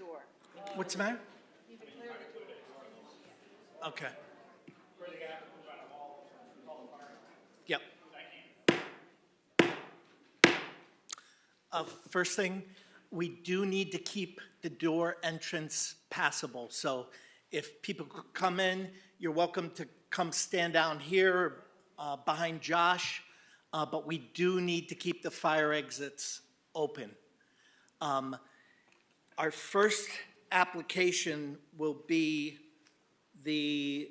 door. What's the matter? Okay. Yep. First thing, we do need to keep the door entrance passable. So if people come in, you're welcome to come stand down here behind Josh, but we do need to keep the fire exits open. Our first application will be the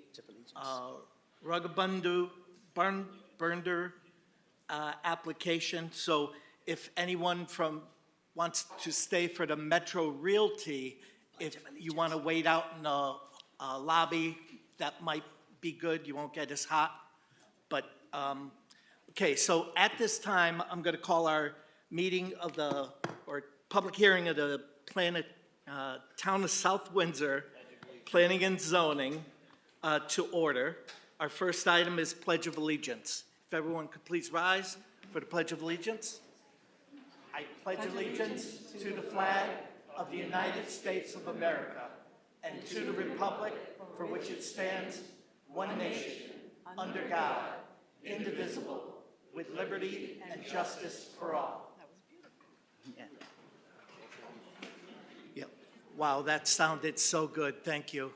Rugabundu Burnder application. So if anyone wants to stay for the Metro Realty, if you want to wait out in the lobby, that might be good. You won't get as hot. But, okay, so at this time, I'm going to call our meeting of public hearing of the Town of South Windsor Planning and Zoning to order. Our first item is Pledge of Allegiance. If everyone could please rise for the Pledge of Allegiance. I pledge allegiance to the flag of the United States of America and to the republic for which it stands, one nation, under God, indivisible, with liberty and justice for all. Yep. Wow, that sounded so good. Thank you.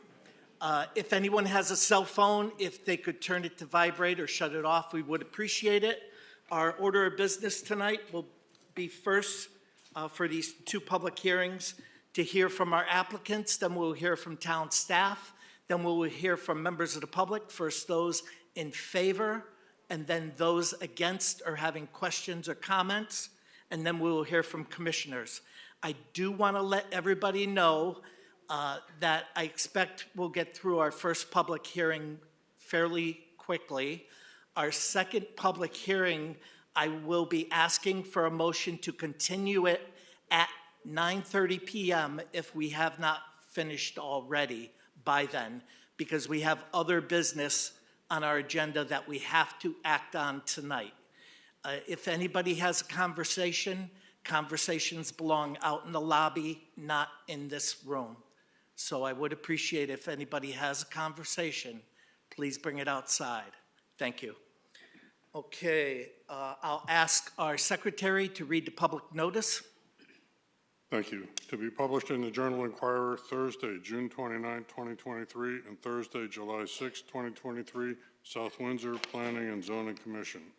If anyone has a cell phone, if they could turn it to vibrate or shut it off, we would appreciate it. Our order of business tonight will be first for these two public hearings to hear from our applicants, then we'll hear from town staff, then we'll hear from members of the public, first those in favor, and then those against or having questions or comments, and then we will hear from commissioners. I do want to let everybody know that I expect we'll get through our first public hearing fairly quickly. Our second public hearing, I will be asking for a motion to continue it at 9:30 p.m. if we have not finished already by then, because we have other business on our agenda that we have to act on tonight. If anybody has a conversation, conversations belong out in the lobby, not in this room. So I would appreciate if anybody has a conversation, please bring it outside. Thank you. Okay, I'll ask our secretary to read the public notice. Thank you. To be published in the Journal Inquirer Thursday, June 29, 2023, and Thursday, July 6, 2023, South Windsor Planning and Zoning Commission.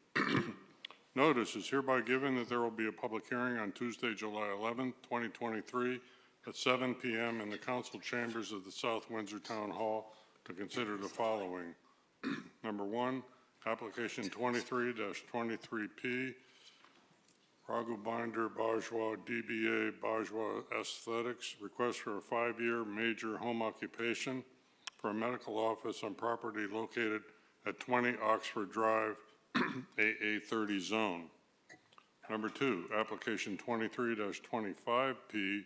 Notice is hereby given that there will be a public hearing on Tuesday, July 11, 2023, at 7 p.m. in the council chambers of the South Windsor Town Hall to consider the following. Number one, application 23-23P, Raghubinder Bajwa DBA Bajwa Aesthetics, request for a 5-year major home occupation for a medical office on property located at 20 Oxford Drive, AA30 zone. Number two, application 23-25P,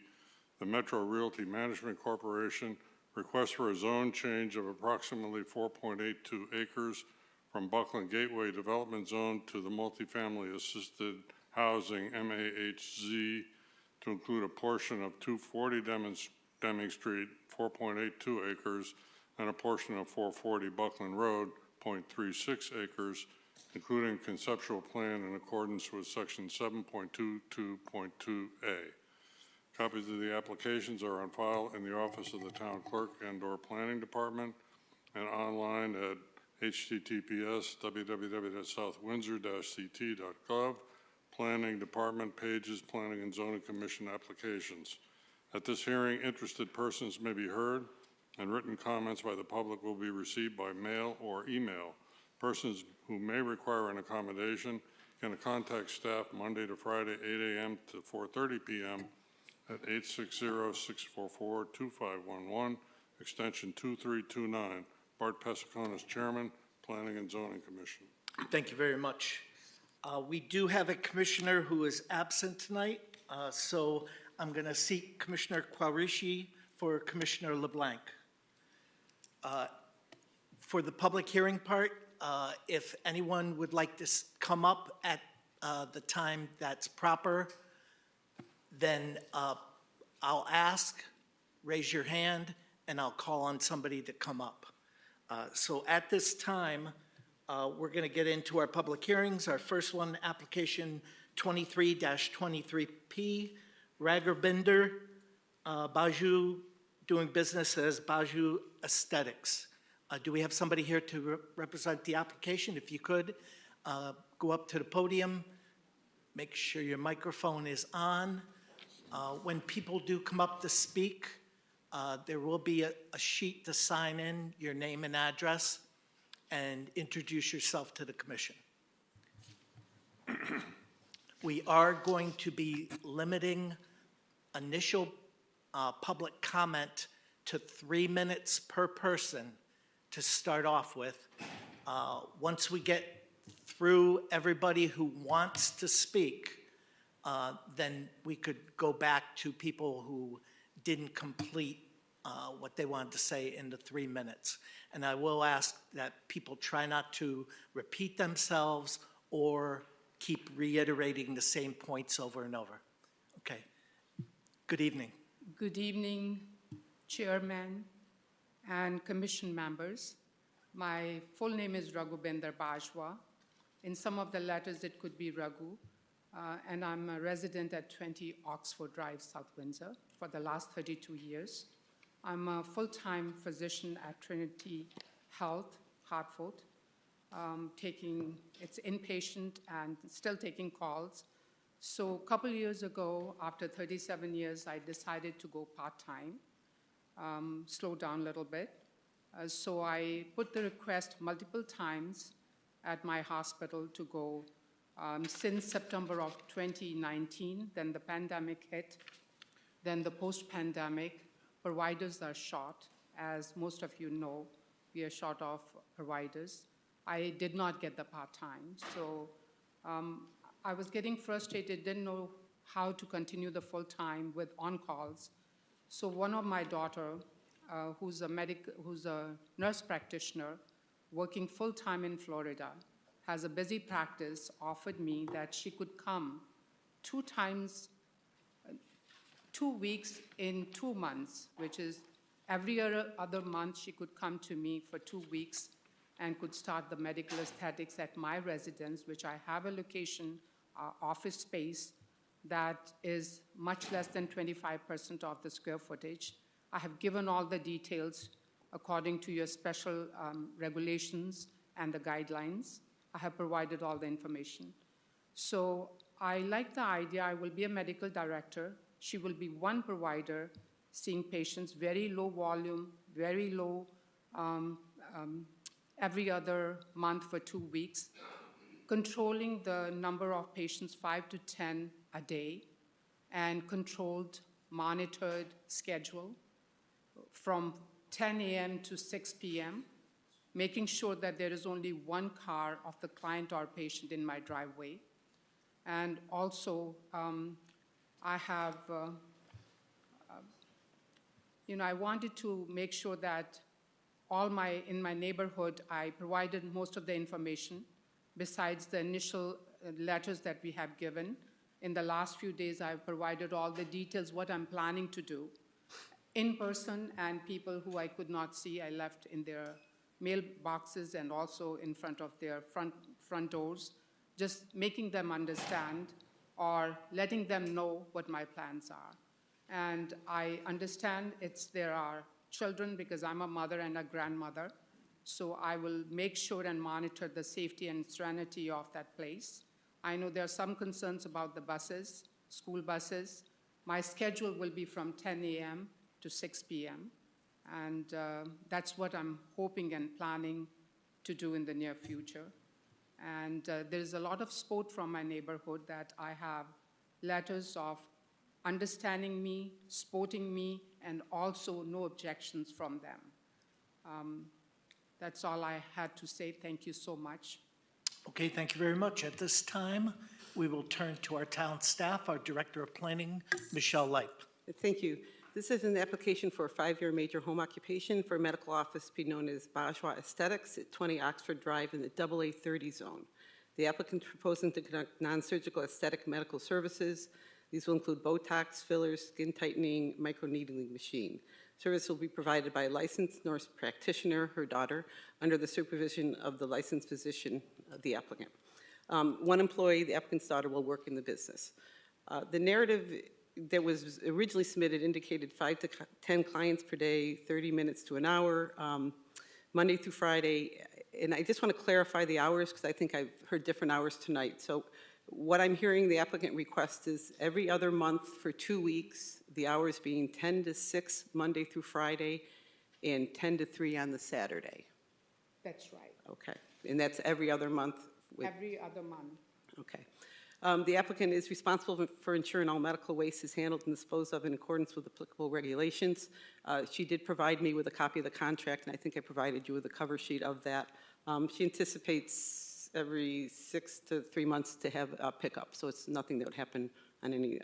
the Metro Realty Management Corporation, request for a zone change of approximately 4.82 acres from Buckland Gateway Development Zone to the Multifamily Assisted Housing MAHZ to include a portion of 240 Deming Street, 4.82 acres, and a portion of 440 Buckland Road, 0.36 acres, including conceptual plan in accordance with section 7.22.2A. Copies of the applications are on file in the office of the town clerk and/or planning department and online at https://www.southwindsor-ct.gov, planning department pages, planning and zoning commission applications. At this hearing, interested persons may be heard and written comments by the public will be received by mail or email. Persons who may require an accommodation can contact staff Monday to Friday, 8 a.m. to 4:30 p.m. at 860-644-2511, extension 2329. Bart Pesiconis, Chairman, Planning and Zoning Commission. Thank you very much. We do have a commissioner who is absent tonight, so I'm going to seek Commissioner Quarishi for Commissioner LeBlanc. For the public hearing part, if anyone would like to come up at the time that's proper, then I'll ask, raise your hand, and I'll call on somebody to come up. So at this time, we're going to get into our public hearings. Our first one, application 23-23P, Raghubinder Baju, doing business as Baju Aesthetics. Do we have somebody here to represent the application? If you could, go up to the podium, make sure your microphone is on. When people do come up to speak, there will be a sheet to sign in, your name and address, and introduce yourself to the commission. We are going to be limiting initial public comment to 3 minutes per person to start off with. Once we get through everybody who wants to speak, then we could go back to people who didn't complete what they wanted to say in the 3 minutes. And I will ask that people try not to repeat themselves or keep reiterating the same points over and over. Okay. Good evening. Good evening, Chairman and Commission members. My full name is Raghubinder Bajwa. In some of the letters, it could be Raghu. And I'm a resident at 20 Oxford Drive, South Windsor, for the last 32 years. I'm a full-time physician at Trinity Health, Hartford, it's inpatient and still taking calls. So a couple years ago, after 37 years, I decided to go part-time, slow down a little bit. So I put the request multiple times at my hospital to go since September of 2019. Then the pandemic hit. Then the post-pandemic, providers are short. As most of you know, we are short of providers. I did not get the part-time. So I was getting frustrated, didn't know how to continue the full-time with on-calls. So one of my daughter, who's a nurse practitioner working full-time in Florida, has a busy practice, offered me that she could come 2 weeks in 2 months, which is every other month she could come to me for 2 weeks and could start the medical aesthetics at my residence, which I have a location, office space that is much less than 25% of the square footage. I have given all the details according to your special regulations and the guidelines. I have provided all the information. So I like the idea. I will be a medical director. She will be one provider seeing patients, very low volume, very low, every other month for 2 weeks, controlling the number of patients 5 to 10 a day, and controlled, monitored schedule from 10 a.m. to 6 p.m., making sure that there is only one car of the client or patient in my driveway. And also, I have, I wanted to make sure that in my neighborhood, I provided most of the information besides the initial letters that we have given. In the last few days, I've provided all the details, what I'm planning to do. In person, and people who I could not see, I left in their mailboxes and also in front of their front doors, just making them understand or letting them know what my plans are. And I understand there are children because I'm a mother and a grandmother, so I will make sure and monitor the safety and serenity of that place. I know there are some concerns about the buses, school buses. My schedule will be from 10 a.m. to 6 p.m., and that's what I'm hoping and planning to do in the near future. And there's a lot of support from my neighborhood that I have letters of understanding me, supporting me, and also no objections from them. That's all I had to say. Thank you so much. Okay, thank you very much. At this time, we will turn to our town staff, our Director of Planning, Michelle Leip. Thank you. This is an application for a 5-year major home occupation for a medical office to be known as Bajwa Aesthetics at 20 Oxford Drive in the AA30 zone. The applicant is proposing to conduct non-surgical aesthetic medical services. These will include Botox, fillers, skin tightening, microneedling machine. Service will be provided by a licensed nurse practitioner, her daughter, under the supervision of the licensed physician, the applicant. One employee, the applicant's daughter, will work in the business. The narrative that was originally submitted indicated 5 to 10 clients per day, 30 minutes to an hour, Monday through Friday. And I just want to clarify the hours because I think I've heard different hours tonight. So what I'm hearing the applicant request is every other month for 2 weeks, the hours being 10 to 6 Monday through Friday and 10 to 3 on the Saturday. That's right. Okay. And that's every other month? Every other month. Okay. The applicant is responsible for ensuring all medical waste is handled and disposed of in accordance with applicable regulations. She did provide me with a copy of the contract, and I think I provided you with a cover sheet of that. She anticipates every 6 to 3 months to have a pickup, so it's nothing that would happen on any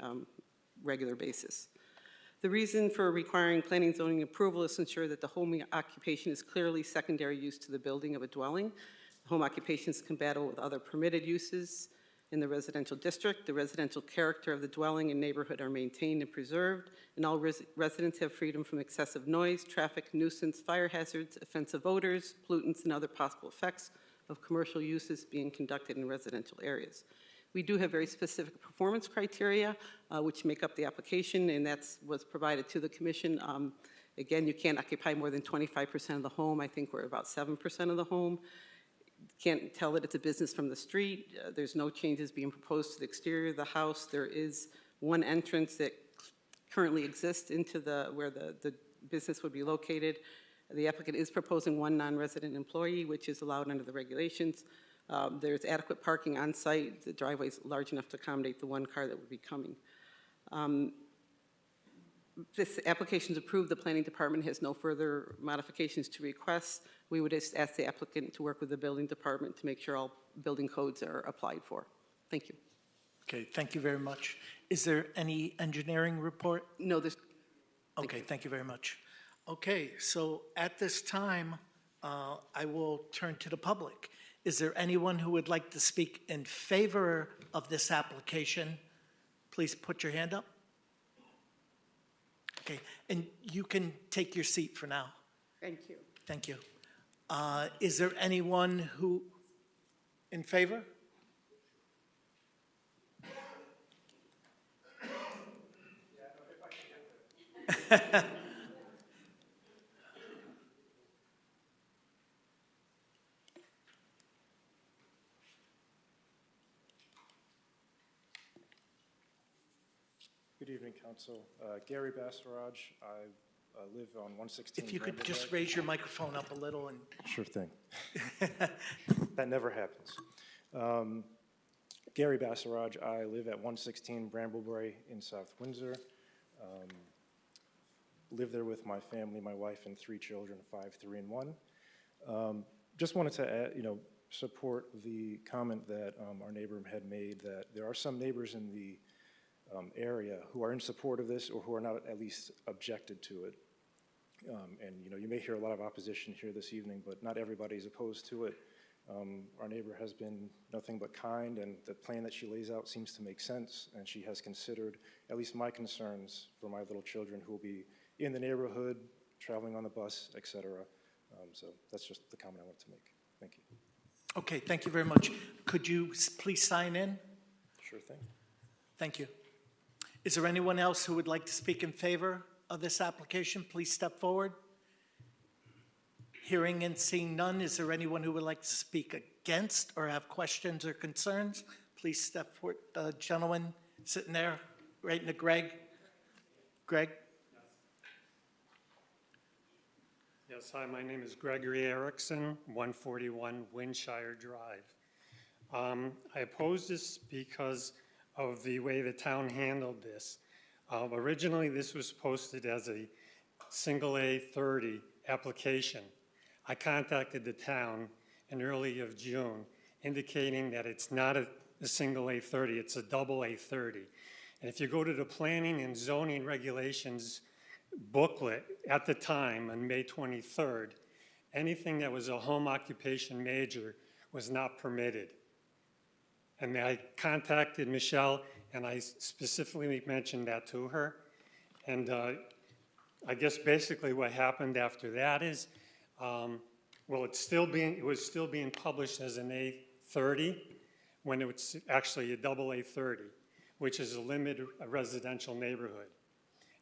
regular basis. The reason for requiring planning and zoning approval is to ensure that the home occupation is clearly secondary use to the building of a dwelling. The home occupation is compatible with other permitted uses in the residential district. The residential character of the dwelling and neighborhood are maintained and preserved, and all residents have freedom from excessive noise, traffic nuisance, fire hazards, offensive odors, pollutants, and other possible effects of commercial uses being conducted in residential areas. We do have very specific performance criteria which make up the application, and that's what's provided to the commission. Again, you can't occupy more than 25% of the home. I think we're about 7% of the home. Can't tell that it's a business from the street. There's no changes being proposed to the exterior of the house. There is one entrance that currently exists into where the business would be located. The applicant is proposing one non-resident employee, which is allowed under the regulations. There's adequate parking on site. The driveway is large enough to accommodate the one car that would be coming. This application is approved. The planning department has no further modifications to request. We would just ask the applicant to work with the building department to make sure all building codes are applied for. Thank you. Okay, thank you very much. Is there any engineering report? No, there's. Okay, thank you very much. Okay, so at this time, I will turn to the public. Is there anyone who would like to speak in favor of this application? Please put your hand up. Okay, and you can take your seat for now. Thank you. Thank you. Is there anyone who, in favor? Good evening, Council. Gary Bastaraj. I live on 116. If you could Randall just Drive. raise your microphone up a little and. Sure thing. That never happens. Gary Bastaraj. I live at 116 Bramblebury in South Windsor. Live there with my family, my wife, and 3 children, 5, 3, and 1. Just wanted to add, support the comment that our neighbor had made that there are some neighbors in the area who are in support of this or who are not at least objected to it. And you may hear a lot of opposition here this evening, but not everybody is opposed to it. Our neighbor has been nothing but kind, and the plan that she lays out seems to make sense, and she has considered at least my concerns for my little children who will be in the neighborhood, traveling on the bus, et cetera. So that's just the comment I wanted to make. Thank you. Okay, thank you very much. Could you please sign in? Sure thing. Thank you. Is there anyone else who would like to speak in favor of this application? Please step forward. Hearing and seeing none, is there anyone who would like to speak against or have questions or concerns? Please step forward. The gentleman sitting there, right in the Greg. Greg? Yes, hi, my name is Gregory Erickson, 141 Windshire Drive. I oppose this because of the way the town handled this. Originally, this was posted as a single A30 application. I contacted the town in early of June, indicating that it's not a single A30, it's a double A30. And if you go to the planning and zoning regulations booklet at the time on May 23rd, anything that was a home occupation major was not permitted. And I contacted Michelle and I specifically mentioned that to her. And I guess basically what happened after that is, well, it was still being published as an A30 when it was actually a double A30, which is a limited residential neighborhood.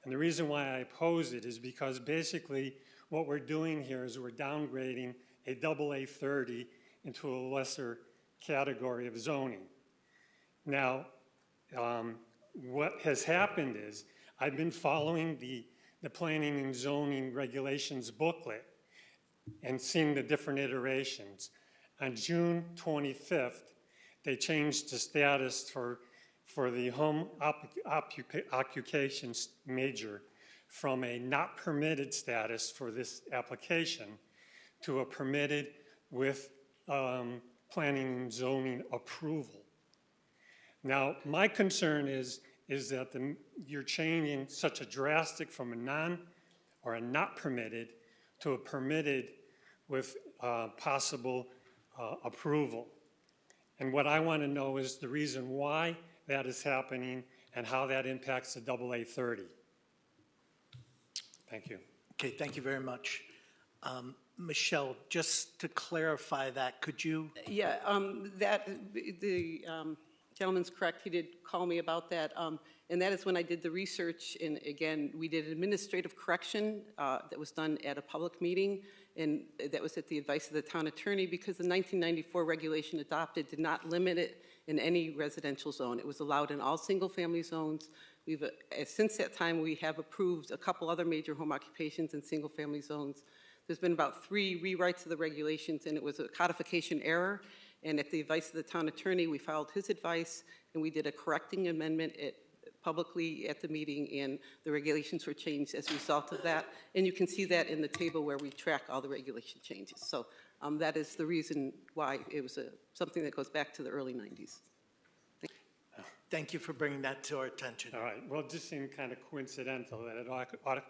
And the reason why I oppose it is because basically what we're doing here is we're downgrading a double A30 into a lesser category of zoning. Now, what has happened is I've been following the planning and zoning regulations booklet and seeing the different iterations. On June 25th, they changed the status for the home occupation major from a not permitted status for this application to a permitted with planning and zoning approval. Now, my concern is that you're changing such a drastic from a not permitted to a permitted with possible approval. And what I want to know is the reason why that is happening and how that impacts the double A30. Thank you. Okay, thank you very much. Michelle, just to clarify that, could you? Yeah, the gentleman's correct. He did call me about that. And that is when I did the research. And again, we did administrative correction that was done at a public meeting. And that was at the advice of the town attorney because the 1994 regulation adopted did not limit it in any residential zone. It was allowed in all single-family zones. Since that time, we have approved a couple other major home occupations in single-family zones. There's been about 3 rewrites of the regulations, and it was a codification error. And at the advice of the town attorney, we followed his advice, and we did a correcting amendment publicly at the meeting, and the regulations were changed as a result of that. And you can see that in the table where we track all the regulation changes. So that is the reason why it was something that goes back to the early 90s. Thank you for bringing that to our attention. All right. Well, it just seemed kind of coincidental that it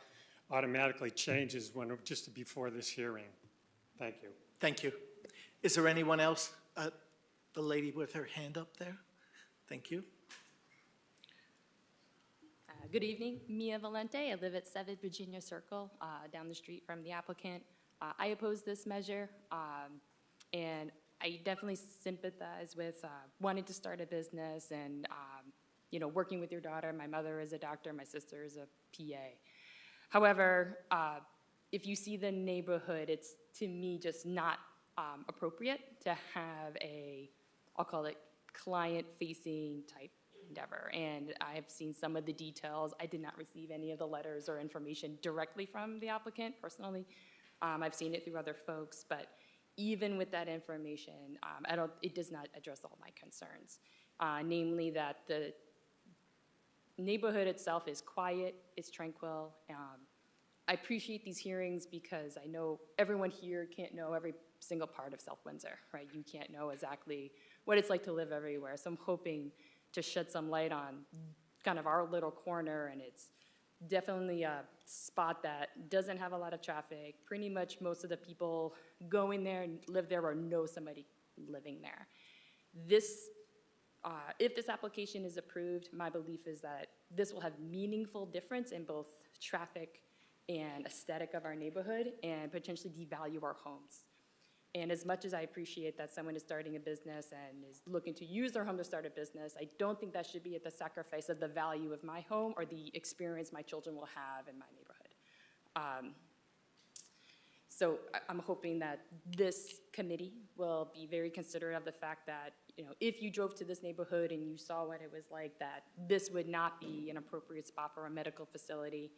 automatically changes just before this hearing. Thank you. Thank you. Is there anyone else? The lady with her hand up there. Thank you. Good evening, Mia Valente. I live at 7 Virginia Circle, down the street from the applicant. I oppose this measure, and I definitely sympathize with wanting to start a business and, working with your daughter. My mother is a doctor, my sister is a PA. However, if you see the neighborhood, it's, to me, just not appropriate to have I'll call it client-facing type endeavor. And I have seen some of the details. I did not receive any of the letters or information directly from the applicant personally. I've seen it through other folks, but even with that information, it does not address all my concerns. Namely that the neighborhood itself is quiet, it's tranquil. I appreciate these hearings because I know everyone here can't know every single part of South Windsor, right? You can't know exactly what it's like to live everywhere. So I'm hoping to shed some light on kind of our little corner, and it's definitely a spot that doesn't have a lot of traffic. Pretty much most of the people go in there and live there or know somebody living there. If this application is approved, my belief is that this will have meaningful difference in both traffic and aesthetic of our neighborhood and potentially devalue our homes. And as much as I appreciate that someone is starting a business and is looking to use their home to start a business, I don't think that should be at the sacrifice of the value of my home or the experience my children will have in my neighborhood. So I'm hoping that this committee will be very considerate of the fact that, if you drove to this neighborhood and you saw what it was like, that this would not be an appropriate spot for a medical facility.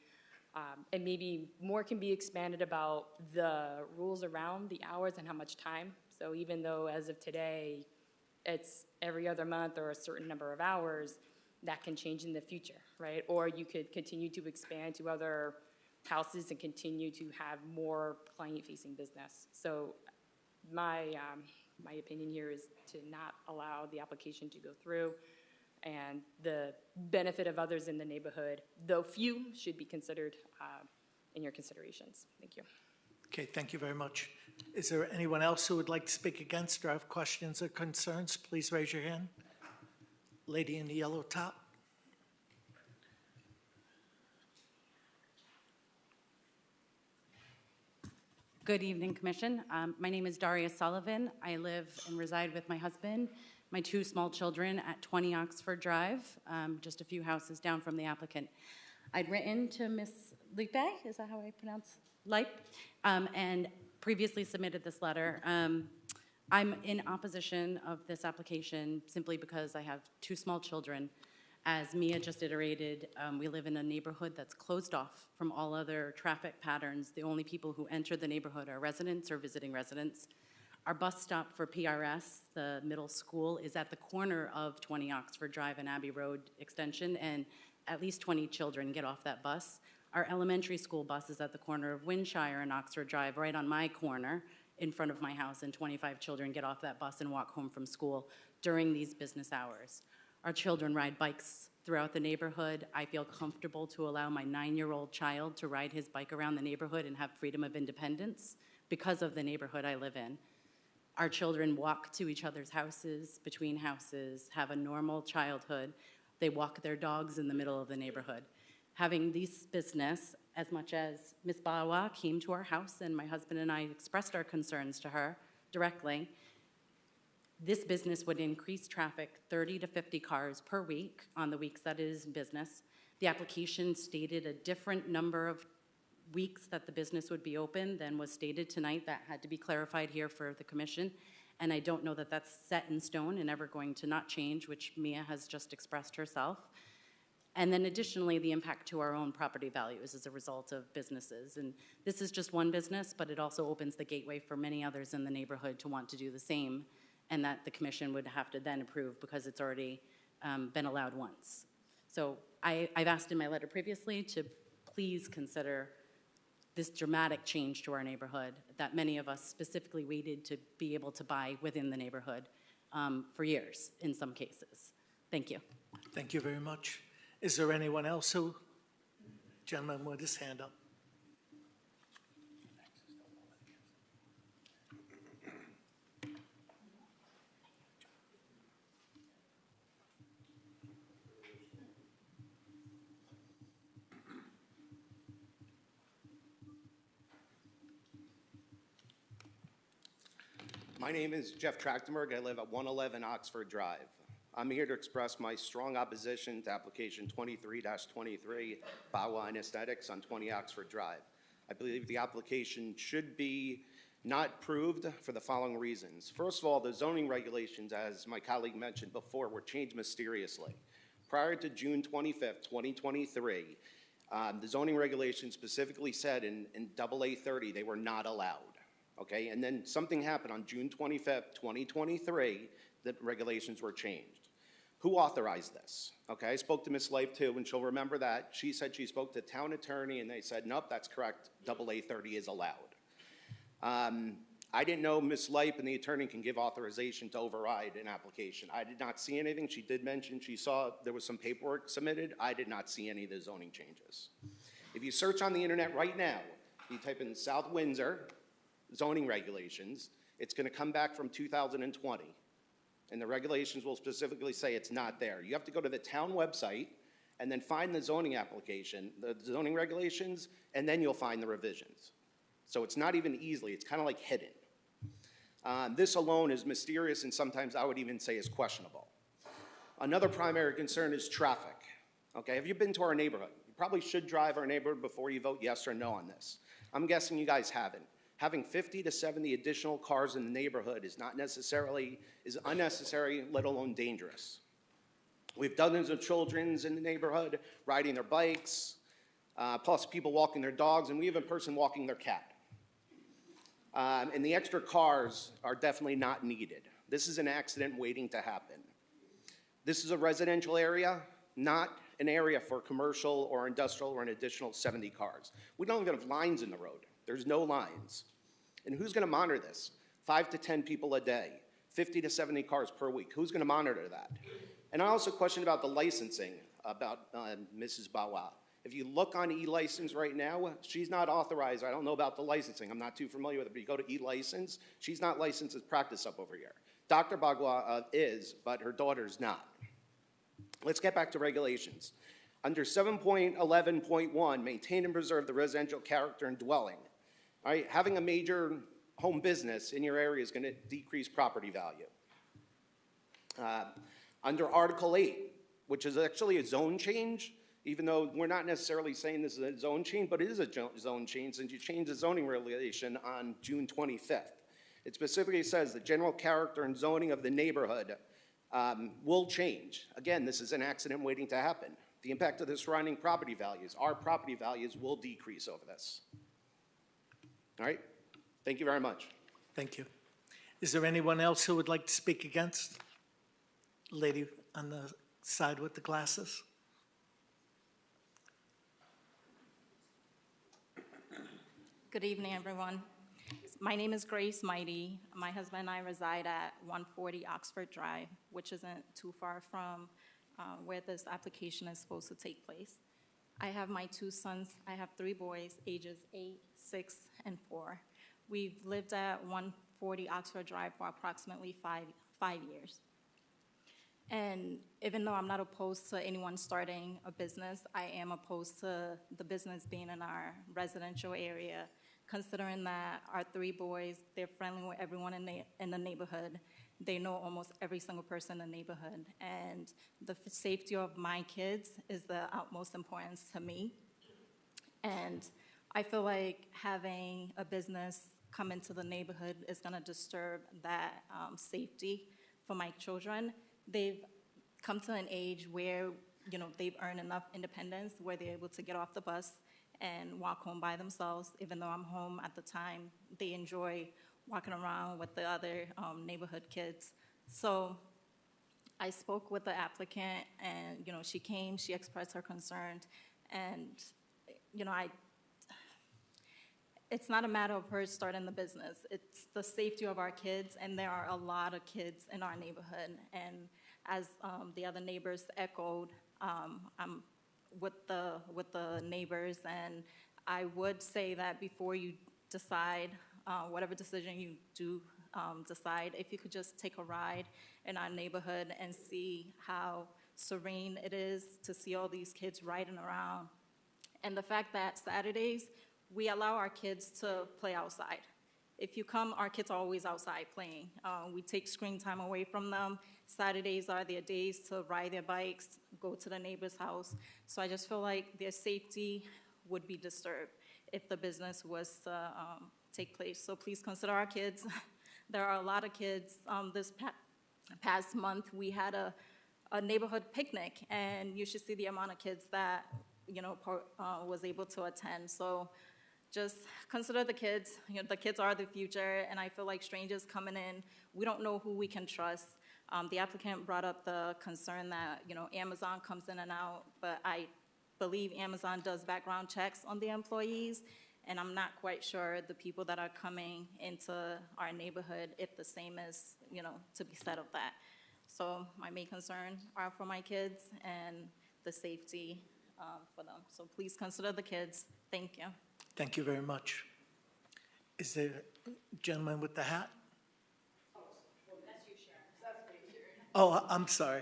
And maybe more can be expanded about the rules around the hours and how much time. So even though as of today, it's every other month or a certain number of hours, that can change in the future, right? Or you could continue to expand to other houses and continue to have more client-facing business. So my opinion here is to not allow the application to go through, and the benefit of others in the neighborhood, though few, should be considered in your considerations. Thank you. Okay, thank you very much. Is there anyone else who would like to speak against or have questions or concerns? Please raise your hand. Lady in the yellow top. Good evening, Commission. My name is Daria Sullivan. I live and reside with my husband, my 2 small children at 20 Oxford Drive, just a few houses down from the applicant. I'd written to Ms. Lipe, is that how I pronounce? Lipe, and previously submitted this letter. I'm in opposition of this application simply because I have 2 small children. As Mia just iterated, we live in a neighborhood that's closed off from all other traffic patterns. The only people who enter the neighborhood are residents or visiting residents. Our bus stop for PRS, the middle school, is at the corner of 20 Oxford Drive and Abbey Road Extension, and at least 20 children get off that bus. Our elementary school bus is at the corner of Windshire and Oxford Drive, right on my corner in front of my house, and 25 children get off that bus and walk home from school during these business hours. Our children ride bikes throughout the neighborhood. I feel comfortable to allow my 9-year-old child to ride his bike around the neighborhood and have freedom of independence because of the neighborhood I live in. Our children walk to each other's houses, between houses, have a normal childhood. They walk their dogs in the middle of the neighborhood. Having this business, as much as Ms. Bawa came to our house and my husband and I expressed our concerns to her directly, this business would increase traffic 30 to 50 cars per week on the weeks that it is in business. The application stated a different number of weeks that the business would be open than was stated tonight. That had to be clarified here for the commission. And I don't know that that's set in stone and ever going to not change, which Mia has just expressed herself. And then additionally, the impact to our own property values as a result of businesses. And this is just one business, but it also opens the gateway for many others in the neighborhood to want to do the same, and that the commission would have to then approve because it's already been allowed once. So I've asked in my letter previously to please consider this dramatic change to our neighborhood that many of us specifically waited to be able to buy within the neighborhood for years in some cases. Thank you. Thank you very much. Is there anyone else who, gentleman with his hand up? My name is Jeff Trachtenberg. I live at 111 Oxford Drive. I'm here to express my strong opposition to application 23-23, Bawa and Aesthetics on 20 Oxford Drive. I believe the application should be not approved for the following reasons. First of all, the zoning regulations, as my colleague mentioned before, were changed mysteriously. Prior to June 25th, 2023, the zoning regulations specifically said in AA 30 they were not allowed. Okay, and then something happened on June 25th, 2023, the regulations were changed. Who authorized this? Okay, I spoke to Ms. Life too, and she'll remember that. She said she spoke to the town attorney, and they said, nope, that's correct, AA 30 is allowed. I didn't know Ms. Life and the attorney can give authorization to override an application. I did not see anything. She did mention she saw there was some paperwork submitted. I did not see any of the zoning changes. If you search on the internet right now, you type in South Windsor, zoning regulations, it's going to come back from 2020. And the regulations will specifically say it's not there. You have to go to the town website and then find the zoning application, the zoning regulations, and then you'll find the revisions. So it's not even easily, it's kind of like hidden. This alone is mysterious and sometimes I would even say is questionable. Another primary concern is traffic. Okay, have you been to our neighborhood? You probably should drive our neighborhood before you vote yes or no on this. I'm guessing you guys haven't. Having 50 to 70 additional cars in the neighborhood is unnecessary, let alone dangerous. We have dozens of children in the neighborhood riding their bikes, plus people walking their dogs, and we have a person walking their cat. And the extra cars are definitely not needed. This is an accident waiting to happen. This is a residential area, not an area for commercial or industrial or an additional 70 cars. We don't even have lines in the road. There's no lines. And who's going to monitor this? 5 to 10 people a day, 50 to 70 cars per week. Who's going to monitor that? And I also question about the licensing about Mrs. Bawa. If you look on e-license right now, she's not authorized. I don't know about the licensing. I'm not too familiar with it, but you go to e-license, she's not licensed as practice up over here. Dr. Bawa is, but her daughter's not. Let's get back to regulations. Under 7.11.1, maintain and preserve the residential character and dwelling. All right, having a major home business in your area is going to decrease property value. Under Article 8, which is actually a zone change, even though we're not necessarily saying this is a zone change, but it is a zone change since you changed the zoning regulation on June 25th. It specifically says the general character and zoning of the neighborhood will change. Again, this is an accident waiting to happen. The impact of the surrounding property values, our property values will decrease over this. All right, thank you very much. Thank you. Is there anyone else who would like to speak against? Lady on the side with the glasses. Good evening, everyone. My name is Grace Mighty. My husband and I reside at 140 Oxford Drive, which isn't too far from where this application is supposed to take place. I have my two sons. I have 3 boys, ages 8, 6, and 4. We've lived at 140 Oxford Drive for approximately five years. And even though I'm not opposed to anyone starting a business, I am opposed to the business being in our residential area, considering that our 3 boys, they're friendly with everyone in the neighborhood. They know almost every single person in the neighborhood. And the safety of my kids is the utmost importance to me. And I feel like having a business come into the neighborhood is gonna disturb that safety for my children. They've come to an age where, they've earned enough independence where they're able to get off the bus and walk home by themselves. Even though I'm home at the time, they enjoy walking around with the other neighborhood kids. So I spoke with the applicant and, she came, she expressed her concern. And, it's not a matter of her starting the business. It's the safety of our kids, and there are a lot of kids in our neighborhood. And as the other neighbors echoed, I'm with the neighbors, and I would say that before you decide, whatever decision you do decide, if you could just take a ride in our neighborhood and see how serene it is to see all these kids riding around. And the fact that Saturdays, we allow our kids to play outside. If you come, our kids are always outside playing. We take screen time away from them. Saturdays are their days to ride their bikes, go to the neighbor's house. So I just feel like their safety would be disturbed if the business was to take place. So please consider our kids. There are a lot of kids. This past month, we had a neighborhood picnic, and you should see the amount of kids that was able to attend. So just consider the kids. The kids are the future, and I feel like strangers coming in, we don't know who we can trust. The applicant brought up the concern that, Amazon comes in and out, but I believe Amazon does background checks on the employees, and I'm not quite sure the people that are coming into our neighborhood, if the same is, to be said of that. So my main concern are for my kids and the safety for them. So please consider the kids. Thank you. Thank you very much. Is there a gentleman with the hat? Oh, well, that's you, Sharon. That's me, Sharon. Oh, I'm sorry.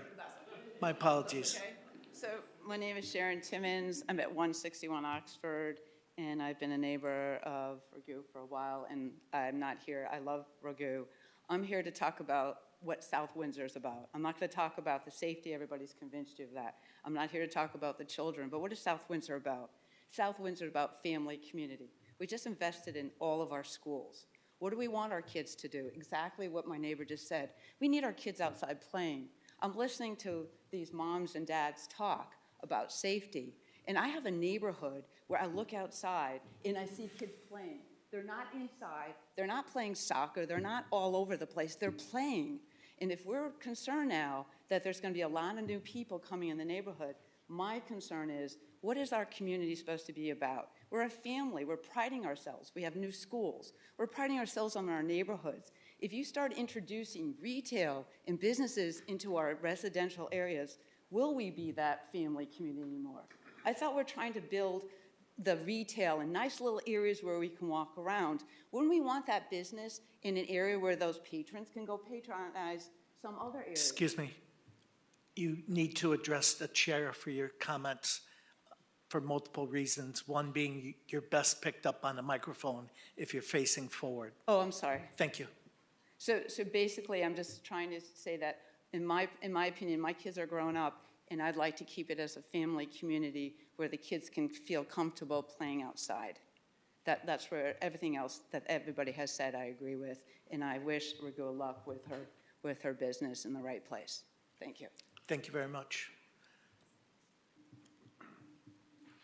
My apologies. Okay. So my name is Sharon Timmons. I'm at 161 Oxford, and I've been a neighbor of Ragu for a while, and I'm not here. I love Ragu. I'm here to talk about what South Windsor is about. I'm not going to talk about the safety. Everybody's convinced you of that. I'm not here to talk about the children, but what is South Windsor about? South Windsor is about family, community. We just invested in all of our schools. What do we want our kids to do? Exactly what my neighbor just said. We need our kids outside playing. I'm listening to these moms and dads talk about safety, and I have a neighborhood where I look outside and I see kids playing. They're not inside, they're not playing soccer, they're not all over the place, they're playing. And if we're concerned now that there's going to be a lot of new people coming in the neighborhood, my concern is, what is our community supposed to be about? We're a family. We're priding ourselves. We have new schools. We're priding ourselves on our neighborhoods. If you start introducing retail and businesses into our residential areas, will we be that family community anymore? I thought we're trying to build the retail in nice little areas where we can walk around. Wouldn't we want that business in an area where those patrons can go patronize some other area? Excuse me. You need to address the chair for your comments. for multiple reasons, one being you're best picked up on a microphone if you're facing forward. Oh, I'm sorry. Thank you. So basically, I'm just trying to say that, in my opinion, my kids are grown up, and I'd like to keep it as a family community where the kids can feel comfortable playing outside. That's where everything else that everybody has said I agree with, and I wish Raghu luck with her business in the right place. Thank you. Thank you very much.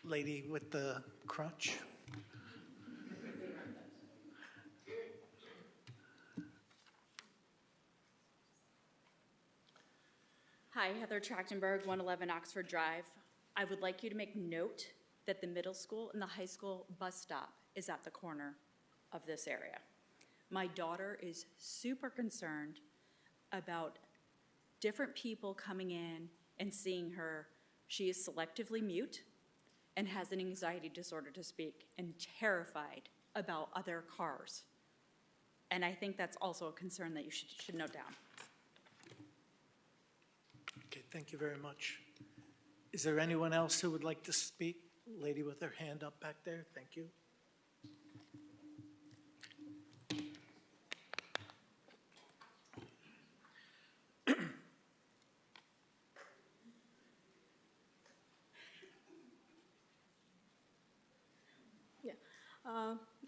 Lady with the crutch. Hi, Heather Trachtenberg, 111 Oxford Drive. I would like you to make note that the middle school and the high school bus stop is at the corner of this area. My daughter is super concerned about different people coming in and seeing her. She is selectively mute and has an anxiety disorder to speak and terrified about other cars. And I think that's also a concern that you should note down. Okay, thank you very much. Is there anyone else who would like to speak? Lady with her hand up back there, thank you.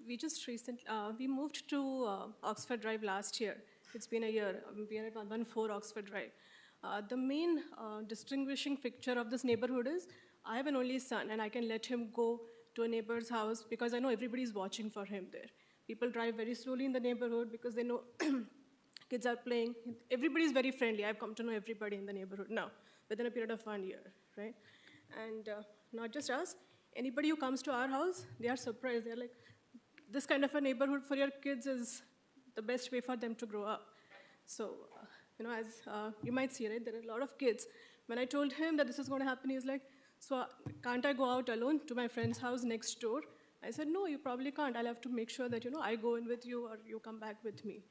We just we moved to Oxford Drive last year. It's been a year. We are at 114 Oxford Drive. The main distinguishing feature of this neighborhood is I have an only son, and I can let him go to a neighbor's house because I know everybody's watching for him there. People drive very slowly in the neighborhood because they know kids are playing. Everybody's very friendly. I've come to know everybody in the neighborhood now within a period of 1 year, right? And not just us. Anybody who comes to our house, they are surprised. They're like, this kind of a neighborhood for your kids is the best way for them to grow up. So, as you might see, right, there are a lot of kids. When I told him that this is going to happen, he was like, so can't I go out alone to my friend's house next door? I said, no, you probably can't. I'll have to make sure that, I go in with you or you come back with me.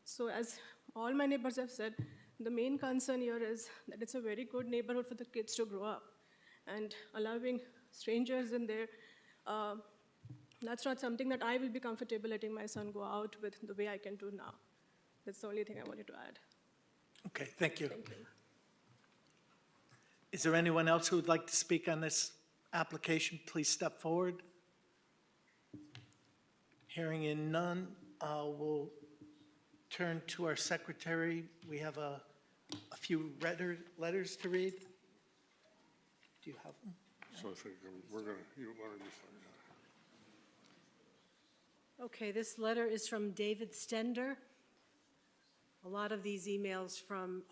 So as all my neighbors have said, the main concern here is that it's a very good neighborhood for the kids to grow up. And allowing strangers in there, that's not something that I will be comfortable letting my son go out with the way I can do now. That's the only thing I wanted to add. Okay, thank you. Thank you. Is there anyone else who would like to speak on this application? Please step forward. Hearing in none, we'll turn to our secretary. We have a few letters to read. Do you have them? So I think we're going to, you want to do something. Okay, this letter is from David Stender. A lot of these emails from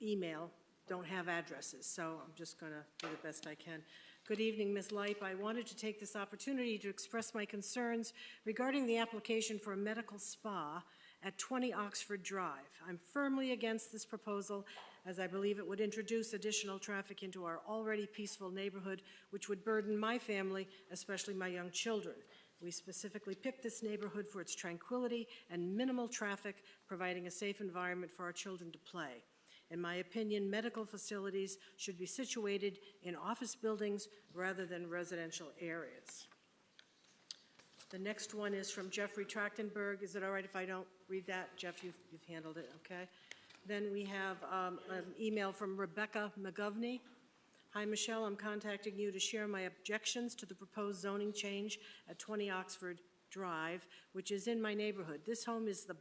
email don't have addresses, so I'm just going to do the best I can. Good evening, Ms. Leip. I wanted to take this opportunity to express my concerns regarding the application for a medical spa at 20 Oxford Drive. I'm firmly against this proposal, as I believe it would introduce additional traffic into our already peaceful neighborhood, which would burden my family, especially my young children. We specifically picked this neighborhood for its tranquility and minimal traffic, providing a safe environment for our children to play. In my opinion, medical facilities should be situated in office buildings rather than residential areas. The next one is from Jeffrey Trachtenberg. Is it all right if I don't read that? Jeff, you've handled it, okay? Then we have an email from Rebecca McGovney. Hi, Michelle, I'm contacting you to share my objections to the proposed zoning change at 20 Oxford Drive, which is in my neighborhood. This home is the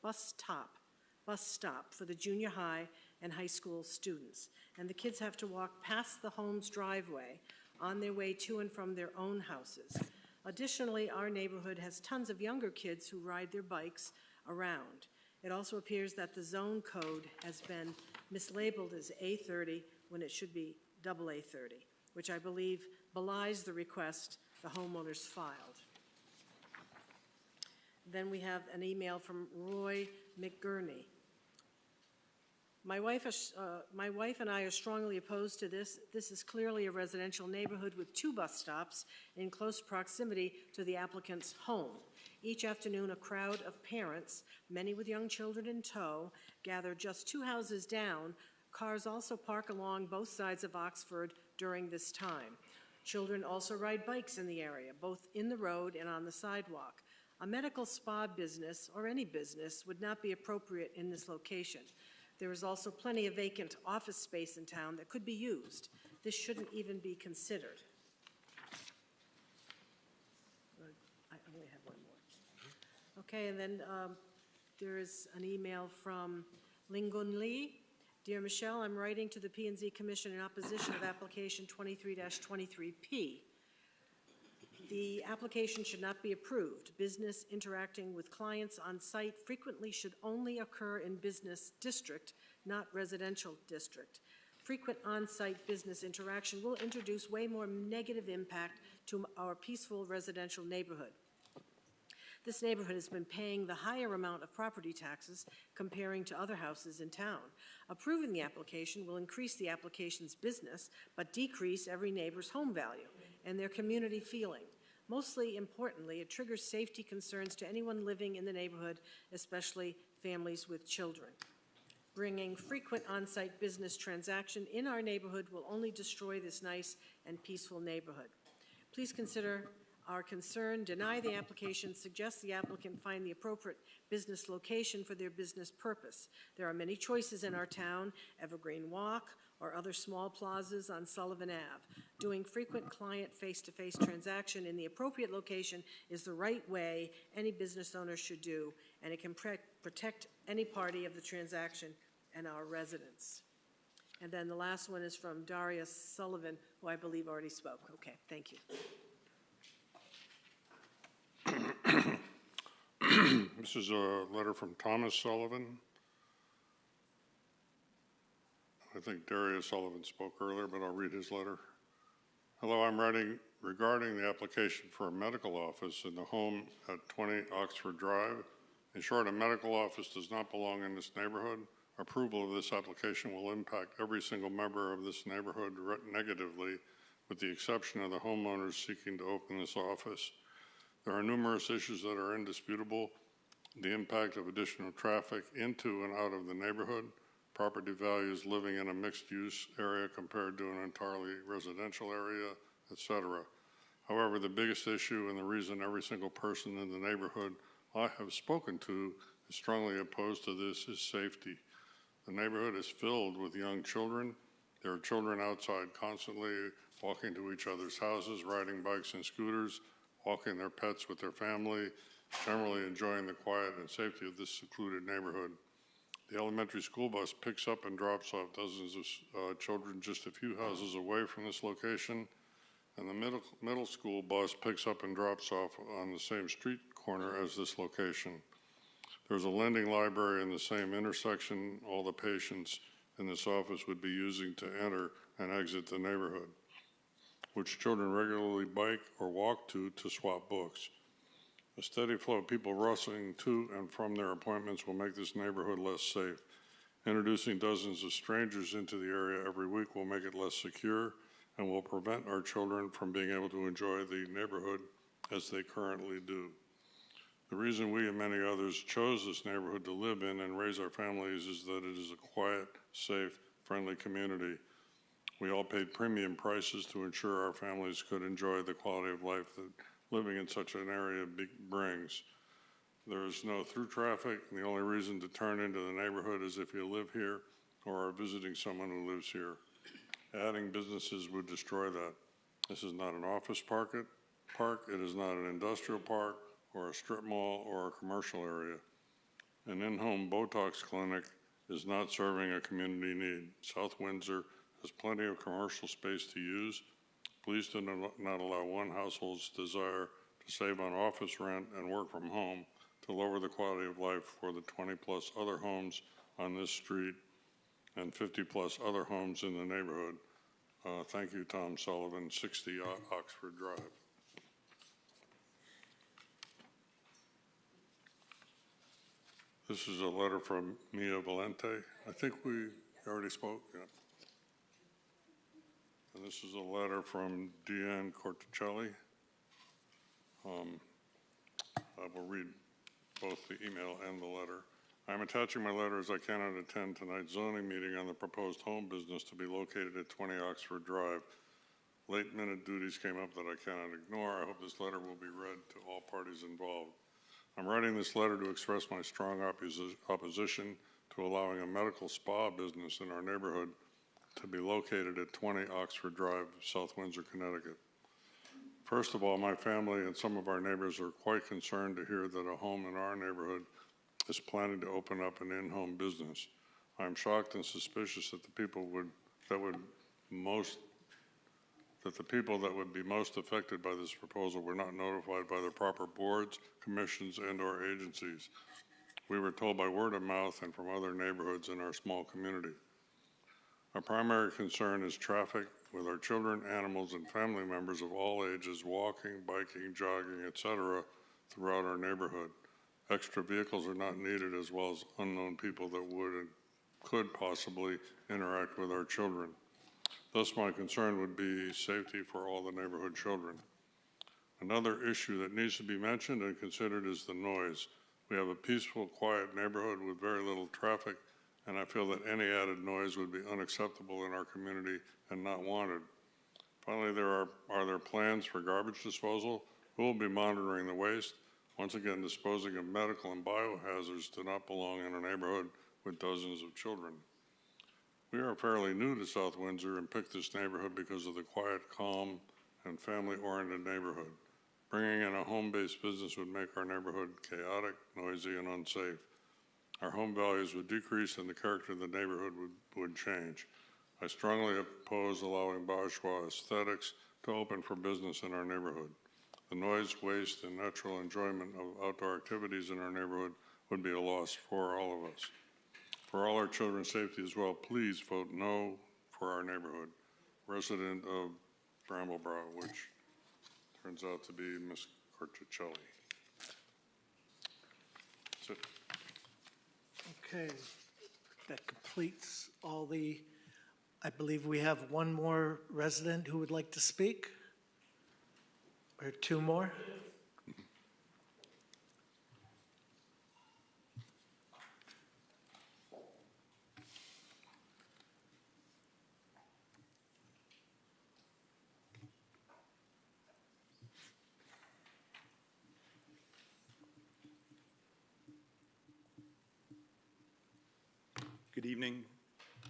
bus stop for the junior high and high school students, and the kids have to walk past the home's driveway on their way to and from their own houses. Additionally, our neighborhood has tons of younger kids who ride their bikes around. It also appears that the zone code has been mislabeled as A30 when it should be AA30, which I believe belies the request the homeowners filed. Then we have an email from Roy McGurney. My wife and I are strongly opposed to this. This is clearly a residential neighborhood with 2 bus stops in close proximity to the applicant's home. Each afternoon, a crowd of parents, many with young children in tow, gather just 2 houses down. Cars also park along both sides of Oxford during this time. Children also ride bikes in the area, both in the road and on the sidewalk. A medical spa business, or any business, would not be appropriate in this location. There is also plenty of vacant office space in town that could be used. This shouldn't even be considered. I only have one more. Okay, and then there is an email from Lingun Lee. Dear Michelle, I'm writing to the P&Z Commission in opposition of application 23-23P. The application should not be approved. Business interacting with clients on site frequently should only occur in business district, not residential district. Frequent on-site business interaction will introduce way more negative impact to our peaceful residential neighborhood. This neighborhood has been paying the higher amount of property taxes comparing to other houses in town. Approving the application will increase the application's business, but decrease every neighbor's home value and their community feeling. Mostly importantly, it triggers safety concerns to anyone living in the neighborhood, especially families with children. Bringing frequent on-site business transaction in our neighborhood will only destroy this nice and peaceful neighborhood. Please consider our concern, deny the application, suggest the applicant find the appropriate business location for their business purpose. There are many choices in our town, Evergreen Walk or other small plazas on Sullivan Ave. Doing frequent client face-to-face transaction in the appropriate location is the right way any business owner should do, and it can protect any party of the transaction and our residents. And then the last one is from Daria Sullivan, who I believe already spoke. Okay, thank you. This is a letter from Thomas Sullivan. I think Darius Sullivan spoke earlier, but I'll read his letter. Hello, I'm writing regarding the application for a medical office in the home at 20 Oxford Drive. In short, a medical office does not belong in this neighborhood. Approval of this application will impact every single member of this neighborhood negatively, with the exception of the homeowners seeking to open this office. There are numerous issues that are indisputable. The impact of additional traffic into and out of the neighborhood, property values living in a mixed-use area compared to an entirely residential area, etc. However, the biggest issue and the reason every single person in the neighborhood I have spoken to is strongly opposed to this is safety. The neighborhood is filled with young children. There are children outside constantly walking to each other's houses, riding bikes and scooters, walking their pets with their family, generally enjoying the quiet and safety of this secluded neighborhood. The elementary school bus picks up and drops off dozens of children just a few houses away from this location, and the middle school bus picks up and drops off on the same street corner as this location. There's a lending library in the same intersection all the patients in this office would be using to enter and exit the neighborhood, which children regularly bike or walk to swap books. A steady flow of people rushing to and from their appointments will make this neighborhood less safe. Introducing dozens of strangers into the area every week will make it less secure and will prevent our children from being able to enjoy the neighborhood as they currently do. The reason we and many others chose this neighborhood to live in and raise our families is that it is a quiet, safe, friendly community. We all paid premium prices to ensure our families could enjoy the quality of life that living in such an area brings. There is no through traffic, and the only reason to turn into the neighborhood is if you live here or are visiting someone who lives here. Adding businesses would destroy that. This is not an office park, it is not an industrial park or a strip mall or a commercial area. An in-home Botox clinic is not serving a community need. South Windsor has plenty of commercial space to use. Please do not allow one household's desire to save on office rent and work from home to lower the quality of life for the 20-plus other homes on this street and 50-plus other homes in the neighborhood. Thank you, Tom Sullivan, 60 Oxford Drive. This is a letter from Mia Valente. I think we already spoke, yeah. And this is a letter from Deanne Corticelli. I will read both the email and the letter. I'm attaching my letter as I cannot attend tonight's zoning meeting on the proposed home business to be located at 20 Oxford Drive. late-minute duties came up that I cannot ignore. I hope this letter will be read to all parties involved. I'm writing this letter to express my strong opposition to allowing a medical spa business in our neighborhood to be located at 20 Oxford Drive, South Windsor, Connecticut. First of all, my family and some of our neighbors are quite concerned to hear that a home in our neighborhood is planning to open up an in-home business. I'm shocked and suspicious that the people that would be most affected by this proposal were not notified by the proper boards, commissions, and/or agencies. We were told by word of mouth and from other neighborhoods in our small community. Our primary concern is traffic with our children, animals, and family members of all ages walking, biking, jogging, etc. throughout our neighborhood. Extra vehicles are not needed, as well as unknown people that would and could possibly interact with our children. Thus, my concern would be safety for all the neighborhood children. Another issue that needs to be mentioned and considered is the noise. We have a peaceful, quiet neighborhood with very little traffic, and I feel that any added noise would be unacceptable in our community and not wanted. Finally, are there plans for garbage disposal? Who will be monitoring the waste? Once again, disposing of medical and biohazards do not belong in a neighborhood with dozens of children. We are fairly new to South Windsor and picked this neighborhood because of the quiet, calm, and family-oriented neighborhood. Bringing in a home-based business would make our neighborhood chaotic, noisy, and unsafe. Our home values would decrease and the character of the neighborhood would change. I strongly oppose allowing bourgeois aesthetics to open for business in our neighborhood. The noise, waste, and natural enjoyment of outdoor activities in our neighborhood would be a loss for all of us. For all our children's safety as well, please vote no for our neighborhood. Resident of Bramblebrow, which turns out to be Ms. Corticelli. That's it. Okay, that completes all the, I believe we have one more resident who would like to speak, or two more. Good evening,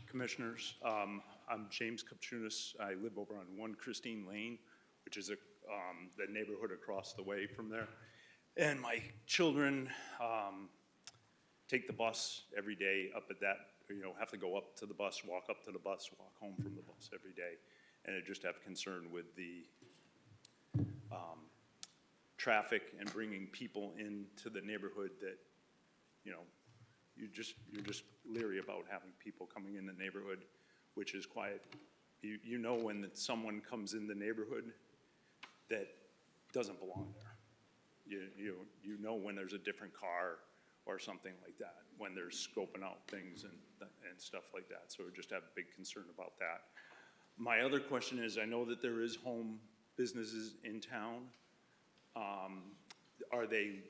Commissioners. I'm James Kupchunas. I live over on 1 Christine Lane, which is the neighborhood across the way from there. And my children take the bus every day up at that, have to go up to the bus, walk up to the bus, walk home from the bus every day. And I just have concern with the traffic and bringing people into the neighborhood that, you're just leery about having people coming in the neighborhood, which is quiet. You know when someone comes in the neighborhood that doesn't belong there. You know when there's a different car or something like that, when they're scoping out things and stuff like that. So we just have a big concern about that. My other question is, I know that there is home businesses in town. Are they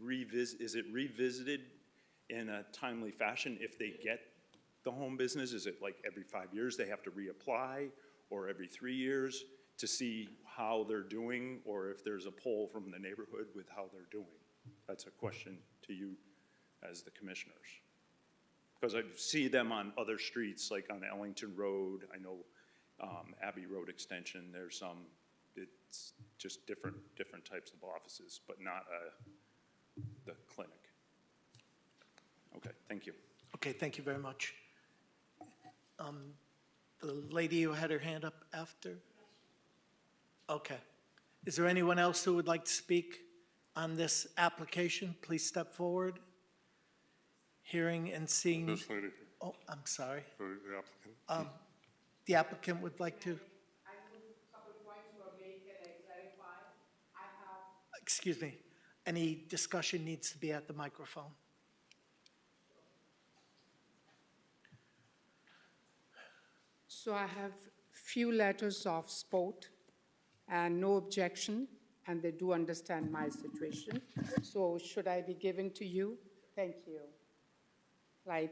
is it revisited in a timely fashion if they get the home business? Is it like every 5 years they have to reapply, or every 3 years to see how they're doing, or if there's a poll from the neighborhood with how they're doing? That's a question to you as the commissioners. Because I see them on other streets, like on Ellington Road. I know Abbey Road Extension, there's some, it's just different types of offices, but not the clinic. Okay, thank you. Okay, thank you very much. The lady who had her hand up after? Okay. Is there anyone else who would like to speak on this application? Please step forward. Hearing and seeing. This lady. Oh, I'm sorry. The applicant. The applicant would like to. Excuse me. Any discussion needs to be at the microphone. So I have few letters of support and no objection, and they do understand my situation. So should I be giving to you? Thank you. Right.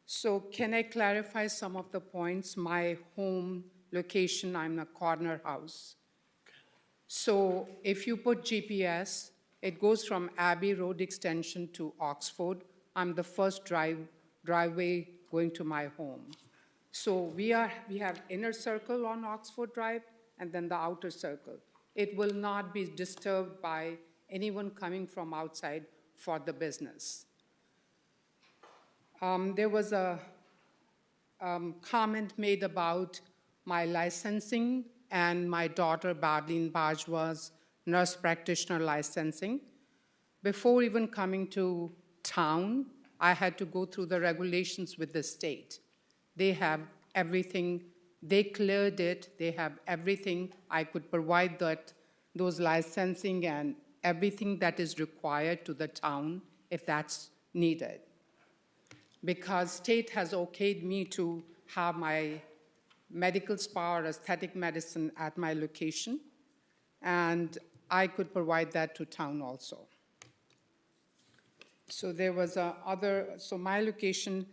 So can I clarify some of the points? My home location, I'm in a corner house. So if you put GPS, it goes from Abbey Road Extension to Oxford. I'm the first driveway going to my home. So we have inner circle on Oxford Drive and then the outer circle. It will not be disturbed by anyone coming from outside for the business. There was a comment made about my licensing and my daughter, Badleen Bajwa's nurse practitioner licensing. Before even coming to town, I had to go through the regulations with the state. They have everything. They cleared it. They have everything. I could provide those licensing and everything that is required to the town if that's needed. Because state has okayed me to have my medical spa or aesthetic medicine at my location, and I could provide that to town also. So there was my location,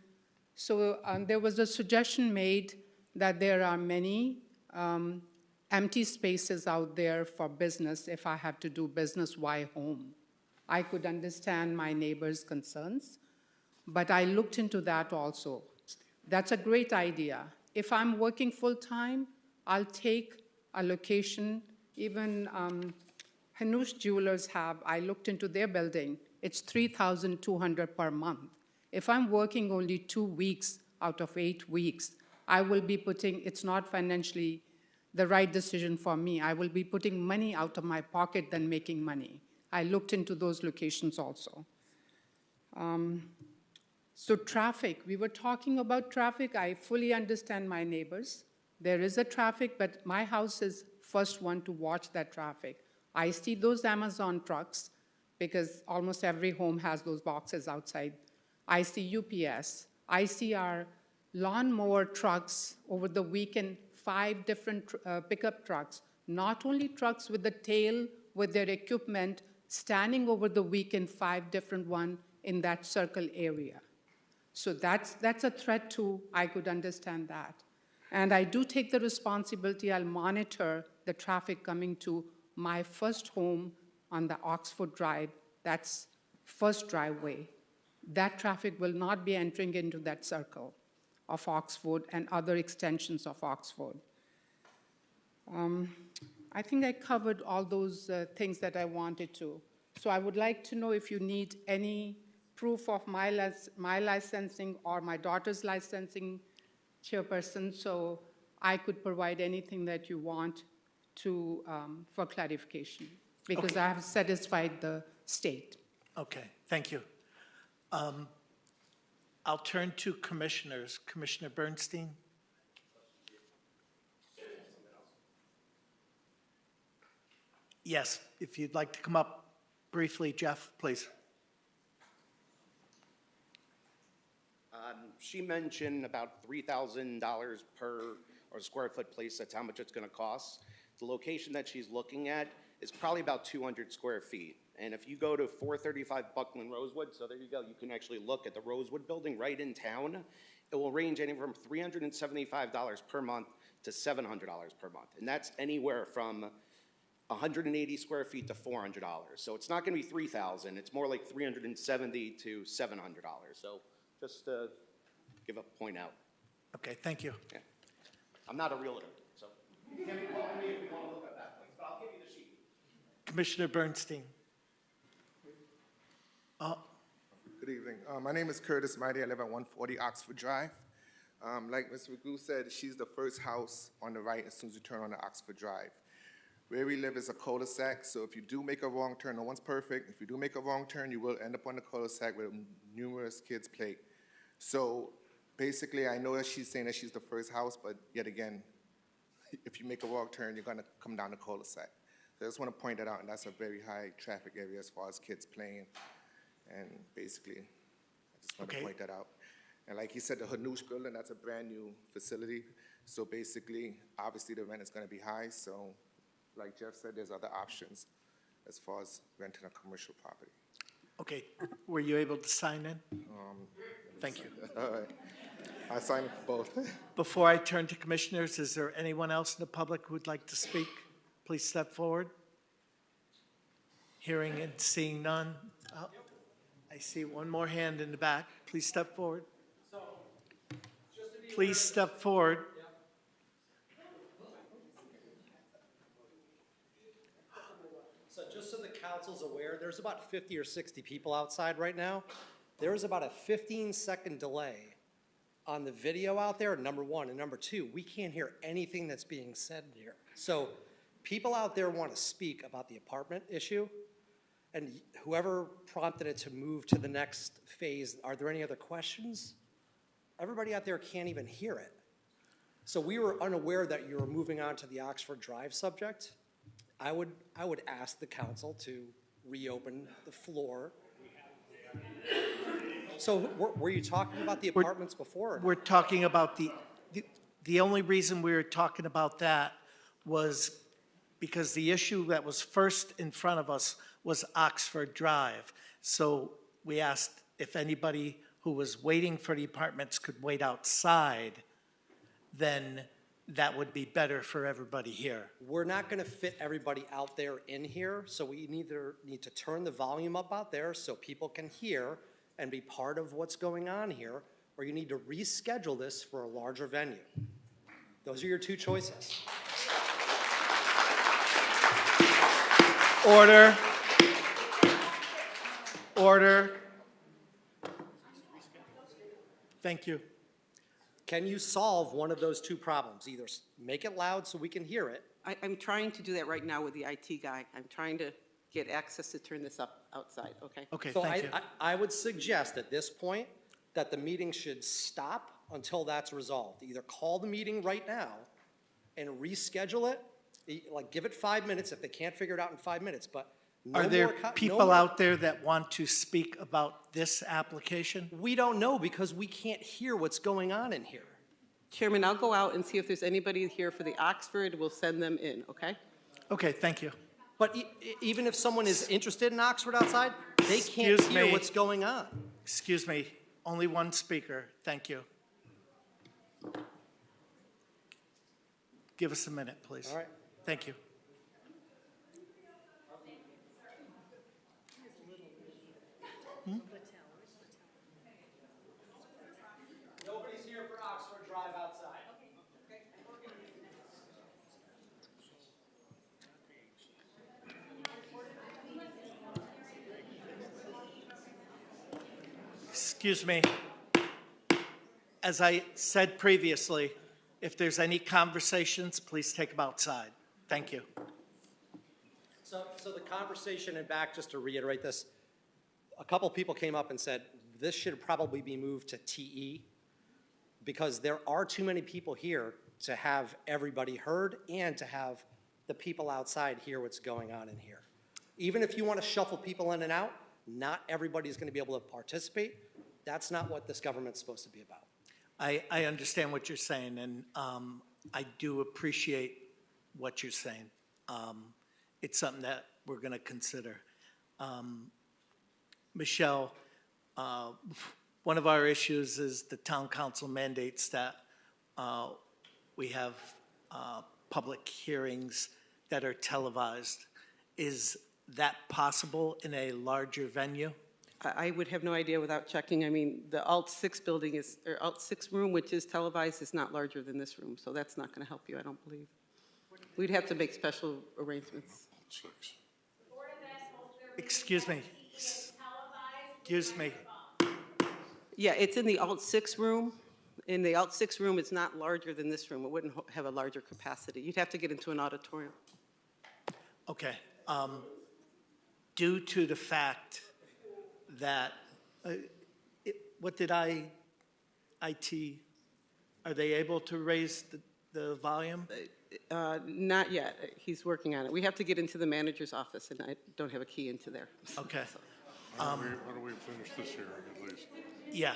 there was a suggestion made that there are many empty spaces out there for business if I have to do business, why home? I could understand my neighbors' concerns, but I looked into that also. That's a great idea. If I'm working full-time, I'll take a location. Even Hanush Jewelers I looked into their building. It's $3,200 per month. If I'm working only 2 weeks out of 8 weeks, I will be it's not financially the right decision for me. I will be putting money out of my pocket than making money. I looked into those locations also. So traffic, we were talking about traffic. I fully understand my neighbors. There is a traffic, but my house is first one to watch that traffic. I see those Amazon trucks because almost every home has those boxes outside. I see UPS. I see our lawnmower trucks over the weekend, 5 different pickup trucks, not only trucks with the tail with their equipment, standing over the weekend, 5 different ones in that circle area. So that's a threat too. I could understand that. And I do take the responsibility. I'll monitor the traffic coming to my first home on the Oxford Drive. That's first driveway. That traffic will not be entering into that circle of Oxford and other extensions of Oxford. I think I covered all those things that I wanted to. So I would like to know if you need any proof of my licensing or my daughter's licensing, chairperson, so I could provide anything that you want to for clarification, because Okay. I have satisfied the state. Okay, thank you. I'll turn to commissioners. Commissioner Bernstein? Yes, if you'd like to come up briefly, Jeff, please. She mentioned about $3,000 per or square foot place. That's how much it's going to cost. The location that she's looking at is probably about 200 square feet. And if you go to 435 Buckland Rosewood, so there you go, you can actually look at the Rosewood building right in town. It will range anywhere from $375 per month to $700 per month. And that's anywhere from 180 square feet to $400. So it's not going to be $3,000. It's more like $370 to $700. So just to give a point out. Okay, thank you. Yeah. I'm not a realtor, so you can call me if you want to look at that place, but I'll give you the sheet. Commissioner Bernstein. Good evening. My name is Curtis Mighty. I live at 140 Oxford Drive. Like Ms. Magoo said, she's the first house on the right as soon as you turn on the Oxford Drive. Where we live is a cul-de-sac, so if you do make a wrong turn, no one's perfect. If you do make a wrong turn, you will end up on the cul-de-sac where numerous kids play. So basically, I know that she's saying that she's the first house, but yet again, if you make a wrong turn, you're going to come down the cul-de-sac. So I just want to point that out, and that's a very high traffic area as far as kids playing. And basically, I just want to point that out. And like he said, the Hanush building, that's a brand new facility. So basically, obviously the rent is going to be high. So like Jeff said, there's other options as far as renting a commercial property. Okay, were you able to sign in? Thank you. All right. I signed for both. Before I turn to commissioners, is there anyone else in the public who would like to speak? Please step forward. Hearing and seeing none. Oh, I see one more hand in the back. Please step forward. Please step forward. So just so the council's aware, there's about 50 or 60 people outside right now. There's about a 15-second delay on the video out there, number one. And number two, we can't hear anything that's being said here. So people out there want to speak about the apartment issue, and whoever prompted it to move to the next phase, are there any other questions? Everybody out there can't even hear it. So we were unaware that you were moving on to the Oxford Drive subject. I would ask the council to reopen the floor. So were you talking about the apartments before? We're talking about the only reason we were talking about that was because the issue that was first in front of us was Oxford Drive. So we asked if anybody who was waiting for the apartments could wait outside, then that would be better for everybody here. We're not going to fit everybody out there in here, so we either need to turn the volume up out there so people can hear and be part of what's going on here, or you need to reschedule this for a larger venue. Those are your two choices. Order. Order. Thank you. Can you solve one of those two problems? Either make it loud so we can hear it. I'm trying to do that right now with the IT guy. I'm trying to get access to turn this up outside, okay? Okay, So thank you. I would suggest at this point that the meeting should stop until that's resolved. Either call the meeting right now and reschedule it, like give it 5 minutes if they can't figure it out in 5 minutes, but no Are there more people out there that want to speak about this application? We don't know because we can't hear what's going on in here. Chairman, I'll go out and see if there's anybody here for the Oxford. We'll send them in, okay? Okay, thank you. But even if someone is interested in Oxford outside, they can't Excuse hear me. what's going on. Excuse me, only one speaker. Thank you. Give us a minute, please. All right. Thank you. Nobody's here for Oxford Drive outside. Excuse me. As I said previously, if there's any conversations, please take them outside. Thank you. So the conversation in back, just to reiterate this, a couple people came up and said, this should probably be moved to TE because there are too many people here to have everybody heard and to have the people outside hear what's going on in here. Even if you want to shuffle people in and out, not everybody's going to be able to participate. That's not what this government's supposed to be about. I understand what you're saying, and I do appreciate what you're saying. It's something that we're going to consider. Michelle, one of our issues is the town council mandates that we have public hearings that are televised. Is that possible in a larger venue? I would have no idea without checking. I mean, the Alt-6 building is, or Alt-6 room, which is televised, is not larger than this room, so that's not going to help you, I don't believe. We'd have to make special arrangements. Excuse me. Excuse me. Yeah, it's in the Alt-6 room. In the Alt-6 room, it's not larger than this room. It wouldn't have a larger capacity. You'd have to get into an auditorium. Okay. Due to the fact that, what did IT, are they able to raise the volume? Not yet. He's working on it. We have to get into the manager's office, and I don't have a key into there. Okay. Why don't we finish this hearing at least? Yeah.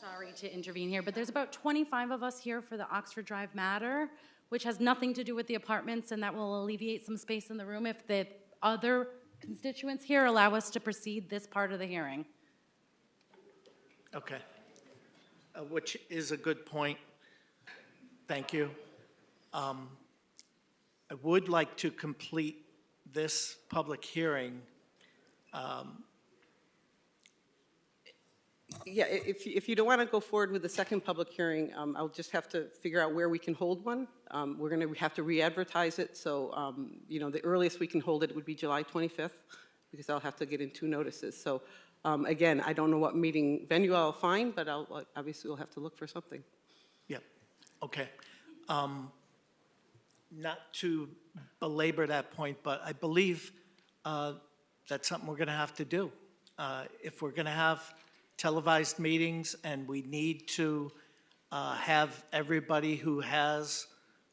Sorry to intervene here, but there's about 25 of us here for the Oxford Drive matter, which has nothing to do with the apartments, and that will alleviate some space in the room. If the other constituents here allow us to proceed this part of the hearing. Okay. Which is a good point. Thank you. I would like to complete this public hearing. Yeah, if you don't want to go forward with the second public hearing, I'll just have to figure out where we can hold one. We're going to have to re-advertise it, so, you know, the earliest we can hold it would be July 25th, because I'll have to get in 2 notices. So, again, I don't know what meeting venue I'll find, but obviously we'll have to look for something. Yep, okay. Not to belabor that point, but I believe that's something we're going to have to do. If we're going to have televised meetings and we need to have everybody who has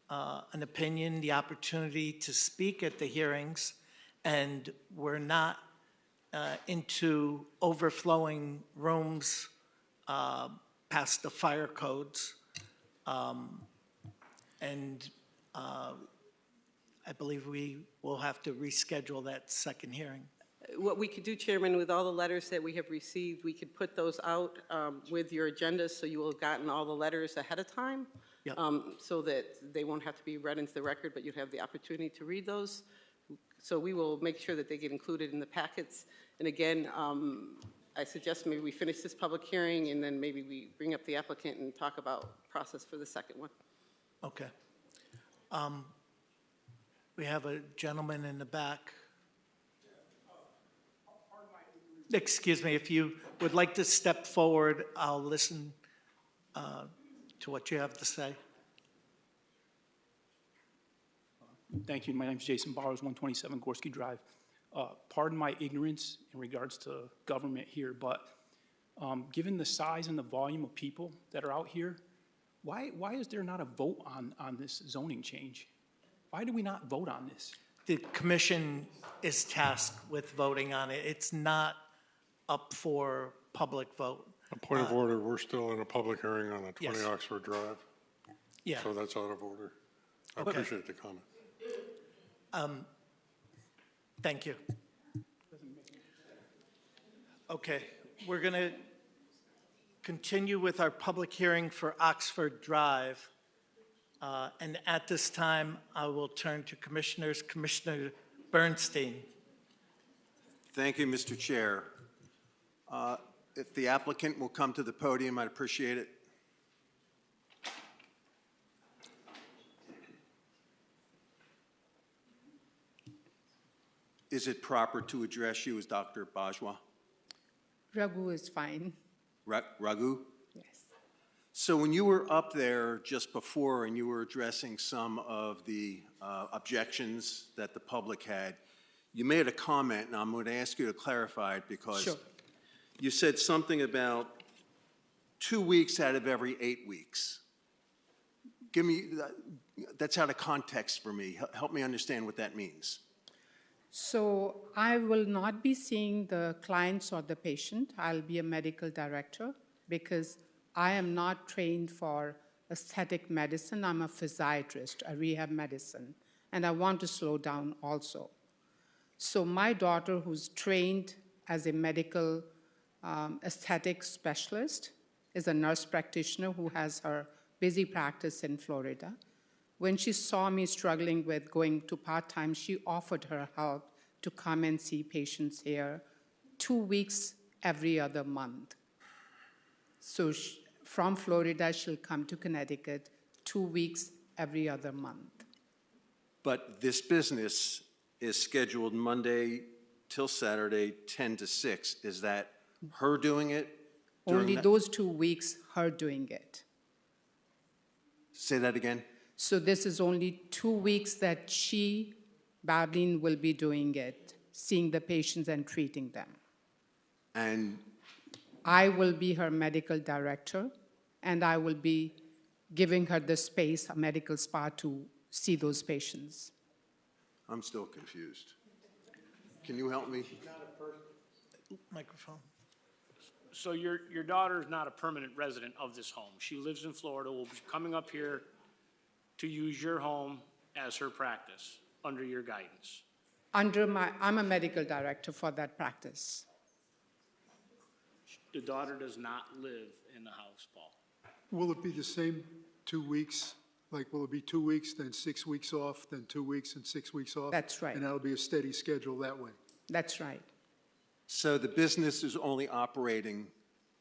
an opinion the opportunity to speak at the hearings, and we're not into overflowing rooms past the fire codes. I believe we will have to reschedule that second hearing. What we could do, Chairman, with all the letters that we have received, we could put those out with your agendas, so you will have gotten all the letters ahead of time, Yep. so that they won't have to be read into the record, but you'd have the opportunity to read those. So we will make sure that they get included in the packets. And again, I suggest maybe we finish this public hearing, and then maybe we bring up the applicant and talk about process for the second one. Okay. We have a gentleman in the back. Excuse me, if you would like to step forward, I'll listen to what you have to say. Thank you. My name is Jason Bowers, 127 Gorski Drive. Pardon my ignorance in regards to government here, but given the size and the volume of people that are out here, why is there not a vote on this zoning change? Why do we not vote on this? The commission is tasked with voting on it. It's not up for public vote. A point of order, we're still in a public hearing on a 20 Yes. Oxford Drive. Yeah. So that's out of order. I Okay. appreciate the comment. Thank you. Okay, we're going to continue with our public hearing for Oxford Drive. And at this time, I will turn to commissioners. Commissioner Bernstein. Thank you, Mr. Chair. If the applicant will come to the podium, I'd appreciate it. Is it proper to address you as Dr. Bajwa? Raghu is fine. Raghu? Yes. So when you were up there just before and you were addressing some of the objections that the public had, you made a comment, and I'm going to ask you to clarify it because Sure. you said something about 2 weeks out of every 8 weeks. Give me, that's out of context for me. Help me understand what that means. So I will not be seeing the clients or the patient. I'll be a medical director because I am not trained for aesthetic medicine. I'm a physiatrist, a rehab medicine, and I want to slow down also. So my daughter, who's trained as a medical aesthetic specialist, is a nurse practitioner who has her busy practice in Florida. When she saw me struggling with going to part-time, she offered her help to come and see patients here 2 weeks every other month. So from Florida, she'll come to Connecticut 2 weeks every other month. But this business is scheduled Monday till Saturday, 10 to 6. Is that her doing it? during Only that- those 2 weeks, her doing it. Say that again? So this is only 2 weeks that she, Babylon, will be doing it, seeing the patients and treating them. And I will be her medical director, and I will be giving her the space, a medical spa, to see those patients. I'm still confused. Can you help me? Microphone. So your daughter is not a permanent resident of this home. She lives in Florida, will be coming up here to use your home as her practice, under your guidance. I'm a medical director for that practice. The daughter does not live in the house, Paul. Will it be the same 2 weeks? Like, will it be 2 weeks, then 6 weeks off, then 2 weeks and 6 weeks off? That's right. And that'll be a steady schedule that way? That's right. So the business is only operating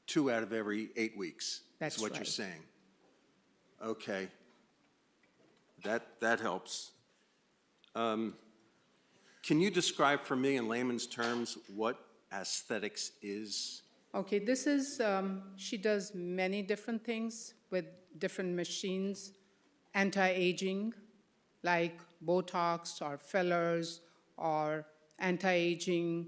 2 out of every 8 weeks? That's is what you're right. saying? Okay. That helps. Can you describe for me in layman's terms what aesthetics is? Okay, this is, she does many different things with different machines, anti-aging, like Botox or fillers or anti-aging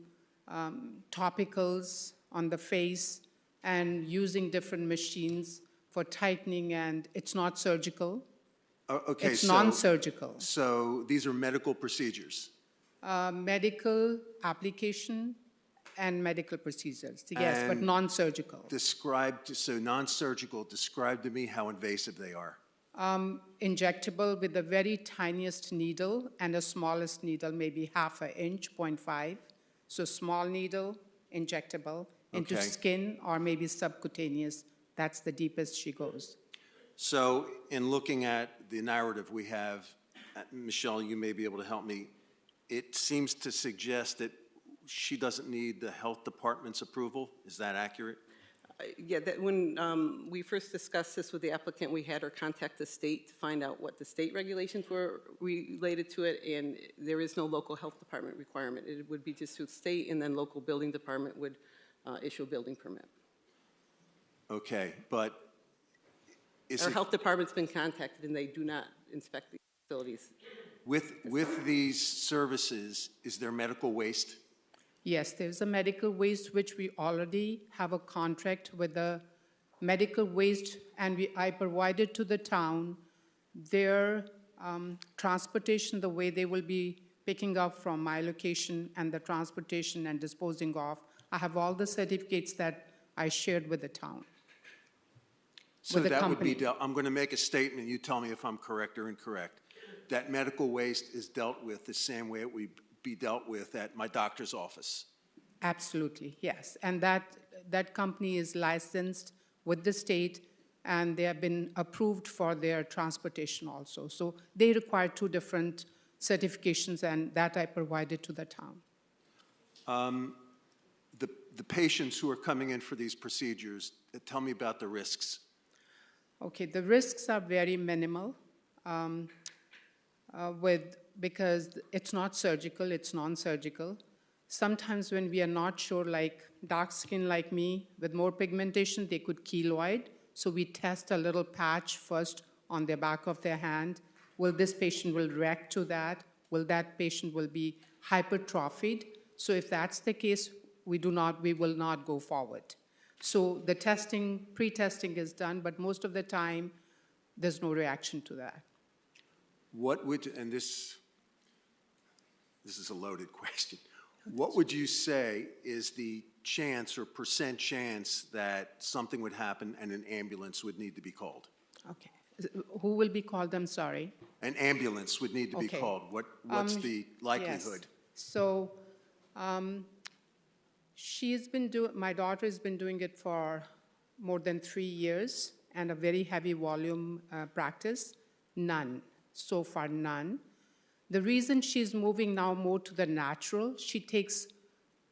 topicals on the face, and using different machines for tightening, and it's not surgical. Okay, It's non-surgical. So these are medical procedures? Medical application and medical procedures, yes, but And non-surgical. So non-surgical, describe to me how invasive they are. Injectable with the very tiniest needle, and the smallest needle, maybe half an inch, 0.5. So small needle, injectable, into Okay. skin or maybe subcutaneous. That's the deepest she goes. So in looking at the narrative we have, Michelle, you may be able to help me, it seems to suggest that she doesn't need the health department's approval. Is that accurate? Yeah, that when we first discussed this with the applicant, we had her contact the state to find out what the state regulations were related to it, and there is no local health department requirement. It would be just through the state, and then local building department would issue a building permit. Okay, but is Our it, health department's been contacted, and they do not inspect the facilities. with these services, is there medical waste? Yes, there's a medical waste, which we already have a contract with the medical waste, and I provided to the town their transportation, the way they will be picking up from my location, and the transportation and disposing of. I have all the certificates that I shared with the town. So with the that would be, company. I'm going to make a statement, you tell me if I'm correct or incorrect. That medical waste is dealt with the same way it would be dealt with at my doctor's office. Absolutely, yes. And that company is licensed with the state, and they have been approved for their transportation also. So they require 2 different certifications, and that I provided to the town. The patients who are coming in for these procedures, tell me about the risks. Okay, the risks are very minimal because it's not surgical, it's non-surgical. Sometimes when we are not sure, like dark skin like me with more pigmentation, they could keloid. So we test a little patch first on the back of their hand. Will this patient will react to that? Will that patient will be hypertrophied? So if that's the case, we will not go forward. So the testing, pre-testing is done, but most of the time, there's no reaction to that. What would, and this is a loaded question, what would you say is the chance or % chance that something would happen and an ambulance would need to be called? Okay. Who will be called? I'm sorry. An ambulance would need to be Okay. called. What's the likelihood? Yes. So my daughter has been doing it for more than 3 years, and a very heavy volume practice. None. So far, none. The reason she's moving now more to the natural, she takes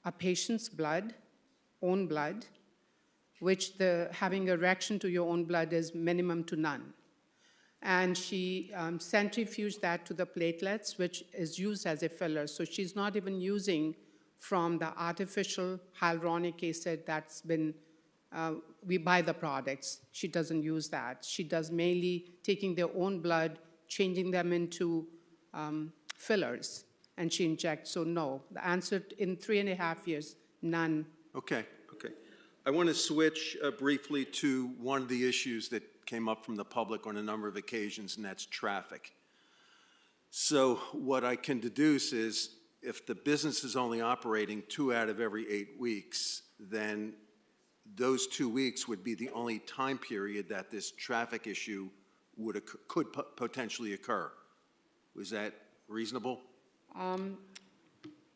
a patient's blood, own blood, which having a reaction to your own blood is minimum to none. And she centrifuged that to the platelets, which is used as a filler. So she's not even using from the artificial hyaluronic acid that's been, we buy the products. She doesn't use that. She does mainly taking their own blood, changing them into fillers, and she injects. So no, the answer in 3.5 years, none. Okay. I want to switch briefly to one of the issues that came up from the public on a number of occasions, and that's traffic. So what I can deduce is if the business is only operating 2 out of every 8 weeks, then those 2 weeks would be the only time period that this traffic issue could potentially occur. Is that reasonable?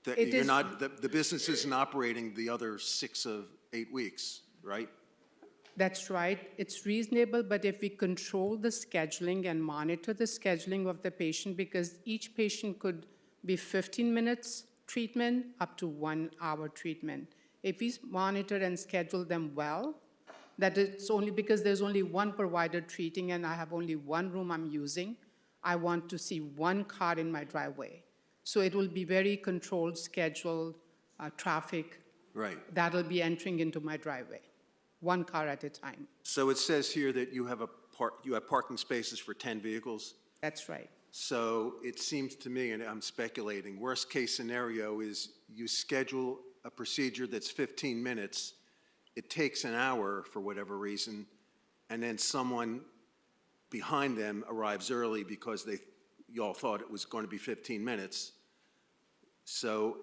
That It you're is- not, the business isn't operating the other 6 of 8 weeks, right? That's right. It's reasonable, but if we control the scheduling and monitor the scheduling of the patient, because each patient could be 15 minutes treatment up to 1 hour treatment. If we monitor and schedule them well, that it's only because there's only one provider treating and I have only one room I'm using, I want to see one car in my driveway. So it will be very controlled, scheduled traffic Right. that'll be entering into my driveway, one car at a time. So it says here that you have parking spaces for 10 vehicles? That's right. So it seems to me, and I'm speculating, worst-case scenario is you schedule a procedure that's 15 minutes, it takes an hour for whatever reason, and then someone behind them arrives early because y'all thought it was going to be 15 minutes. So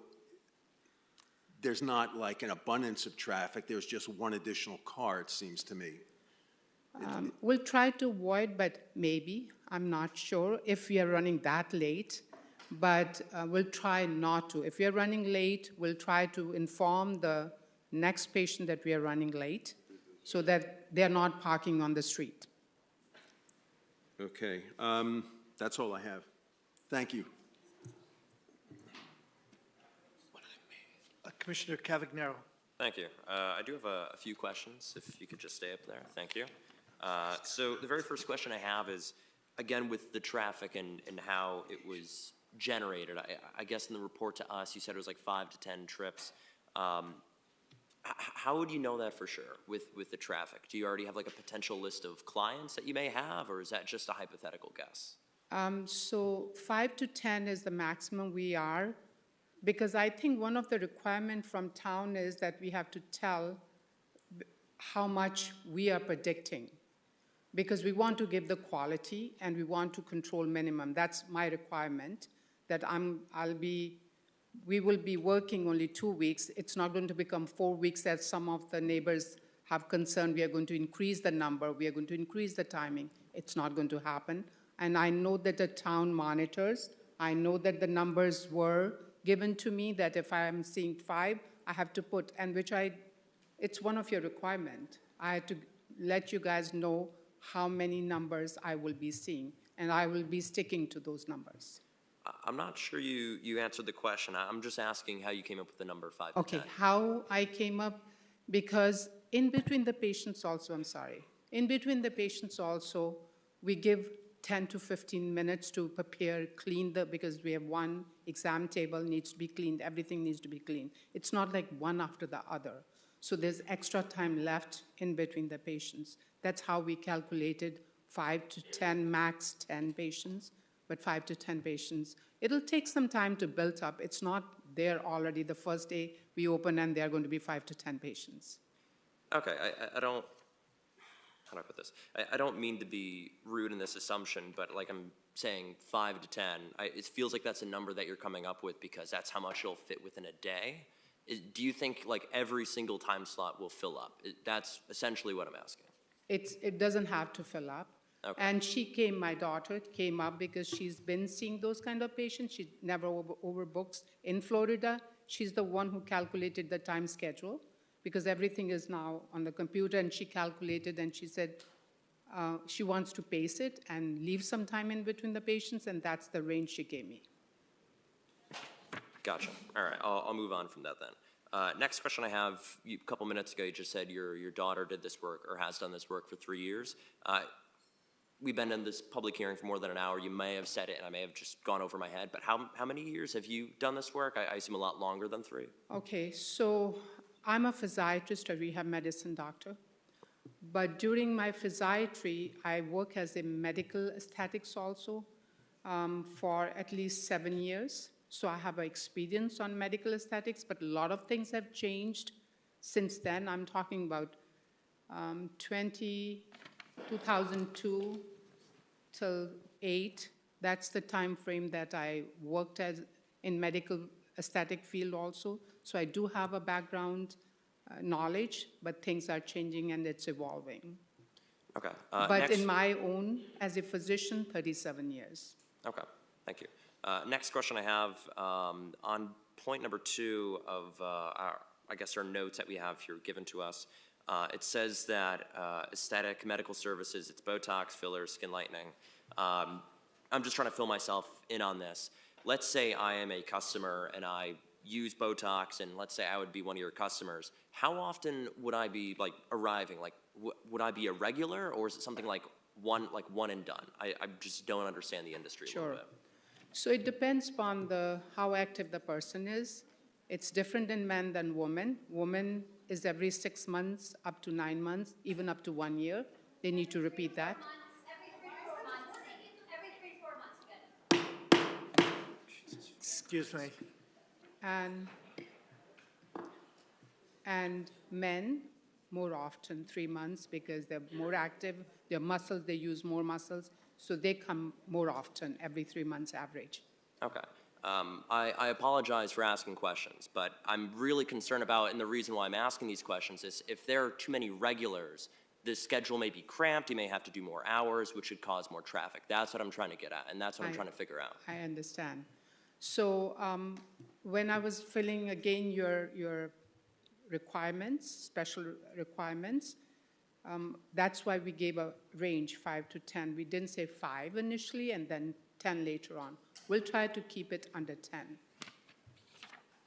there's not like an abundance of traffic, there's just one additional car, it seems to me. We'll try to avoid, but maybe, I'm not sure, if we are running that late, but we'll try not to. If we are running late, we'll try to inform the next patient that we are running late so that they're not parking on the street. Okay, that's all I have. Thank you. Commissioner Cavagnaro. Thank you. I do have a few questions, if you could just stay up there. Thank you. So the very first question I have is, again, with the traffic and how it was generated. I guess in the report to us, you said it was like 5 to 10 trips. How would you know that for sure with the traffic? Do you already have like a potential list of clients that you may have, or is that just a hypothetical guess? So 5 to 10 is the maximum we are, because I think one of the requirements from town is that we have to tell how much we are predicting, because we want to give the quality and we want to control minimum. That's my requirement, that we will be working only 2 weeks. It's not going to become 4 weeks as some of the neighbors have concern. We are going to increase the number, we are going to increase the timing. It's not going to happen. And I know that the town monitors. I know that the numbers were given to me, that if I am seeing 5, I have to put, and it's one of your requirements. I had to let you guys know how many numbers I will be seeing, and I will be sticking to those numbers. I'm not sure you answered the question. I'm just asking how you came up with the number 5 to 10. Okay, how I came up, because in between the patients also, in between the patients also, we give 10 to 15 minutes to prepare, clean because we have one exam table needs to be cleaned, everything needs to be cleaned. It's not like one after the other. So there's extra time left in between the patients. That's how we calculated 5 to 10, max 10 patients, but 5 to 10 patients. It'll take some time to build up. It's not there already the first day we open and there are going to be 5 to 10 patients. Okay, I don't, how do I put this? I don't mean to be rude in this assumption, but like I'm saying 5 to 10, it feels like that's a number that you're coming up with because that's how much you'll fit within a day. Do you think like every single time slot will fill up? That's essentially what I'm asking. It doesn't have to fill up. Okay. And my daughter came up because she's been seeing those kind of patients. She never overbooks. In Florida, she's the one who calculated the time schedule because everything is now on the computer, and she calculated and she said she wants to pace it and leave some time in between the patients, and that's the range she gave me. Gotcha. All right, I'll move on from that then. Next question I have, a couple minutes ago, you just said your daughter did this work or has done this work for 3 years. We've been in this public hearing for more than an hour. You may have said it, and I may have just gone over my head, but how many years have you done this work? I assume a lot longer than 3. Okay, so I'm a physiatrist, a rehab medicine doctor. But during my physiatry, I work as a medical aesthetics also for at least 7 years. So I have experience on medical aesthetics, but a lot of things have changed since then. I'm talking about 2002 till 8. That's the time frame that I worked in medical aesthetic field also. So I do have a background knowledge, but things are changing and it's evolving. Okay. But in my own, as a physician, 37 years. Okay, thank you. Next question I have, on point number 2 of I guess our notes that we have here given to us, it says that aesthetic medical services, it's Botox, fillers, skin lightening. I'm just trying to fill myself in on this. Let's say I am a customer and I use Botox, and let's say I would be one of your customers. How often would I be like arriving? Like, would I be a regular, or is it something like one and done? I just don't understand the industry a little bit. So it depends upon how active the person is. It's different in men than women. Women is every 6 months, up to 9 months, even up to 1 year. They need to repeat that. Excuse me. And men more often, 3 months, because they're more active, their muscles, they use more muscles, so they come more often, every 3 months average. Okay. I apologize for asking questions, but I'm really concerned about, and the reason why I'm asking these questions is if there are too many regulars, the schedule may be cramped, you may have to do more hours, which would cause more traffic. That's what I'm trying to get at, and that's what I'm trying to figure out. I understand. So when I was filling again your requirements, special requirements, that's why we gave a range, 5 to 10. We didn't say 5 initially and then 10 later on. We'll try to keep it under 10.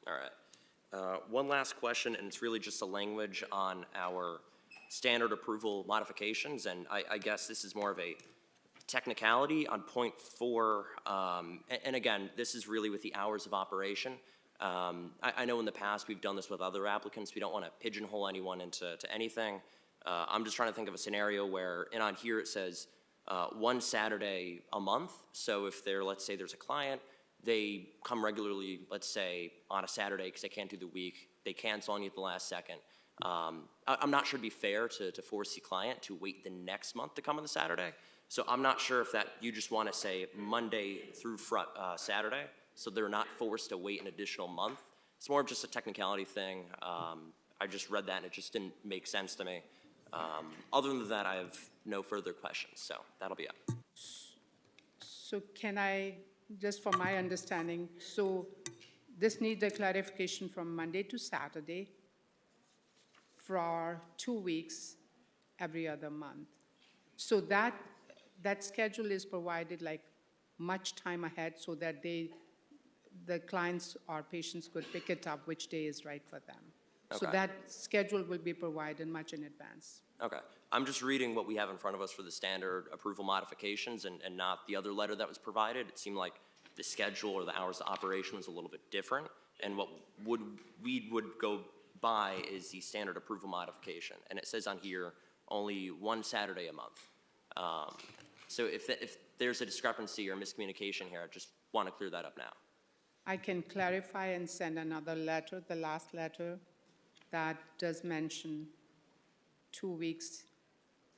All right. One last question, and it's really just the language on our standard approval modifications, and I guess this is more of a technicality on point 4. And again, this is really with the hours of operation. I know in the past we've done this with other applicants. We don't want to pigeonhole anyone into anything. I'm just trying to think of a scenario where, and on here it says 1 Saturday a month. So if let's say there's a client, they come regularly, let's say on a Saturday because they can't do the week, they cancel on you at the last second. I'm not sure it'd be fair to force the client to wait the next month to come on the Saturday. So I'm not sure if you just want to say Monday through Saturday, so they're not forced to wait an additional month. It's more of just a technicality thing. I just read that and it just didn't make sense to me. Other than that, I have no further questions, so that'll be it. So can I, just for my understanding, so this needs a clarification from Monday to Saturday for 2 weeks every other month. So that schedule is provided like much time ahead so that the clients or patients could pick it up which day is right for them. So Okay. that schedule will be provided much in advance. Okay. I'm just reading what we have in front of us for the standard approval modifications and not the other letter that was provided. It seemed like the schedule or the hours of operation was a little bit different. And what we would go by is the standard approval modification. And it says on here only 1 Saturday a month. So if there's a discrepancy or miscommunication here, I just want to clear that up now. I can clarify and send another letter, the last letter, that does mention 2 weeks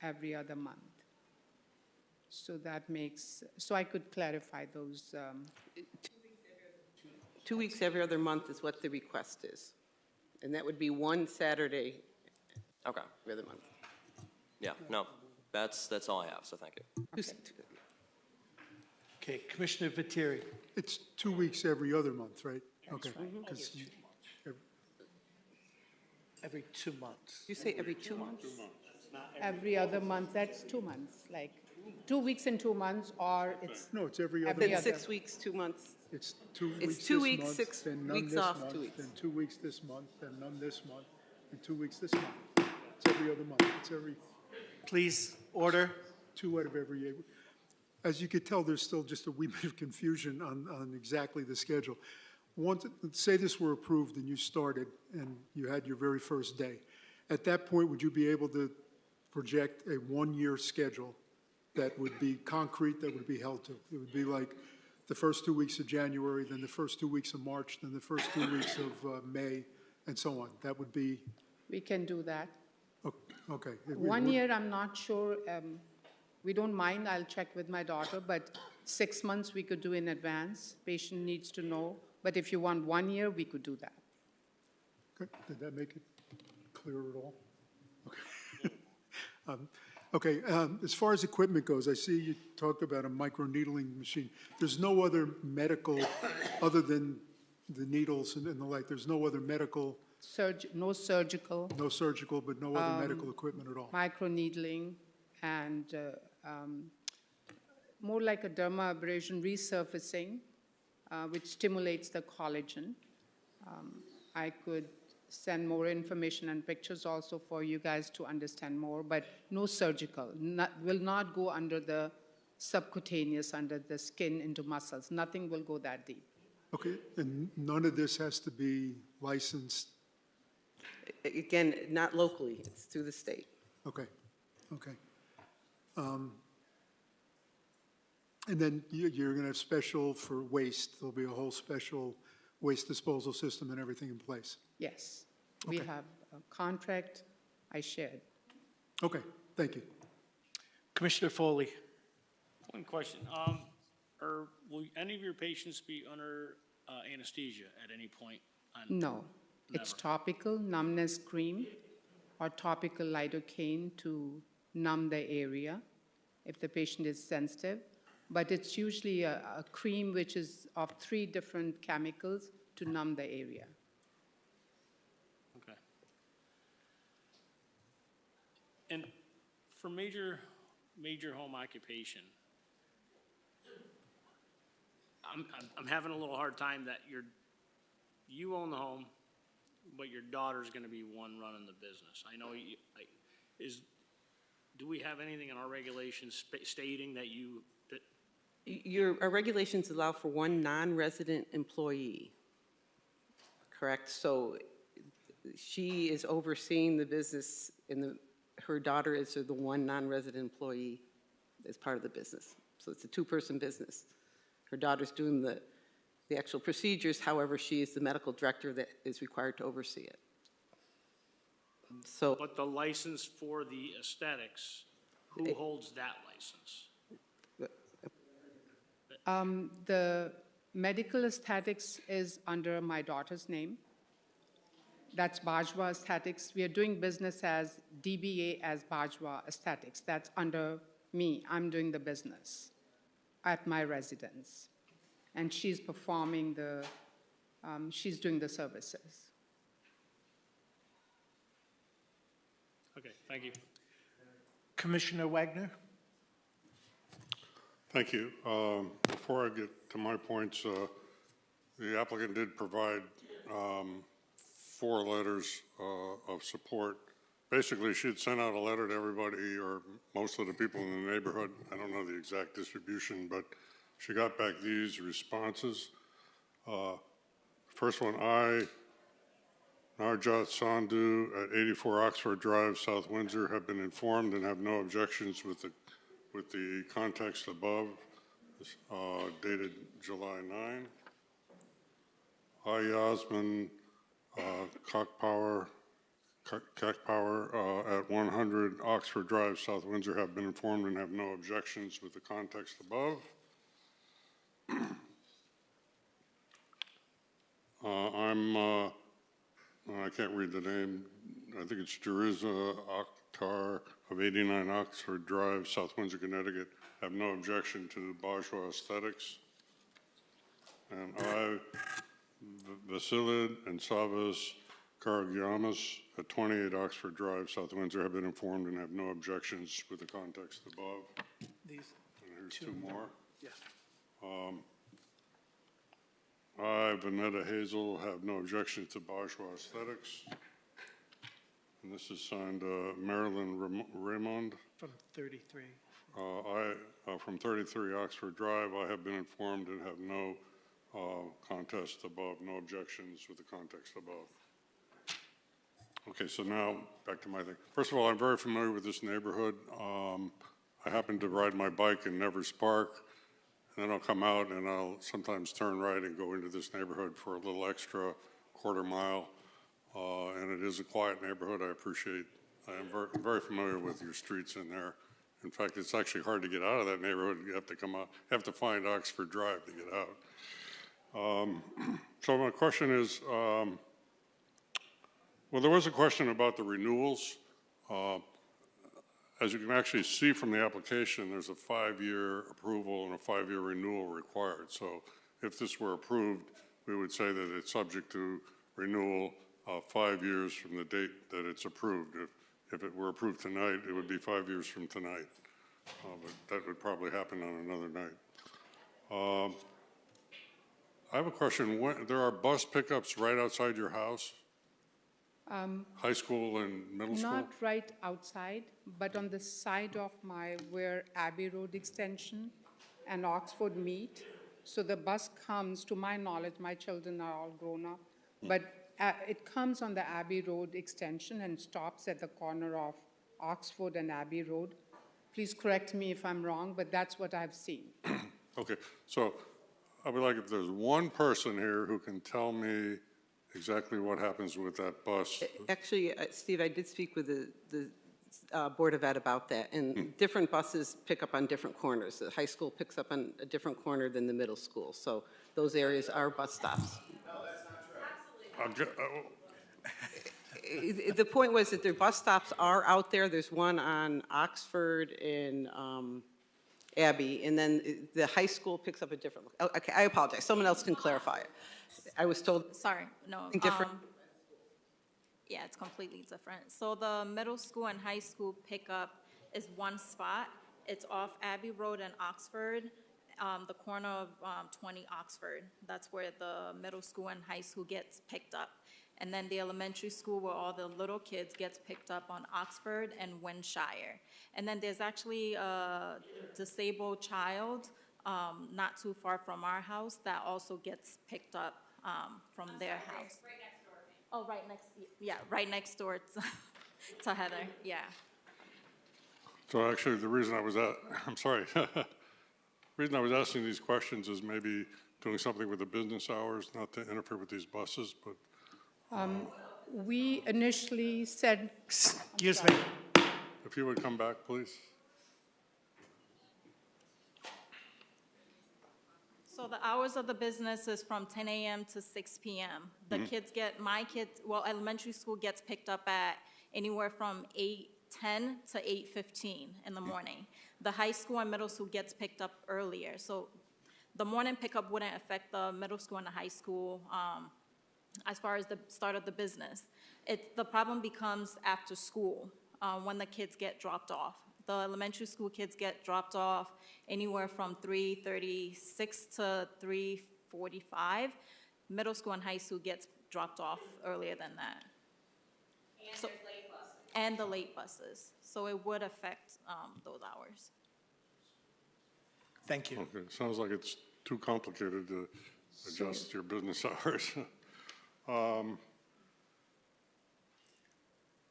every other month. So that makes, so I could clarify those. 2 weeks every other month is what the request is. And that would be 1 Saturday Okay. every other month. Yeah, no, that's all I have, so thank you. Okay, Commissioner Viteri. It's 2 weeks every other month, right? Okay. right. 'Cause Every 2 months. You say every 2 months? Every other month, that's 2 months, like 2 weeks and 2 months, or it's No, it's every other every month. other. 6 weeks, 2 months. It's 2 It's weeks 2 this weeks, month, 6 then none weeks this off, 2 month, weeks. then 2 weeks this month, then none this month, and 2 weeks this month. It's every other month. It's every Please, order. 2 out of every 8. As you could tell, there's still just a wee bit of confusion on exactly the schedule. Say this were approved and you started and you had your very first day. At that point, would you be able to project a 1-year schedule that would be concrete, that would be held to? It would be like the first 2 weeks of January, then the first 2 weeks of March, then the first 2 weeks of May, and so on. That would be, We can do that. okay. 1 year, I'm not sure. We don't mind, I'll check with my daughter, but 6 months we could do in advance. Patient needs to know. But if you want 1 year, we could do that. Okay, did that make it clear at all? Okay. As far as equipment goes, I see you talked about a microneedling machine. There's no other medical, other than the needles and the like. There's no other medical, No surgical, no surgical, but no other medical equipment at all. microneedling, and more like a dermabrasion resurfacing, which stimulates the collagen. I could send more information and pictures also for you guys to understand more, but no surgical, will not go under the subcutaneous, under the skin into muscles. Nothing will go that deep. Okay, and none of this has to be licensed? Again, not locally, it's through the state. Okay, okay. And then you're going to have special for waste. There'll be a whole special waste disposal system and everything in place. Yes, we Okay. have a contract I shared. Okay, thank you. Commissioner Foley. One question, will any of your patients be under anesthesia at any point? No, it's Never. topical numbness cream or topical lidocaine to numb the area if the patient is sensitive. But it's usually a cream which is of 3 different chemicals to numb the area. Okay. And for major home occupation, I'm having a little hard time that you own the home, but your daughter's gonna be one running the business. I know do we have anything in our regulations stating that Our regulations allow for one non-resident employee, correct? So she is overseeing the business, and her daughter is the one non-resident employee as part of the business. So it's a 2-person business. Her daughter's doing the actual procedures, however, she is the medical director that is required to oversee it. So But the license for the aesthetics, who holds that license? The medical aesthetics is under my daughter's name. That's Bajwa Aesthetics. We are doing business as DBA as Bajwa Aesthetics. That's under me. I'm doing the business at my residence. And she's performing she's doing the services. Okay, thank you. Commissioner Wagner? Thank you. Before I get to my points, the applicant did provide 4 letters of support. Basically, she had sent out a letter to everybody or most of the people in the neighborhood. I don't know the exact distribution, but she got back these responses. First one, Narjot Sandhu at 84 Oxford Drive, South Windsor, have been informed and have no objections with the context above, dated July 9. Yasmin Kakpower at 100 Oxford Drive, South Windsor, have been informed and have no objections with the context above. I can't read the name. I think it's Jeriza Akhtar of 89 Oxford Drive, South Windsor, Connecticut, have no objection to Bajwa Aesthetics. And Vasilid and Savas Karagiamas at 28 Oxford Drive, South Windsor, have been informed and have no objections with the context above. These And here's 2 more. Yeah. Vanetta Hazel, have no objection to Bajwa Aesthetics. And this is signed Marilyn Raymond. From 33. From 33 Oxford Drive, I have been informed and have no contest above, no objections with the context above. Okay, so now back to my thing. First of all, I'm very familiar with this neighborhood. I happen to ride my bike in Nevers Park, and then I'll come out and I'll sometimes turn right and go into this neighborhood for a little extra quarter mile. And it is a quiet neighborhood. I am very familiar with your streets in there. In fact, it's actually hard to get out of that neighborhood. You have to come out, have to find Oxford Drive to get out. So my question is, well, there was a question about the renewals. As you can actually see from the application, there's a 5-year approval and a 5-year renewal required. So if this were approved, we would say that it's subject to renewal 5 years from the date that it's approved. If it were approved tonight, it would be 5 years from tonight. But that would probably happen on another night. I have a question. There are bus pickups right outside your house? High school and middle school? Not right outside, but on the side of where Abbey Road Extension and Oxford meet. So the bus comes, to my knowledge, my children are all grown up, but it comes on the Abbey Road Extension and stops at the corner of Oxford and Abbey Road. Please correct me if I'm wrong, but that's what I've seen. Okay, so I would like if there's one person here who can tell me exactly what happens with that bus. Actually, Steve, I did speak with the Board of Ed about that, and different buses pick up on different corners. The high school picks up on a different corner than the middle school, so those areas are bus stops. The point was that their bus stops are out there. There's one on Oxford and Abbey, and then the high school picks up a different, okay, I apologize. Someone else can clarify it. I was told. Sorry, no. Different. Yeah, it's completely different. So the middle school and high school pickup is one spot. It's off Abbey Road and Oxford, the corner of 20 Oxford. That's where the middle school and high school gets picked up. And then the elementary school where all the little kids gets picked up on Oxford and Windshire. And then there's actually a disabled child not too far from our house that also gets picked up from their house. Right next door. Oh, right next, yeah, right next door to Heather, yeah. So actually, the reason I was I'm sorry. The reason I was asking these questions is maybe doing something with the business hours, not to interfere with these buses, but. We initially said. Excuse me. If you would come back, please. So the hours of the business is from 10 a.m. to 6 p.m. The kids elementary school gets picked up at anywhere from 8:10 to 8:15 in the morning. The high school and middle school gets picked up earlier. So the morning pickup wouldn't affect the middle school and the high school as far as the start of the business. The problem becomes after school when the kids get dropped off. The elementary school kids get dropped off anywhere from 3:36 to 3:45. Middle school and high school gets dropped off earlier than that. And so, there's late buses. And the late buses. So it would affect those hours. Thank you. Okay, sounds like it's too complicated to adjust your business hours.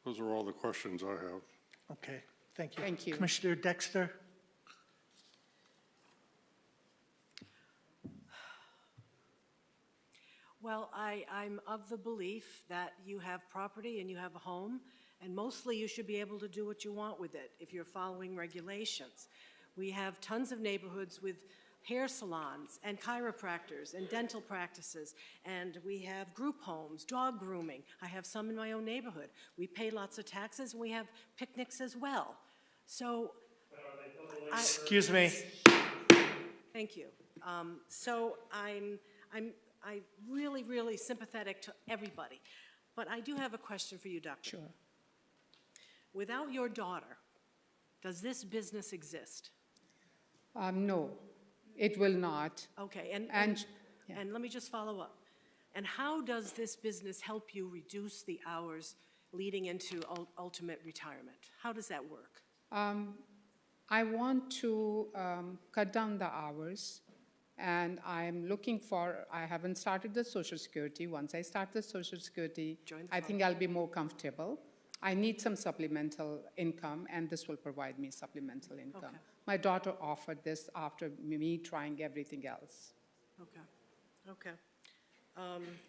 Those are all the questions I have. Okay, thank you. Thank you. Commissioner Dexter? Well, I'm of the belief that you have property and you have a home, and mostly you should be able to do what you want with it if you're following regulations. We have tons of neighborhoods with hair salons and chiropractors and dental practices, and we have group homes, dog grooming. I have some in my own neighborhood. We pay lots of taxes, and we have picnics as well. So, Excuse me. Thank you. So I'm really, really sympathetic to everybody. But I do have a question for you, Doctor. Sure. Without your daughter, does this business exist? No, it will not. Okay, And and let me just follow up. And how does this business help you reduce the hours leading into ultimate retirement? How does that work? I want to cut down the hours, and I'm looking for, I haven't started the Social Security. Once I start the Social Security, I think I'll be more comfortable. I need some supplemental income, and this will provide me supplemental income. Okay. My daughter offered this after me trying everything else. Okay.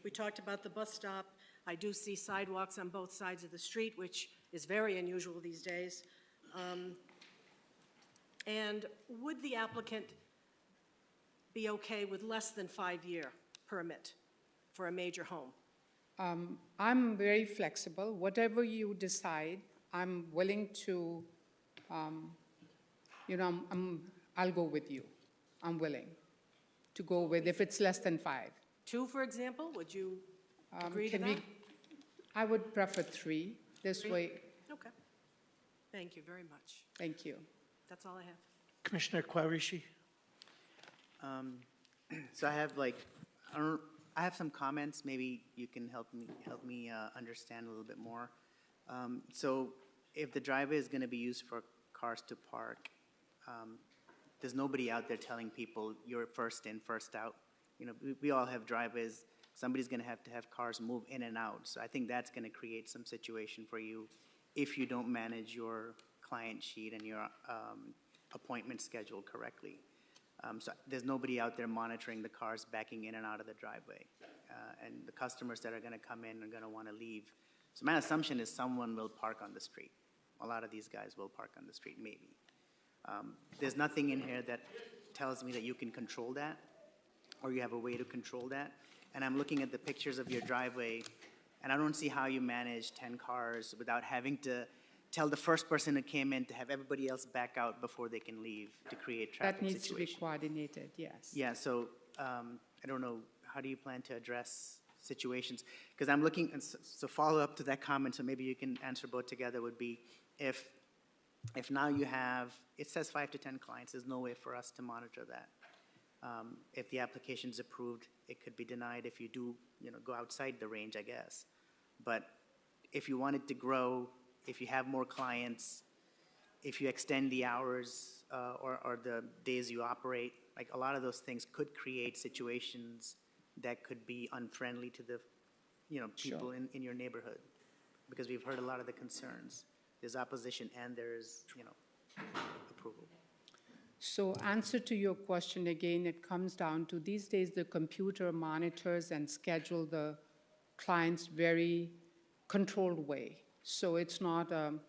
We talked about the bus stop. I do see sidewalks on both sides of the street, which is very unusual these days. And would the applicant be okay with less than 5-year permit for a major home? I'm very flexible. Whatever you decide, I'm willing to, I'll go with you. I'm willing to go with if it's less than 5. 2, for example, would you agree to Can that? we, I would prefer 3. This 3? way, Okay. Thank you very much. thank you. That's all I have. Commissioner Quarishi? So I have I have some comments. Maybe you can help me understand a little bit more. So if the driveway is going to be used for cars to park, there's nobody out there telling people you're first in, first out. You know, we all have driveways. Somebody's going to have cars move in and out. So I think that's going to create some situation for you if you don't manage your client sheet and your appointment schedule correctly. So there's nobody out there monitoring the cars backing in and out of the driveway. And the customers that are going to come in are going to want to leave. So my assumption is someone will park on the street. A lot of these guys will park on the street, maybe. There's nothing in here that tells me that you can control that or you have a way to control that. And I'm looking at the pictures of your driveway, and I don't see how you manage 10 cars without having to tell the first person who came in to have everybody else back out before they can leave to create traffic That needs to be situation. coordinated, yes. Yeah, so I don't know, how do you plan to address situations? Because I'm looking, and so follow up to that comment, so maybe you can answer both together, would be if now you have, it says 5 to 10 clients, there's no way for us to monitor that. If the application's approved, it could be denied if you do, go outside the range, I guess. But if you want it to grow, if you have more clients, if you extend the hours or the days you operate, like a lot of those things could create situations that could be unfriendly to the, people in your neighborhood. Because we've heard a lot of the concerns. There's opposition and there's, approval. So answer to your question again, it comes down to these days the computer monitors and schedule the clients very controlled way. So it's not, I'm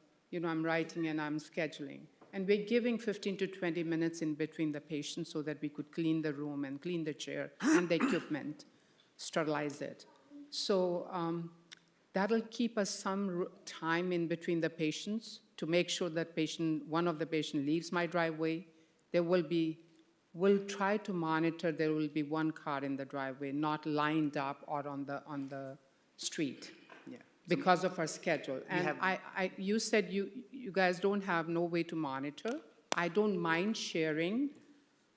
writing and I'm scheduling. And we're giving 15 to 20 minutes in between the patients so that we could clean the room and clean the chair and the equipment, sterilize it. So that'll keep us some time in between the patients to make sure that one of the patient leaves my driveway. We'll try to monitor, there will be one car in the driveway, not lined up or on the street. Yeah. Because of our schedule. And you said you guys don't have no way to monitor. I don't mind sharing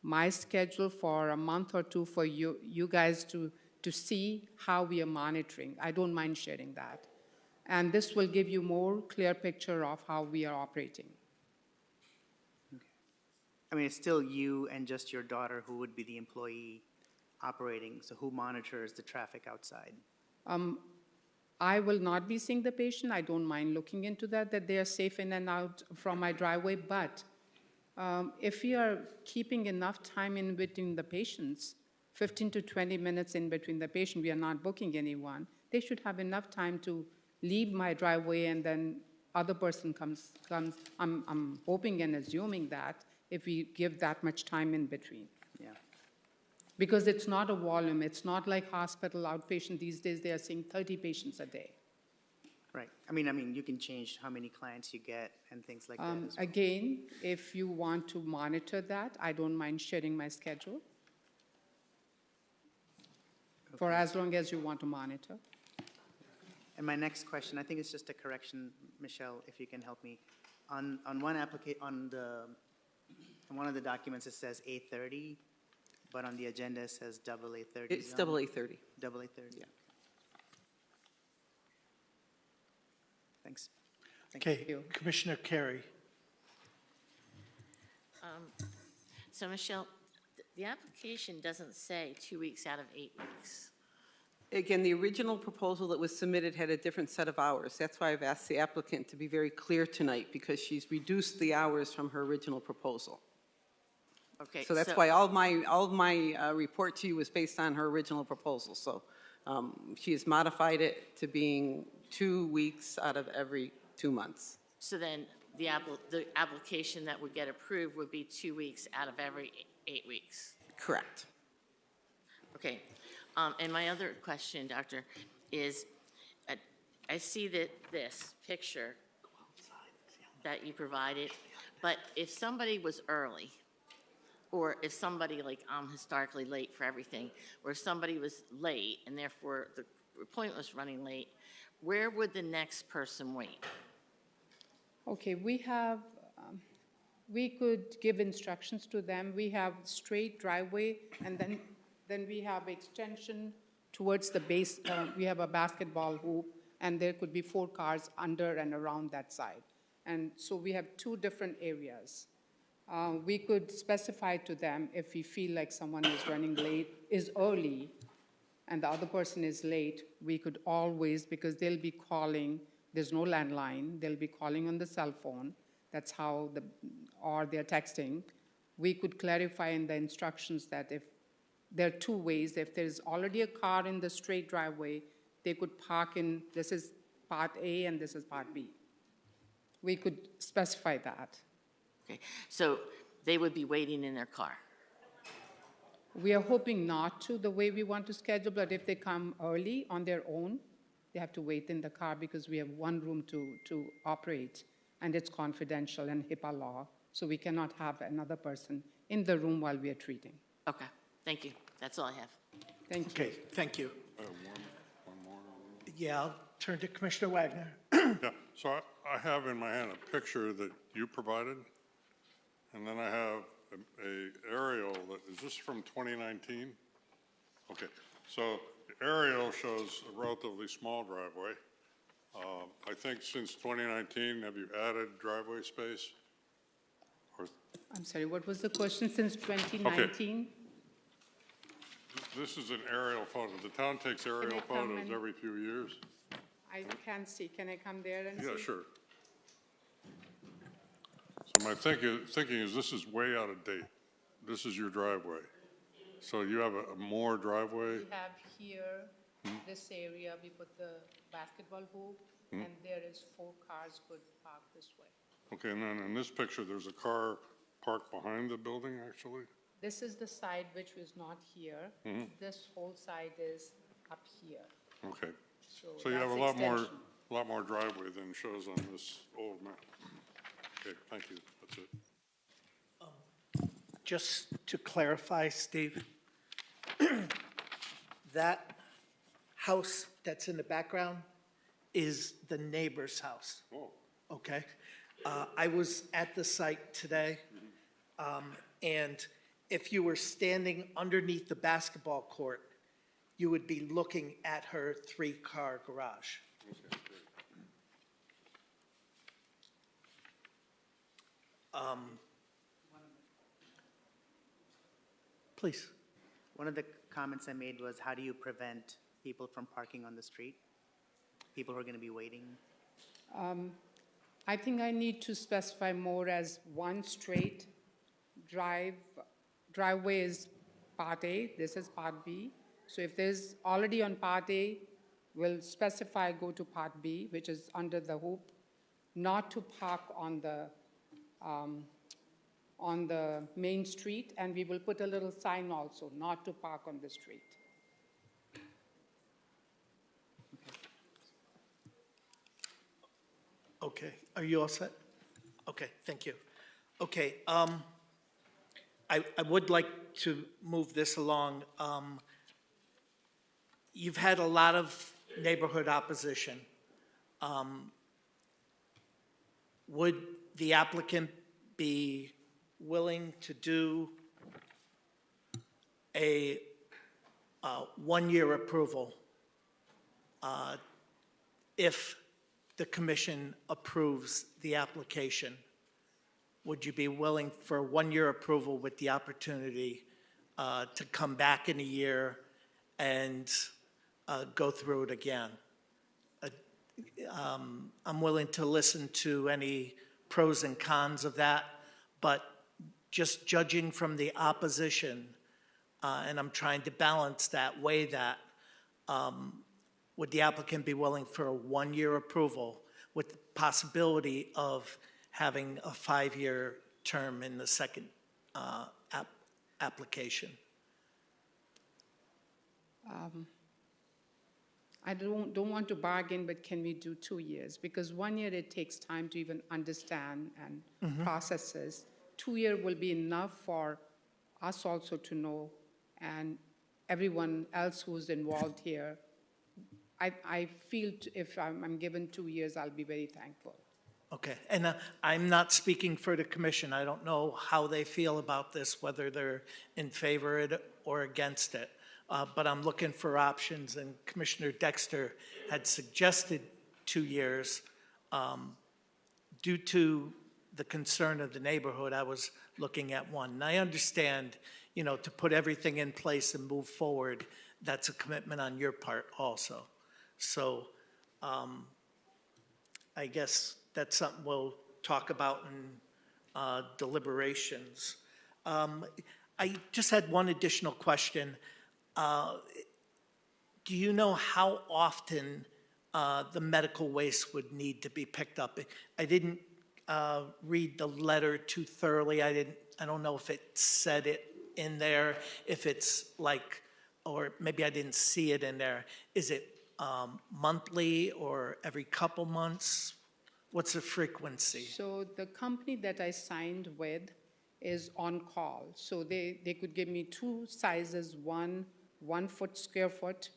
my schedule for a month or two for you guys to see how we are monitoring. I don't mind sharing that. And this will give you more clear picture of how we are operating. I mean, it's still you and just your daughter who would be the employee operating, so who monitors the traffic outside? I will not be seeing the patient. I don't mind looking into that they are safe in and out from my driveway. But if we are keeping enough time in between the patients, 15 to 20 minutes in between the patient, we are not booking anyone, they should have enough time to leave my driveway and then other person comes. I'm hoping and assuming that if we give that much time in between. Yeah. Because it's not a volume. It's not like hospital outpatient. These days, they are seeing 30 patients a day. Right. I mean, you can change how many clients you get and things like that as well. Again, if you want to monitor that, I don't mind sharing my schedule for as long as you want to monitor. And my next question, I think it's just a correction, Michelle, if you can help me. On one on one of the documents, it says A30, but on the agenda, it says AA30. It's zone. AA30. AA30. Yeah. Thanks. Okay, Commissioner Carey. So Michelle, the application doesn't say 2 weeks out of 8 weeks. Again, the original proposal that was submitted had a different set of hours. That's why I've asked the applicant to be very clear tonight, because she's reduced the hours from her original proposal. Okay. So that's why all of my report to you was based on her original proposal. So she has modified it to being 2 weeks out of every 2 months. So then the application that would get approved would be 2 weeks out of every 8 weeks. Correct. Okay. And my other question, Doctor, is I see that this picture that you provided, but if somebody was early, or if somebody, like I'm historically late for everything, or if somebody was late and therefore the appointment was running late, where would the next person wait? Okay, we could give instructions to them. We have straight driveway, and then we have extension towards the base. We have a basketball hoop, and there could be 4 cars under and around that side. And so we have 2 different areas. We could specify to them if we feel like someone is running late, is early, and the other person is late, we could always, because they'll be calling, there's no landline, they'll be calling on the cell phone, that's how or they're texting. We could clarify in the instructions that if there are 2 ways, if there's already a car in the straight driveway, they could park in, this is part A and this is part B. We could specify that. Okay, so they would be waiting in their car. We are hoping not to, the way we want to schedule, but if they come early on their own, they have to wait in the car because we have 1 room to operate, and it's confidential and HIPAA law, so we cannot have another person in the room while we are treating. Okay, thank you. That's all I have. Thank you. Okay, thank you. Yeah, I'll turn to Commissioner Wagner. Yeah, so I have in my hand a picture that you provided, and then I have a aerial that, is this from 2019? Okay, so the aerial shows a relatively small driveway. I think since 2019, have you added driveway space? Or, I'm sorry, what was the question since 2019? this is an aerial photo. The town takes aerial I come photos and- every few years. I can't see, can I come there and see? Yeah, sure. So my thinking is this is way out of date. This is your driveway. So you have a more driveway? We have here, this area, we put the basketball hoop, and there is 4 cars could park this way. Okay, and then in this picture, there's a car parked behind the building, actually? This is the side which was not here. This whole side is up here. Okay. So So you have a that's extension. lot more driveway than shows on this old map. Okay, thank you. That's it. Just to clarify, Steve, that house that's in the background is the neighbor's house. Oh. Okay? I was at the site today, and if you were standing underneath the basketball court, you would be looking at her 3-car garage. Please. One of the comments I made was, how do you prevent people from parking on the street? People who are going to be waiting? I think I need to specify more as 1 straight driveway is part A, this is part B. So if there's already on part A, we'll specify go to part B, which is under the hoop, not to park on the main street, and we will put a little sign also, not to park on the street. Okay, are you all set? Okay, thank you. Okay, I would like to move this along. You've had a lot of neighborhood opposition. Would the applicant be willing to do a 1-year approval if the commission approves the application? Would you be willing for a 1-year approval with the opportunity to come back in a year and go through it again? I'm willing to listen to any pros and cons of that, but just judging from the opposition, and I'm trying to balance that, weigh that, would the applicant be willing for a 1-year approval with the possibility of having a 5-year term in the second application? I don't want to bargain, but can we do 2 years? Because 1 year, it takes time to even understand and processes. 2 year will be enough for us also to know, and everyone else who's involved here. I feel if I'm given 2 years, I'll be very thankful. Okay, and I'm not speaking for the commission. I don't know how they feel about this, whether they're in favor of it or against it. But I'm looking for options, and Commissioner Dexter had suggested 2 years. Due to the concern of the neighborhood, I was looking at 1. And I understand, to put everything in place and move forward, that's a commitment on your part also. So I guess that's something we'll talk about in deliberations. I just had one additional question. Do you know how often the medical waste would need to be picked up? I didn't read the letter too thoroughly. I don't know if it said it in there, if it's like, or maybe I didn't see it in there. Is it monthly or every couple months? What's the frequency? So the company that I signed with is on call. So they could give me 2 sizes, 1 square foot,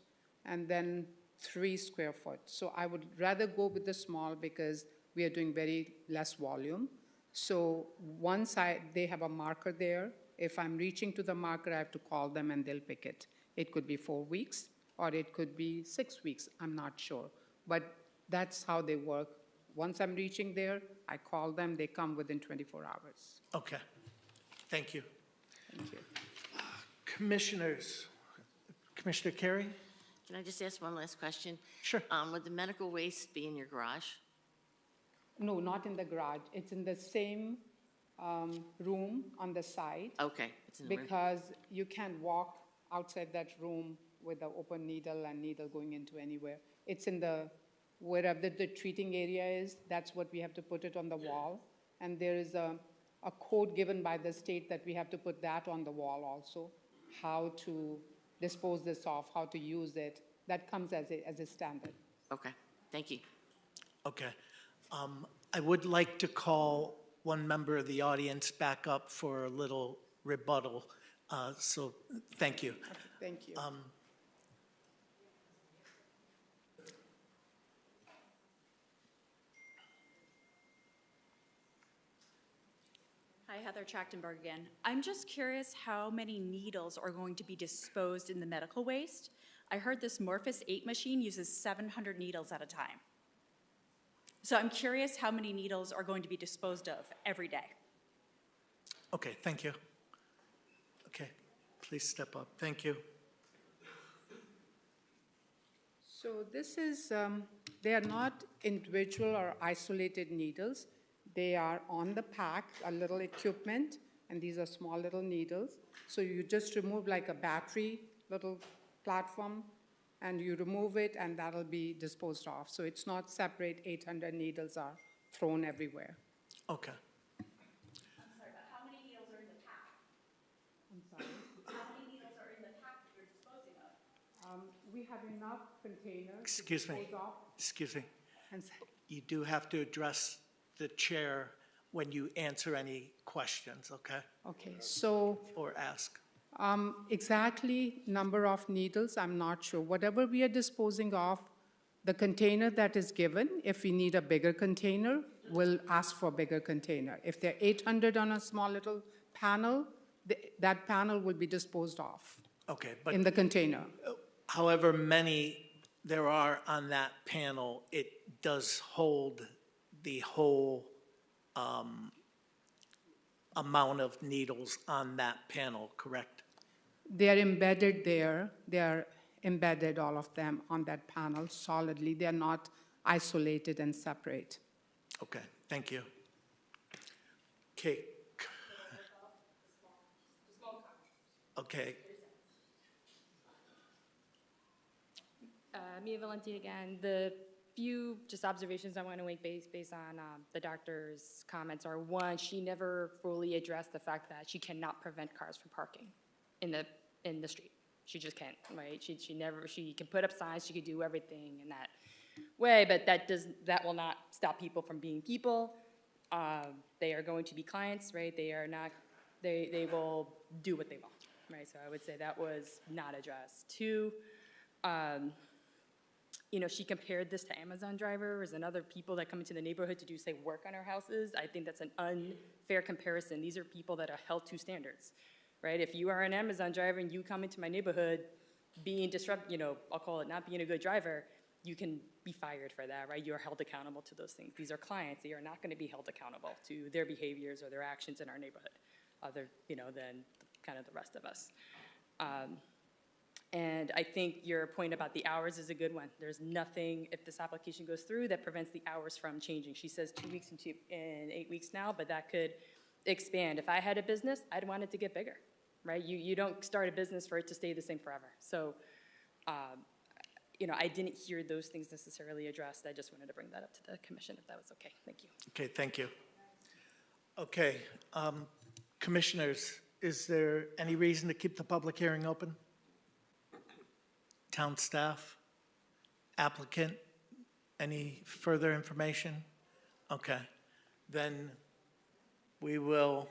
and then 3 square foot. So I would rather go with the small because we are doing very less volume. So one side, they have a marker there. If I'm reaching to the marker, I have to call them and they'll pick it. It could be 4 weeks or it could be 6 weeks, I'm not sure. But that's how they work. Once I'm reaching there, I call them, they come within 24 hours. Okay, thank you. Thank you. Commissioners, Commissioner Carey? Can I just ask one last question? Sure. Would the medical waste be in your garage? No, not in the garage. It's in the same room on the side. Okay, it's in the room. Because you can't walk outside that room with an open needle and needle going into anywhere. It's in the, wherever the treating area is, that's what we have to put it on the wall. And there is a code given by the state that we have to put that on the wall also, how to dispose this off, how to use it. That comes as a standard. Okay, thank you. Okay. I would like to call one member of the audience back up for a little rebuttal. So thank you. Okay, thank you. Hi, Heather Trachtenberg again. I'm just curious how many needles are going to be disposed in the medical waste. I heard this Morphus 8 machine uses 700 needles at a time. So I'm curious how many needles are going to be disposed of every day. Okay, thank you. Okay, please step up. Thank you. So this is, they are not individual or isolated needles. They are on the pack, a little equipment, and these are small little needles. So you just remove like a battery little platform, and you remove it, and that'll be disposed of. So it's not separate, 800 needles are thrown everywhere. Okay. I'm sorry, but how many needles are in the pack? I'm sorry. How many needles are in the pack that you're disposing of? We have enough containers Excuse to me. dispose of. Excuse me. And You do have to address the chair when you answer any questions, okay? okay, so Or ask. exactly number of needles, I'm not sure. Whatever we are disposing of, the container that is given, if we need a bigger container, we'll ask for a bigger container. If there are 800 on a small little panel, that panel will be disposed of Okay, but in the container. however many there are on that panel, it does hold the whole amount of needles on that panel, correct? They are embedded there. They are embedded, all of them, on that panel solidly. They are not isolated and separate. Okay, thank you. Okay. Okay, Mia Valenti again. The few just observations I want to make based on the doctor's comments are, one, she never fully addressed the fact that she cannot prevent cars from parking in the street. She just can't, right? She can put up signs, she could do everything in that way, but that will not stop people from being people. They are going to be clients, right? They are not They will do what they want, right? So I would say that was not addressed. Two, you know, she compared this to Amazon drivers and other people that come into the neighborhood to do, say, work on our houses. I think that's an unfair comparison. These are people that are held to standards, right? If you are an Amazon driver and you come into my neighborhood being you know, I'll call it not being a good driver, you can be fired for that, right? You're held accountable to those things. These are clients. They are not going to be held accountable to their behaviors or their actions in our neighborhood, other, you know, than kind of the rest of us. And I think your point about the hours is a good one. There's nothing, if this application goes through, that prevents the hours from changing. She says 2 weeks and 8 weeks now, but that could expand. If I had a business, I'd want it to get bigger, right? You don't start a business for it to stay the same forever. So, you know, I didn't hear those things necessarily addressed. I just wanted to bring that up to the commission if that was okay. Thank you. Okay, thank you. Okay, commissioners, is there any reason to keep the public hearing open? Town staff, applicant, any further information? Okay, then we will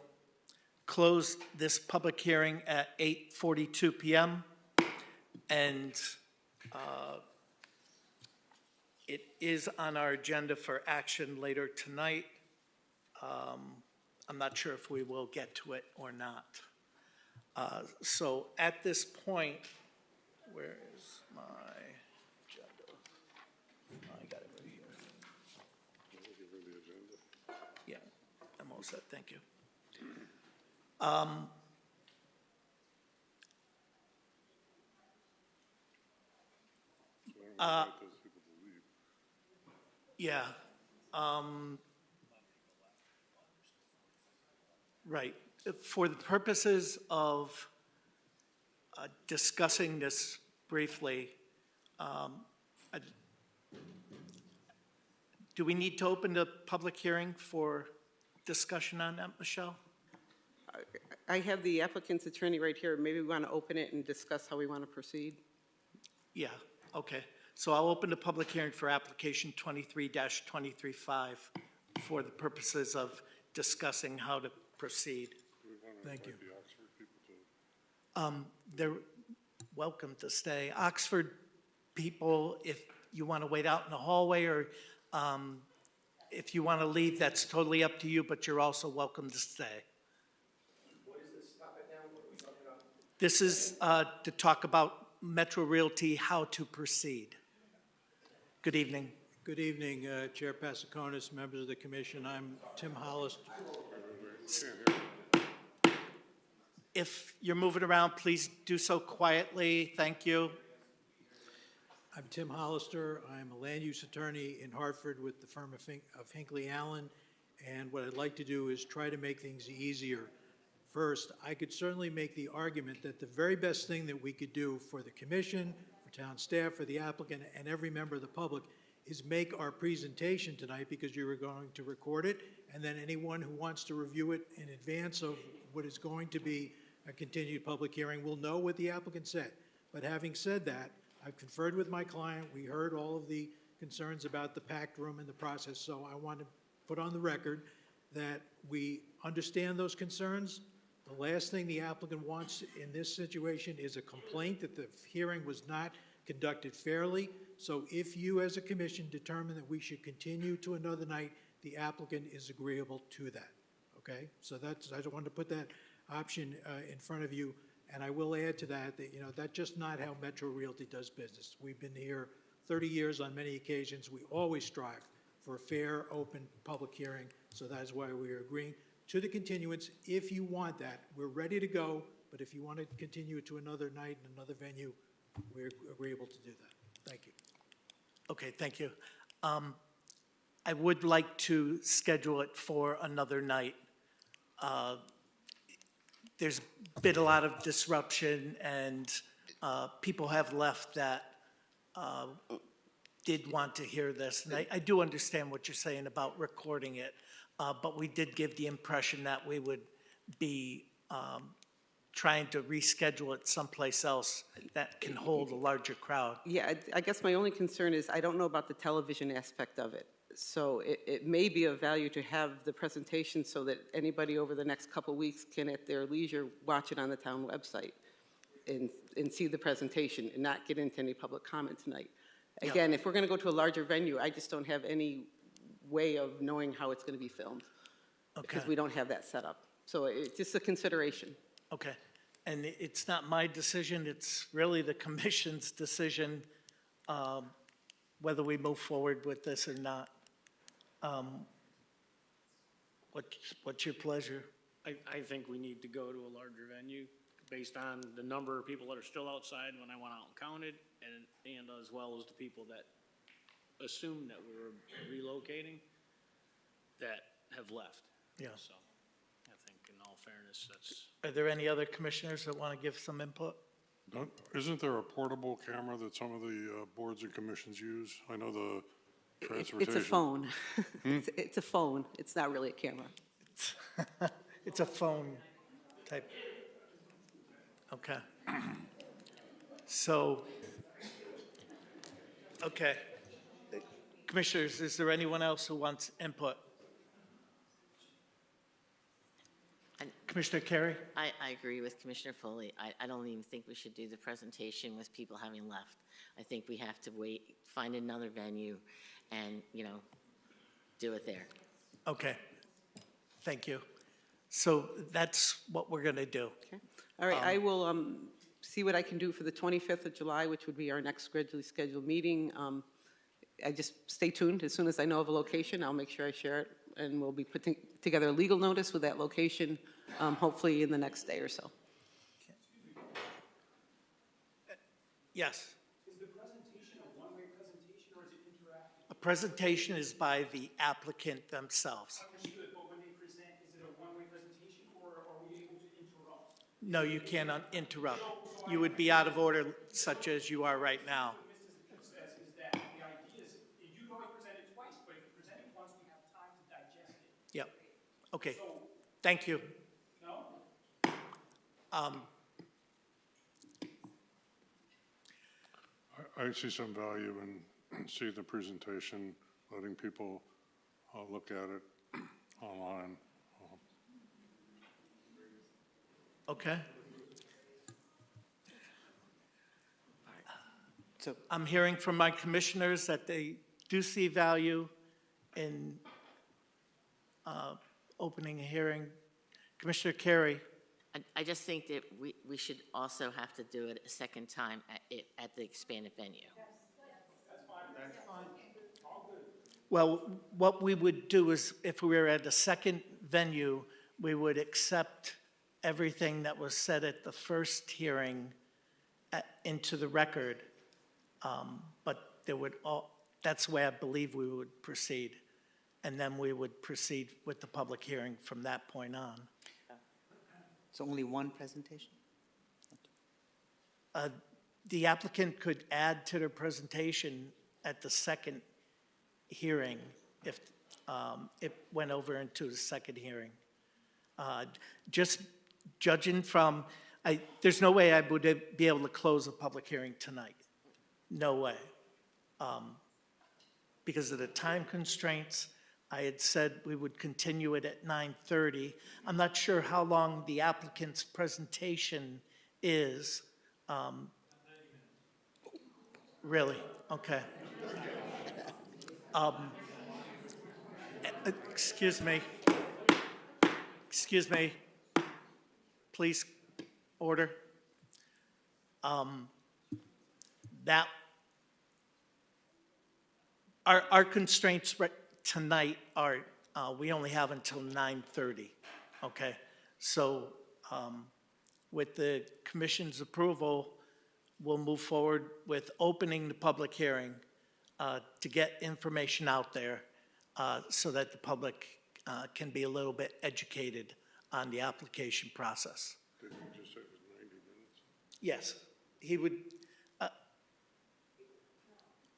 close this public hearing at 8:42 p.m. And it is on our agenda for action later tonight. I'm not sure if we will get to it or not. So at this point, where is my agenda? I got it right here. Yeah, I'm all set, thank you. Yeah. Right. For the purposes of discussing this briefly, do we need to open the public hearing for discussion on that, Michelle? I have the applicant's attorney right here. Maybe we want to open it and discuss how we want to proceed. Yeah, okay. So I'll open the public hearing for application 23-235 for the purposes of discussing how to proceed. Thank you. They're welcome to stay. Oxford people, if you want to wait out in the hallway or if you want to leave, that's totally up to you, but you're also welcome to stay. What is this topic now? What are we talking about? This is to talk about Metro Realty, how to proceed. Good evening. Good evening, Chair Pasaconis, members of the commission. I'm Tim Hollister. If you're moving around, please do so quietly. Thank you. I'm Tim Hollister. I'm a land use attorney in Hartford with the firm of Hinckley Allen. And what I'd like to do is try to make things easier. First, I could certainly make the argument that the very best thing that we could do for the commission, for town staff, for the applicant, and every member of the public is make our presentation tonight, because you were going to record it, and then anyone who wants to review it in advance of what is going to be a continued public hearing will know what the applicant said. But having said that, I've conferred with my client. We heard all of the concerns about the packed room and the process, so I want to put on the record that we understand those concerns. The last thing the applicant wants in this situation is a complaint that the hearing was not conducted fairly. So if you as a commission determine that we should continue to another night, the applicant is agreeable to that, okay? So that's, I just wanted to put that option in front of you. And I will add to that, that, you know, that's just not how Metro Realty does business. We've been here 30 years on many occasions. We always strive for a fair, open, public hearing. So that's why we are agreeing to the continuance. If you want that, we're ready to go. But if you want to continue it to another night in another venue, we're agreeable to do that. Thank you. Okay, thank you. I would like to schedule it for another night. There's been a lot of disruption, and people have left that did want to hear this. And I do understand what you're saying about recording it, but we did give the impression that we would be trying to reschedule it someplace else that can hold a larger crowd. Yeah, I guess my only concern is I don't know about the television aspect of it. So it may be of value to have the presentation so that anybody over the next couple weeks can, at their leisure, watch it on the town website and see the presentation and not get into any public comment tonight. Again, if we're going to go to a larger venue, I just don't have any way of knowing how it's going to be filmed. Because we don't have that set up. So it's just a consideration. Okay. And it's not my decision, it's really the commission's decision whether we move forward with this or not. What's your pleasure? I think we need to go to a larger venue based on the number of people that are still outside when I went out and counted, and as well as the people that assumed that we were relocating that have left. Yeah. So I think in all fairness, that's. Are there any other commissioners that want to give some input? Isn't there a portable camera that some of the boards and commissions use? I know the transportation. It's a phone. It's a phone. It's not really a camera. It's a phone type. Okay. So, okay. Commissioners, is there anyone else who wants input? Commissioner Carey? I agree with Commissioner Foley. I don't even think we should do the presentation with people having left. I think we have to wait, find another venue, and, do it there. Okay. Thank you. So that's what we're going to do. Okay. All right, I will see what I can do for the 25th of July, which would be our next scheduled meeting. I just stay tuned. As soon as I know of a location, I'll make sure I share it, and we'll be putting together a legal notice with that location, hopefully in the next day or so. Yes. Is the presentation a one-way presentation or is it interactive? A presentation is by the applicant themselves. Understood, but when they present, is it a one-way presentation or are we able to interrupt? No, you cannot interrupt. You would be out of order such as you are right now. Says is that the idea is you can only present it twice, but if you present it once, we have time to digest it. Yep. Okay. Thank you. No? I see some value in seeing the presentation, letting people look at it online. Okay. So I'm hearing from my commissioners that they do see value in opening a hearing. Commissioner Carey? I just think that we should also have to do it a second time at the expanded venue. Well, what we would do is, if we were at a second venue, we would accept everything that was said at the first hearing into the record. But there would that's the way I believe we would proceed. And then we would proceed with the public hearing from that point on. So only one presentation? The applicant could add to their presentation at the second hearing if it went over into the second hearing. Just judging from, there's no way I would be able to close a public hearing tonight. No way. Because of the time constraints, I had said we would continue it at 9:30. I'm not sure how long the applicant's presentation is. Really? Okay. Excuse me. Excuse me. Please, order. That our constraints tonight are we only have until 9:30. Okay, so with the commission's approval, we'll move forward with opening the public hearing to get information out there so that the public can be a little bit educated on the application process. Did you just say it was 90 minutes? Yes, he would.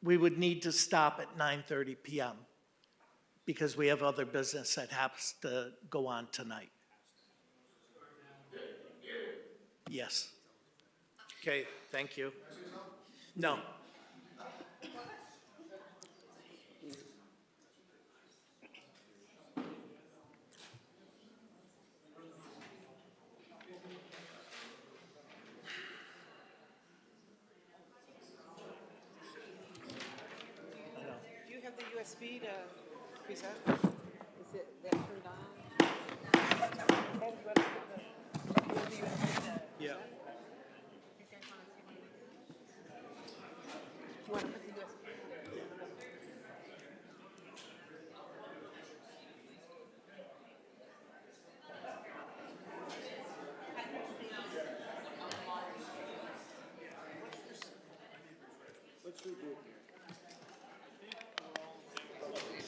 We would need to stop at 9:30 p.m. because we have other business that has to go on tonight. Yes. Okay, thank you. No. USB to present? Is it that turned on? Yeah.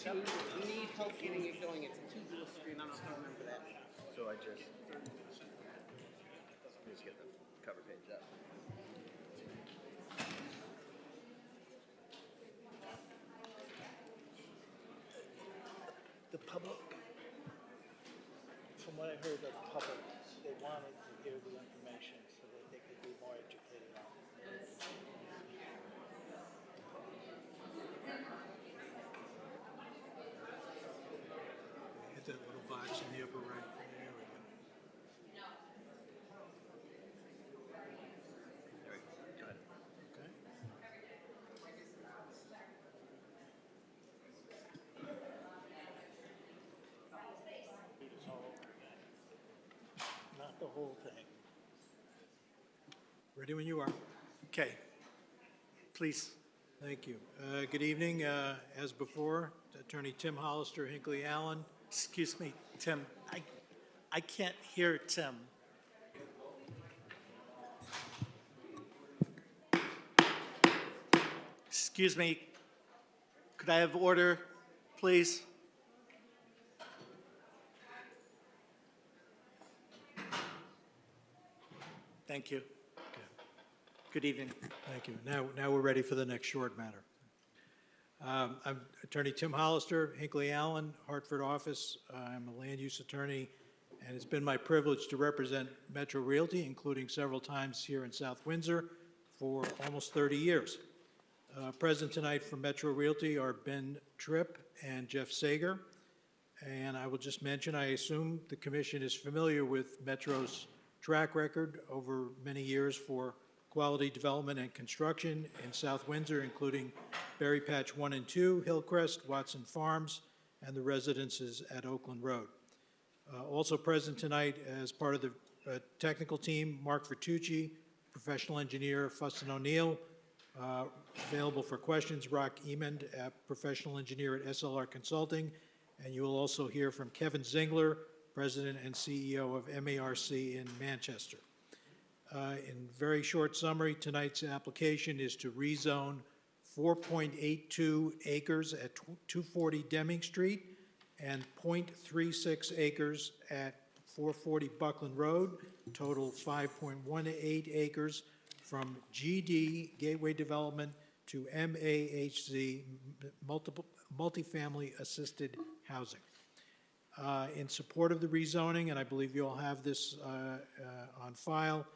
We need help getting it going. It's a two-wheel screen. I don't know if you remember that. So I just get the cover page up. The public, from what I heard, the public, they wanted to hear the information so that they could be more educated on it. Hit that little box in the upper right. There we go. Okay. Not the whole thing. Ready when you are. Okay. Please. Thank you. Good evening. As before, Attorney Tim Hollister, Hinckley Allen. Excuse me, Tim. I can't hear Tim. Excuse me. Could I have order, please? Thank you. Good evening. Thank you. Now we're ready for the next short matter. I'm Attorney Tim Hollister, Hinckley Allen, Hartford office. I'm a land use attorney, and it's been my privilege to represent Metro Realty, including several times here in South Windsor, for almost 30 years. Present tonight from Metro Realty are Ben Tripp and Jeff Sager. And I will just mention, I assume the commission is familiar with Metro's track record over many years for quality development and construction in South Windsor, including Berry Patch 1 and 2, Hillcrest, Watson Farms, and the residences at Oakland Road. Also present tonight as part of the technical team, Mark Vertucci, professional engineer, Fussin O'Neill. Available for questions, Rock Emond, professional engineer at SLR Consulting. And you will also hear from Kevin Zingler, president and CEO of MARC in Manchester. In very short summary, tonight's application is to rezone 4.82 acres at 240 Deming Street and 0.36 acres at 440 Buckland Road, total 5.18 acres, from GD Gateway Development to MAHZ Multifamily Assisted Housing. In support of the rezoning, and I believe you all have this on file,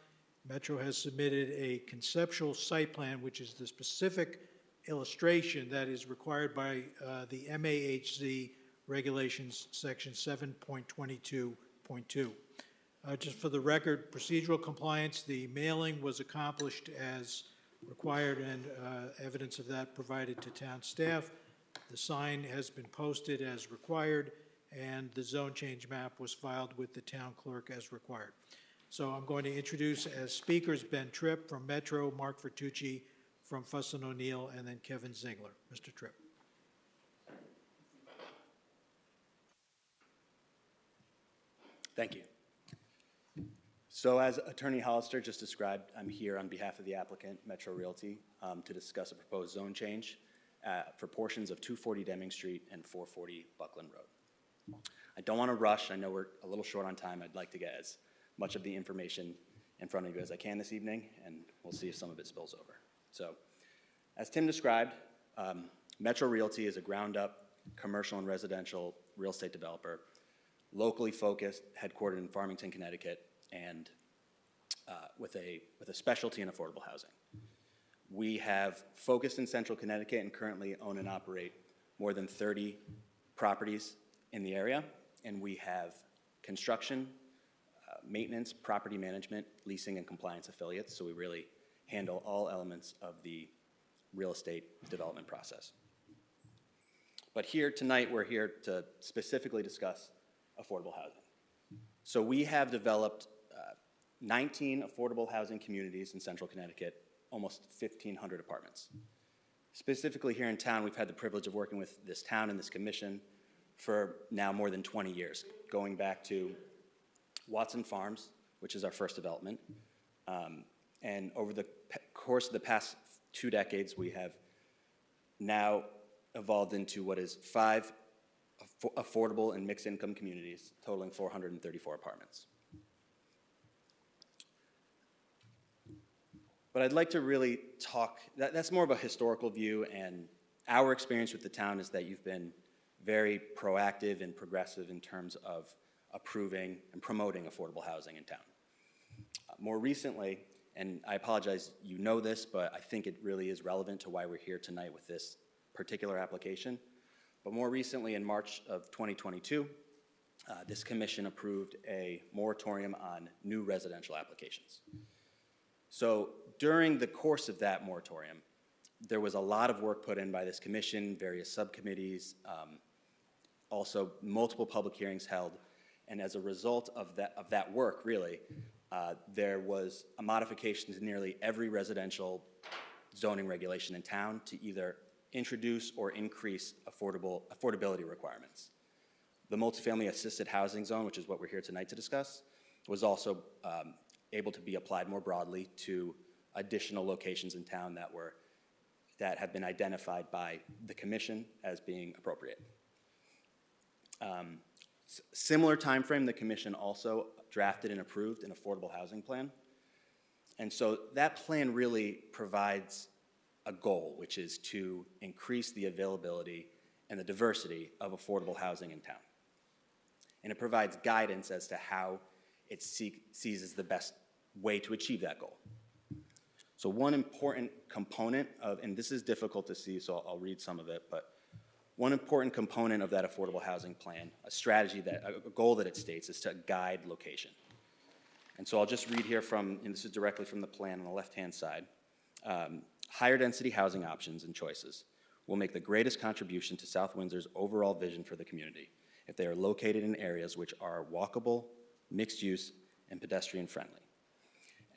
Metro has submitted a conceptual site plan, which is the specific illustration that is required by the MAHZ regulations, section 7.22.2. Just for the record, procedural compliance, the mailing was accomplished as required, and evidence of that provided to town staff. The sign has been posted as required, and the zone change map was filed with the town clerk as required. So I'm going to introduce as speakers Ben Tripp from Metro, Mark Vertucci from Fussin O'Neill, and then Kevin Zingler. Mr. Tripp. Thank you. So as Attorney Hollister just described, I'm here on behalf of the applicant, Metro Realty, to discuss a proposed zone change for portions of 240 Deming Street and 440 Buckland Road. I don't want to rush. I know we're a little short on time. I'd like to get as much of the information in front of you as I can this evening, and we'll see if some of it spills over. So, as Tim described, Metro Realty is a ground-up commercial and residential real estate developer, locally focused, headquartered in Farmington, Connecticut, and with a specialty in affordable housing. We have focused in central Connecticut and currently own and operate more than 30 properties in the area, and we have construction, maintenance, property management, leasing, and compliance affiliates, so we really handle all elements of the real estate development process. But here tonight, we're here to specifically discuss affordable housing. So we have developed 19 affordable housing communities in central Connecticut, almost 1,500 apartments. Specifically here in town, we've had the privilege of working with this town and this commission for now more than 20 years, going back to Watson Farms, which is our first development. And over the course of the past 2 decades, we have now evolved into what is 5 affordable and mixed income communities, totaling 434 apartments. But I'd like to really talk, that's more of a historical view, and our experience with the town is that you've been very proactive and progressive in terms of approving and promoting affordable housing in town. More recently, and I apologize, you know this, but I think it really is relevant to why we're here tonight with this particular application. But more recently, in March of 2022, this commission approved a moratorium on new residential applications. So during the course of that moratorium, there was a lot of work put in by this commission, various subcommittees, also multiple public hearings held, and as a result of that work, really, there was a modification to nearly every residential zoning regulation in town to either introduce or increase affordability requirements. The multifamily assisted housing zone, which is what we're here tonight to discuss, was also able to be applied more broadly to additional locations in town that have been identified by the commission as being appropriate. Similar time frame, the commission also drafted and approved an affordable housing plan. And so that plan really provides a goal, which is to increase the availability and the diversity of affordable housing in town. And it provides guidance as to how it seizes the best way to achieve that goal. So one important component of, and this is difficult to see, so I'll read some of it, but one important component of that affordable housing plan, a goal that it states, is to guide location. And so I'll just read here from, and this is directly from the plan on the left-hand side. Higher density housing options and choices will make the greatest contribution to South Windsor's overall vision for the community if they are located in areas which are walkable, mixed use, and pedestrian friendly.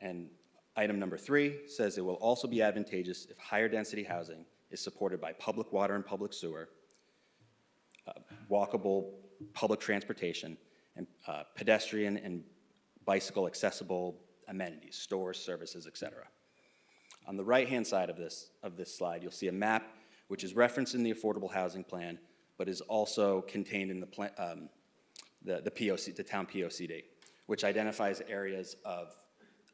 And item number 3 says it will also be advantageous if higher density housing is supported by public water and public sewer, walkable public transportation, and pedestrian and bicycle accessible amenities, stores, services, etc. On the right-hand side of this slide, you'll see a map which is referenced in the affordable housing plan, but is also contained in the POC, the town POCD, which identifies areas of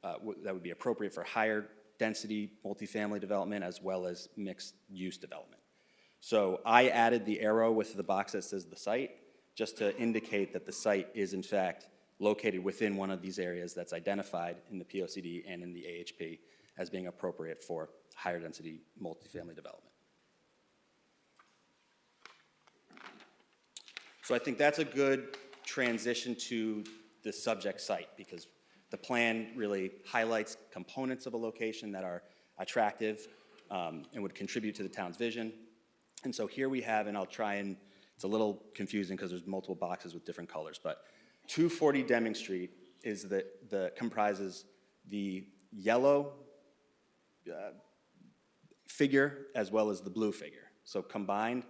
that would be appropriate for higher density multifamily development as well as mixed use development. So I added the arrow with the box that says the site, just to indicate that the site is in fact located within one of these areas that's identified in the POCD and in the AHP as being appropriate for higher density multifamily development. So I think that's a good transition to the subject site, because the plan really highlights components of a location that are attractive and would contribute to the town's vision. And so here we have, and I'll try and, it's a little confusing because there's multiple boxes with different colors, but 240 Deming Street is comprises the yellow figure as well as the blue figure. So combined,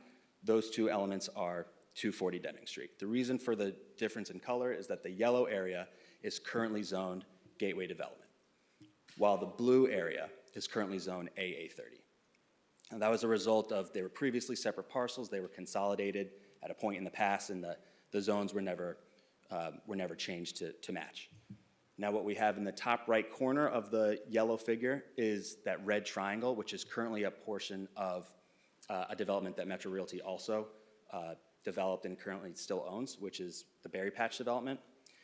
those two elements are 240 Deming Street. The reason for the difference in color is that the yellow area is currently zoned Gateway Development, while the blue area is currently zoned AA30. And that was a result of, they were previously separate parcels, they were consolidated at a point in the past, and the zones were never changed to match. Now what we have in the top right corner of the yellow figure is that red triangle, which is currently a portion of a development that Metro Realty also developed and currently still owns, which is the Berry Patch development.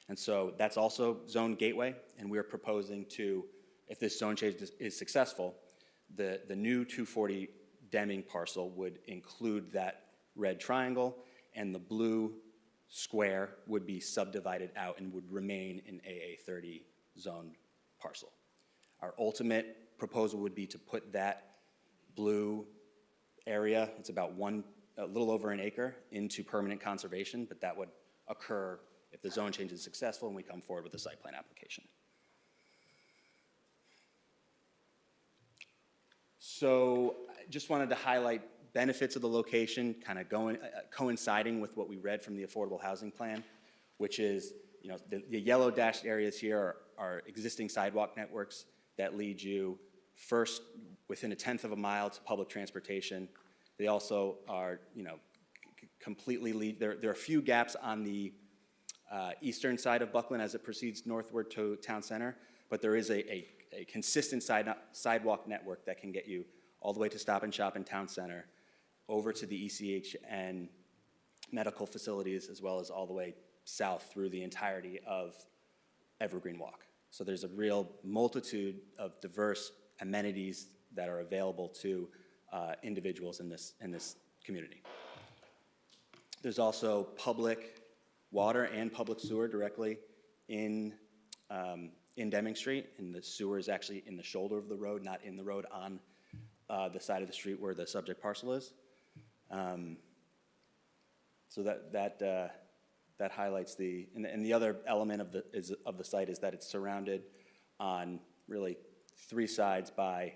And so that's also zoned Gateway, and we're proposing to, if this zone change is successful, the new 240 Deming parcel would include that red triangle, and the blue square would be subdivided out and would remain an AA30 zoned parcel. Our ultimate proposal would be to put that blue area, it's about 1 a little over an acre into permanent conservation, but that would occur if the zone change is successful and we come forward with a site plan application. So I just wanted to highlight benefits of the location, kind of coinciding with what we read from the Affordable Housing Plan, which is, you know, the yellow dashed areas here are existing sidewalk networks that lead you first within a tenth of a mile to public transportation. They also are, you know, completely lead, there are a few gaps on the eastern side of Buckland as it proceeds northward to town center, but there is a consistent sidewalk network that can get you all the way to Stop and Shop in town center, over to the ECH and medical facilities, as well as all the way south through the entirety of Evergreen Walk. So there's a real multitude of diverse amenities that are available to individuals in this community. There's also public water and public sewer directly in Deming Street, and the sewer is actually in the shoulder of the road, not in the road on the side of the street where the subject parcel is. So that highlights and the other element of the site is that it's surrounded on really three sides by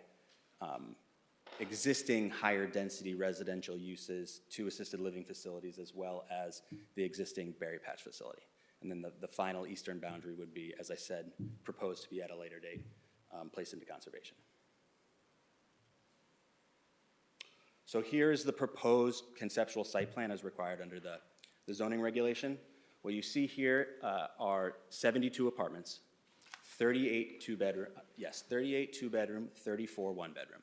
existing higher density residential uses, 2 assisted living facilities, as well as the existing berry patch facility. And then the final eastern boundary would be, as I said, proposed to be at a later date, placed into conservation. So here's the proposed conceptual site plan as required under the zoning regulation. What you see here are 72 apartments, 38 two-bedroom, 34 one-bedroom.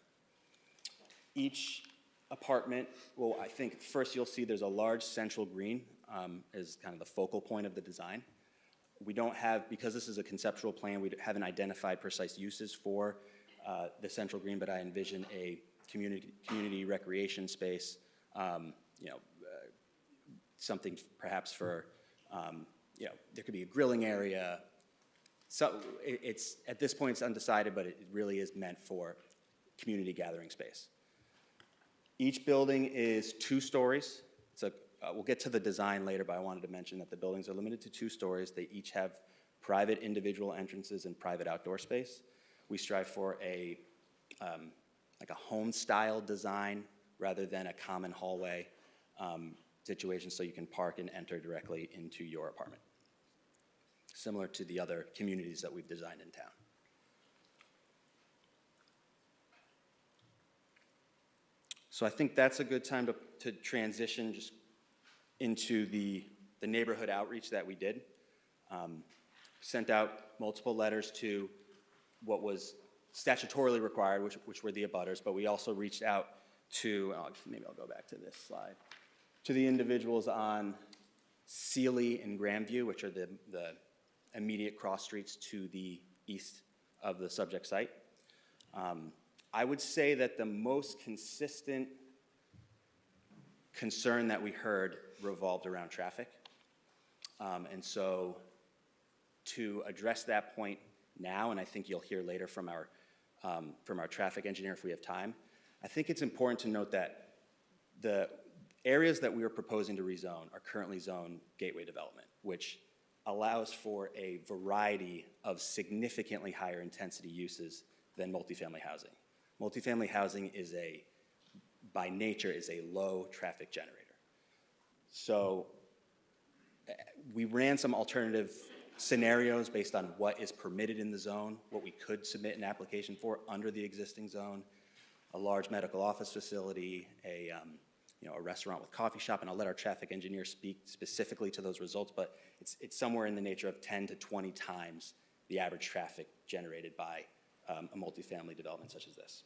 Each apartment, well, I think first you'll see there's a large central green as kind of the focal point of the design. We don't have, because this is a conceptual plan, we haven't identified precise uses for the central green, but I envision a community recreation space, you know, something perhaps for, you know, there could be a grilling area. So it's, at this point, it's undecided, but it really is meant for community gathering space. Each building is 2 stories. We'll get to the design later, but I wanted to mention that the buildings are limited to 2 stories. They each have private individual entrances and private outdoor space. We strive for a like a home-style design rather than a common hallway situation, so you can park and enter directly into your apartment, similar to the other communities that we've designed in town. So I think that's a good time to transition just into the neighborhood outreach that we did. Sent out multiple letters to what was statutorily required, which were the abutters, but we also reached out to, maybe I'll go back to this slide, to the individuals on Sealy and Grandview, which are the immediate cross streets to the east of the subject site. I would say that the most consistent concern that we heard revolved around traffic. And so to address that point now, and I think you'll hear later from our traffic engineer if we have time, I think it's important to note that the areas that we are proposing to rezone are currently zoned gateway development, which allows for a variety of significantly higher intensity uses than multifamily housing. Multifamily housing is by nature, is a low traffic generator. So we ran some alternative scenarios based on what is permitted in the zone, what we could submit an application for under the existing zone, a large medical office facility, a restaurant with coffee shop, and I'll let our traffic engineer speak specifically to those results, but it's somewhere in the nature of 10 to 20 times the average traffic generated by a multifamily development such as this.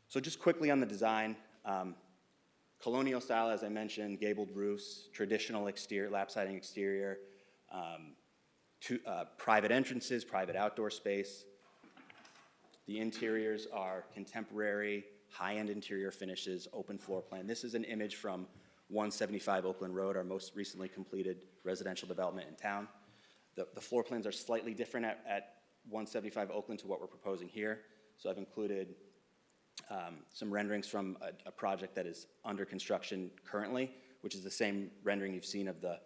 So just quickly on the design, colonial style, as I mentioned, gabled roofs, traditional exterior, lap siding exterior, private entrances, private outdoor space. The interiors are contemporary, high-end interior finishes, open floor plan. This is an image from 175 Oakland Road, our most recently completed residential development in town. The floor plans are slightly different at 175 Oakland to what we're proposing here. So I've included some renderings from a project that is under construction currently, which is the same rendering you've seen of the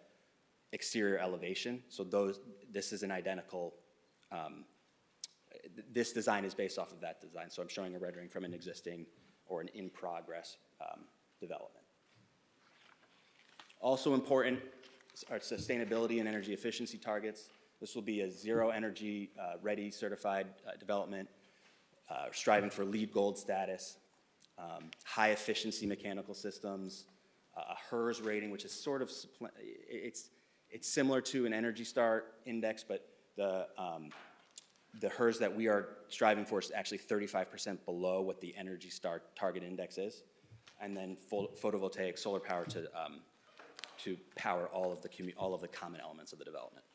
exterior elevation. So this is an identical, this design is based off of that design. So I'm showing a rendering from an existing or an in-progress development. Also important are sustainability and energy efficiency targets. This will be a zero energy ready certified development, striving for LEED Gold status, high efficiency mechanical systems, a HERS rating, which is sort of, it's similar to an Energy Star index, but the HERS that we are striving for is actually 35% below what the Energy Star target index is. And then photovoltaic solar power to power all of the common elements of the development.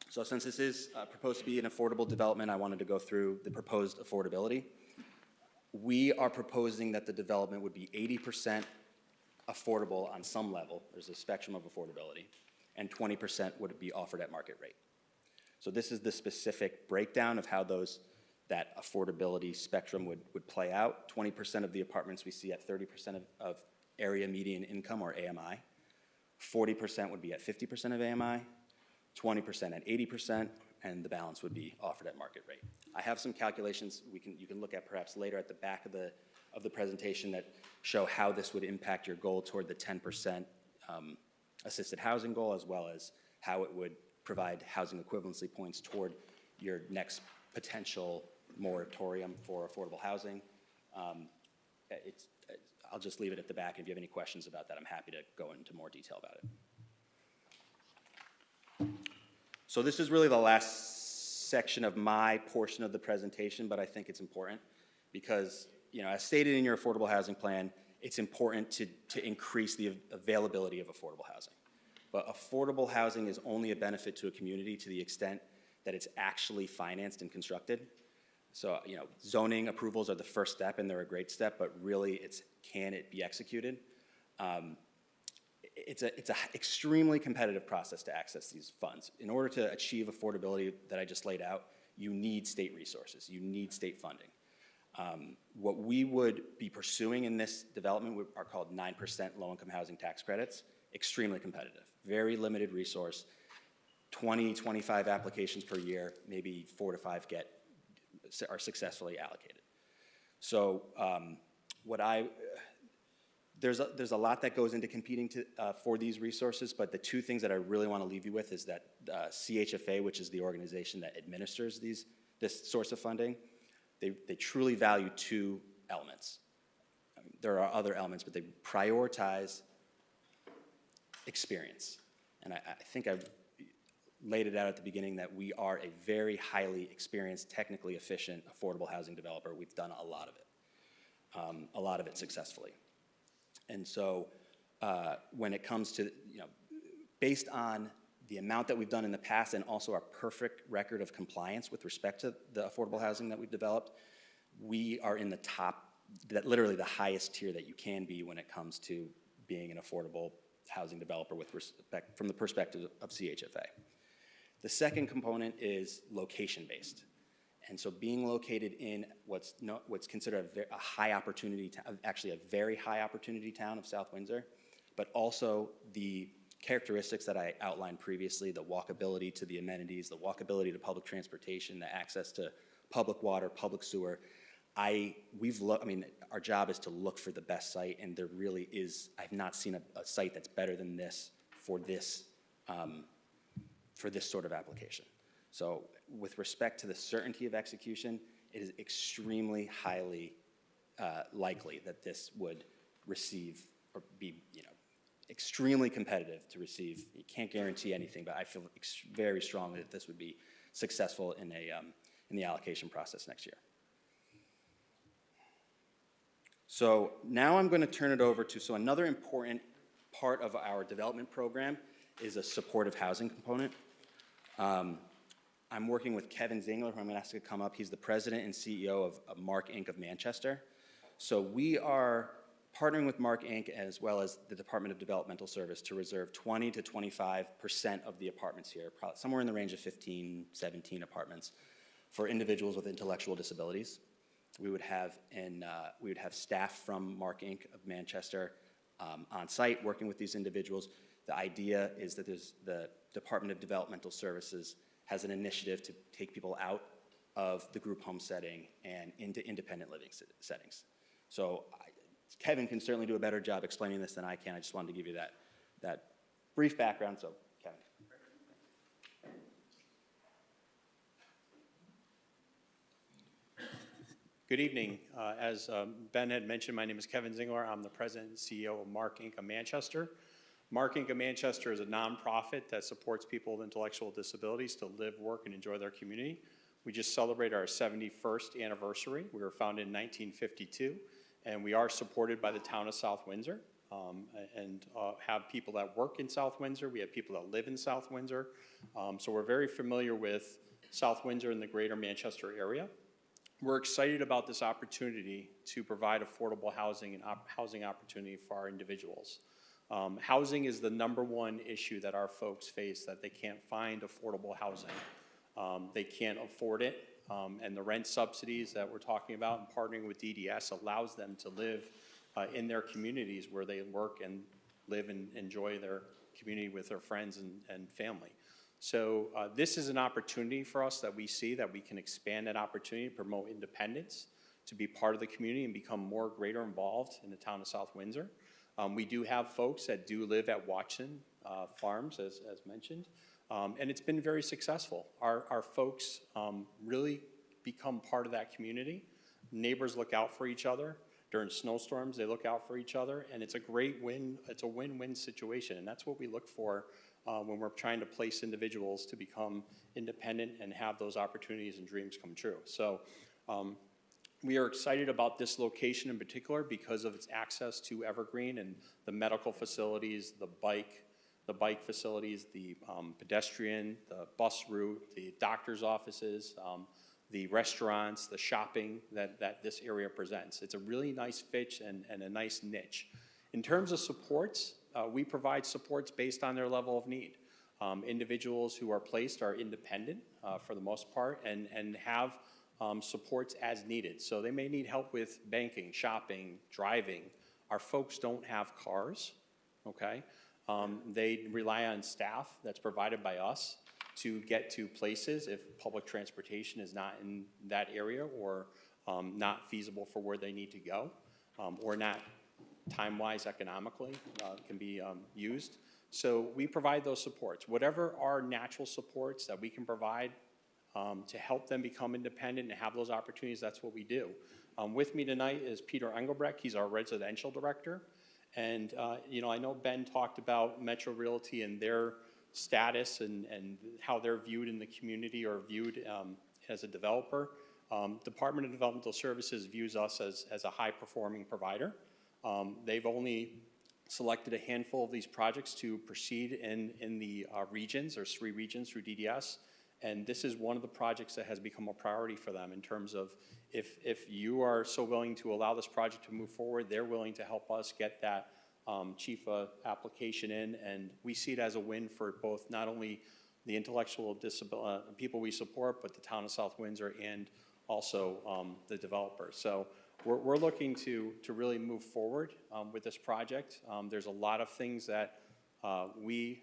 So since this is proposed to be an affordable development, I wanted to go through the proposed affordability. We are proposing that the development would be 80% affordable on some level. There's a spectrum of affordability, and 20% would be offered at market rate. So this is the specific breakdown of how that affordability spectrum would play out. 20% of the apartments we see at 30% of area median income, or AMI. 40% would be at 50% of AMI. 20% at 80%, and the balance would be offered at market rate. I have some calculations you can look at perhaps later at the back of the presentation that show how this would impact your goal toward the 10% assisted housing goal, as well as how it would provide housing equivalency points toward your next potential moratorium for affordable housing. I'll just leave it at the back. If you have any questions about that, I'm happy to go into more detail about it. So this is really the last section of my portion of the presentation, but I think it's important because, as stated in your affordable housing plan, it's important to increase the availability of affordable housing. But affordable housing is only a benefit to a community to the extent that it's actually financed and constructed. So, zoning approvals are the first step, and they're a great step, but really can it be executed? It's an extremely competitive process to access these funds. In order to achieve affordability that I just laid out, you need state resources. You need state funding. What we would be pursuing in this development are called 9% low-income housing tax credits. Extremely competitive, very limited resource, 20, 25 applications per year, maybe 4 to 5 are successfully allocated. So there's a lot that goes into competing for these resources, but the two things that I really want to leave you with is that CHFA, which is the organization that administers this source of funding, they truly value two elements. There are other elements, but they prioritize experience. And I think I've laid it out at the beginning that we are a very highly experienced, technically efficient, affordable housing developer. We've done a lot of it successfully. And so when it comes to, based on the amount that we've done in the past and also our perfect record of compliance with respect to the affordable housing that we've developed, we are in the top, literally the highest tier that you can be when it comes to being an affordable housing developer from the perspective of CHFA. The second component is location-based. And so being located in what's considered a high opportunity, actually a very high opportunity town of South Windsor, but also the characteristics that I outlined previously, the walkability to the amenities, the walkability to public transportation, the access to public water, public sewer. Our job is to look for the best site, and there really is, I've not seen a site that's better than this for this sort of application. So with respect to the certainty of execution, it is extremely highly likely that this would receive or be, extremely competitive to receive. You can't guarantee anything, but I feel very strongly that this would be successful in the allocation process next year. So now I'm going to turn it over to, another important part of our development program is a supportive housing component. I'm working with Kevin Zingler, who I'm going to ask to come up. He's the president and CEO of Mark Inc. of Manchester. So we are partnering with Mark Inc. as well as the Department of Developmental Service to reserve 20 to 25% of the apartments here, probably somewhere in the range of 15, 17 apartments for individuals with intellectual disabilities. We would have staff from Mark Inc. of Manchester on site working with these individuals. The idea is that the Department of Developmental Services has an initiative to take people out of the group home setting and into independent living settings. So Kevin can certainly do a better job explaining this than I can. I just wanted to give you that brief background. So Kevin. Good evening. As Ben had mentioned, my name is Kevin Zingler. I'm the president and CEO of Mark Inc. of Manchester. Mark Inc. of Manchester is a nonprofit that supports people with intellectual disabilities to live, work, and enjoy their community. We just celebrated our 71st anniversary. We were founded in 1952, and we are supported by the town of South Windsor, and have people that work in South Windsor. We have people that live in South Windsor. So we're very familiar with South Windsor and the greater Manchester area. We're excited about this opportunity to provide affordable housing and housing opportunity for our individuals. Housing is the #1 issue that our folks face, that they can't find affordable housing. They can't afford it, and the rent subsidies that we're talking about and partnering with DDS allows them to live in their communities where they work and live and enjoy their community with their friends and family. So this is an opportunity for us that we see that we can expand that opportunity, promote independence, to be part of the community and become more greater involved in the town of South Windsor. We do have folks that do live at Watson Farms, as mentioned, and it's been very successful. Our folks really become part of that community. Neighbors look out for each other. During snowstorms, they look out for each other, and it's a great win. It's a win-win situation, and that's what we look for when we're trying to place individuals to become independent and have those opportunities and dreams come true. So we are excited about this location in particular because of its access to Evergreen and the medical facilities, the bike facilities, the pedestrian, the bus route, the doctor's offices, the restaurants, the shopping that this area presents. It's a really nice fit and a nice niche. In terms of supports, we provide supports based on their level of need. Individuals who are placed are independent for the most part and have supports as needed. So they may need help with banking, shopping, driving. Our folks don't have cars, okay? They rely on staff that's provided by us to get to places if public transportation is not in that area or not feasible for where they need to go or not time-wise economically can be used. So we provide those supports. Whatever our natural supports that we can provide to help them become independent and have those opportunities, that's what we do. With me tonight is Peter Engelbrecht. He's our residential director. And I know Ben talked about Metro Realty and their status and how they're viewed in the community or viewed as a developer. Department of Developmental Services views us as a high-performing provider. They've only selected a handful of these projects to proceed in the regions. There's 3 regions through DDS. And this is one of the projects that has become a priority for them in terms of if you are so willing to allow this project to move forward, they're willing to help us get that Chifa application in. And we see it as a win for both not only the intellectual disability people we support, but the town of South Windsor and also the developers. So we're looking to really move forward with this project. There's a lot of things that we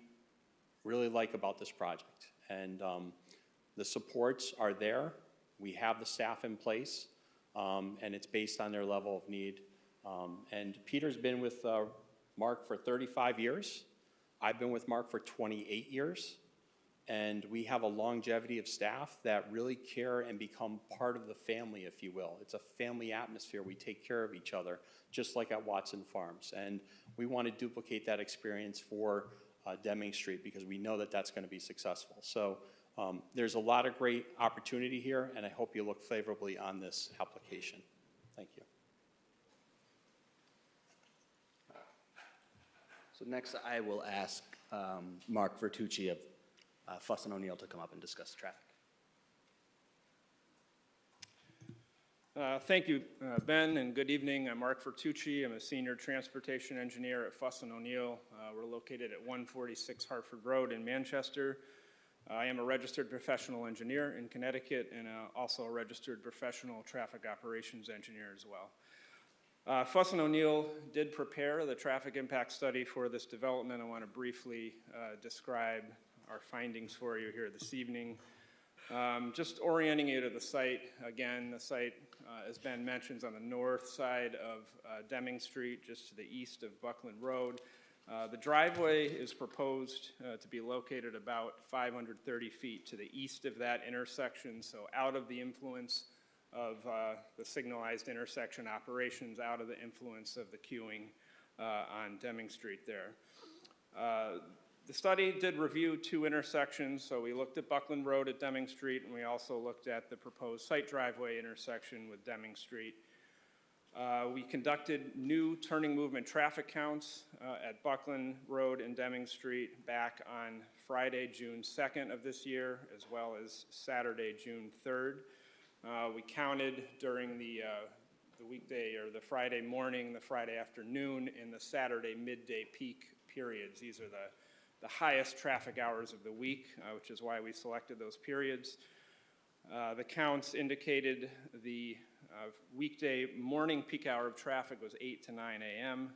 really like about this project. And the supports are there. We have the staff in place, and it's based on their level of need. And Peter's been with Mark for 35 years. I've been with Mark for 28 years. And we have a longevity of staff that really care and become part of the family, if you will. It's a family atmosphere. We take care of each other, just like at Watson Farms. And we want to duplicate that experience for Deming Street because we know that that's going to be successful. So there's a lot of great opportunity here, and I hope you look favorably on this application. Thank you. So next I will ask Mark Vertucci of Fuss & O'Neill to come up and discuss traffic. Thank you, Ben, and good evening. I'm Mark Vertucci. I'm a senior transportation engineer at Fuss & O'Neill. We're located at 146 Hartford Road in Manchester. I am a registered professional engineer in Connecticut and also a registered professional traffic operations engineer as well. Fuss and O'Neill did prepare the traffic impact study for this development. I want to briefly describe our findings for you here this evening. Just orienting you to the site. Again, the site, as Ben mentions, on the north side of Deming Street, just to the east of Buckland Road. The driveway is proposed to be located about 530 feet to the east of that intersection, so out of the influence of the signalized intersection operations, out of the influence of the queuing on Deming Street there. The study did review 2 intersections, so we looked at Buckland Road at Deming Street, and we also looked at the proposed site driveway intersection with Deming Street. We conducted new turning movement traffic counts at Buckland Road and Deming Street back on Friday, June 2nd of this year, as well as Saturday, June 3rd. We counted during the weekday or the Friday morning, the Friday afternoon, and the Saturday midday peak periods. These are the highest traffic hours of the week, which is why we selected those periods. The counts indicated the weekday morning peak hour of traffic was 8 to 9 a.m.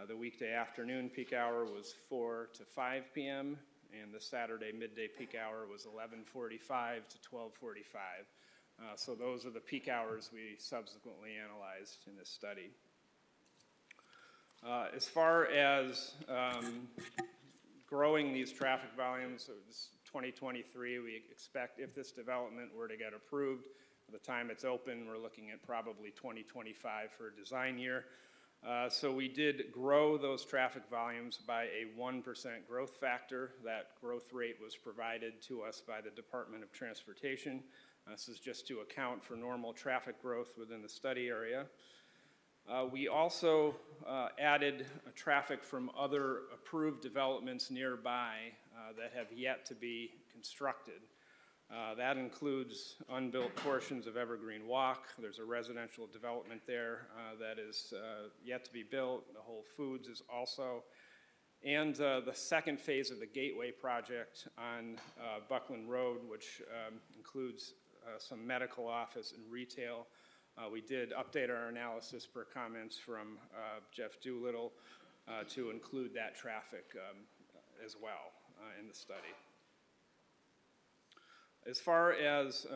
The weekday afternoon peak hour was 4 to 5 p.m. And the Saturday midday peak hour was 11:45 to 12:45. So those are the peak hours we subsequently analyzed in this study. As far as growing these traffic volumes, so this 2023, we expect if this development were to get approved, by the time it's open, we're looking at probably 2025 for a design year. So we did grow those traffic volumes by a 1% growth factor. That growth rate was provided to us by the Department of Transportation. This is just to account for normal traffic growth within the study area. We also added traffic from other approved developments nearby that have yet to be constructed. That includes unbuilt portions of Evergreen Walk. There's a residential development there that is yet to be built. The Whole Foods is also. And the second phase of the Gateway project on Buckland Road, which includes some medical office and retail. We did update our analysis per comments from Jeff Doolittle to include that traffic as well in the study. As far as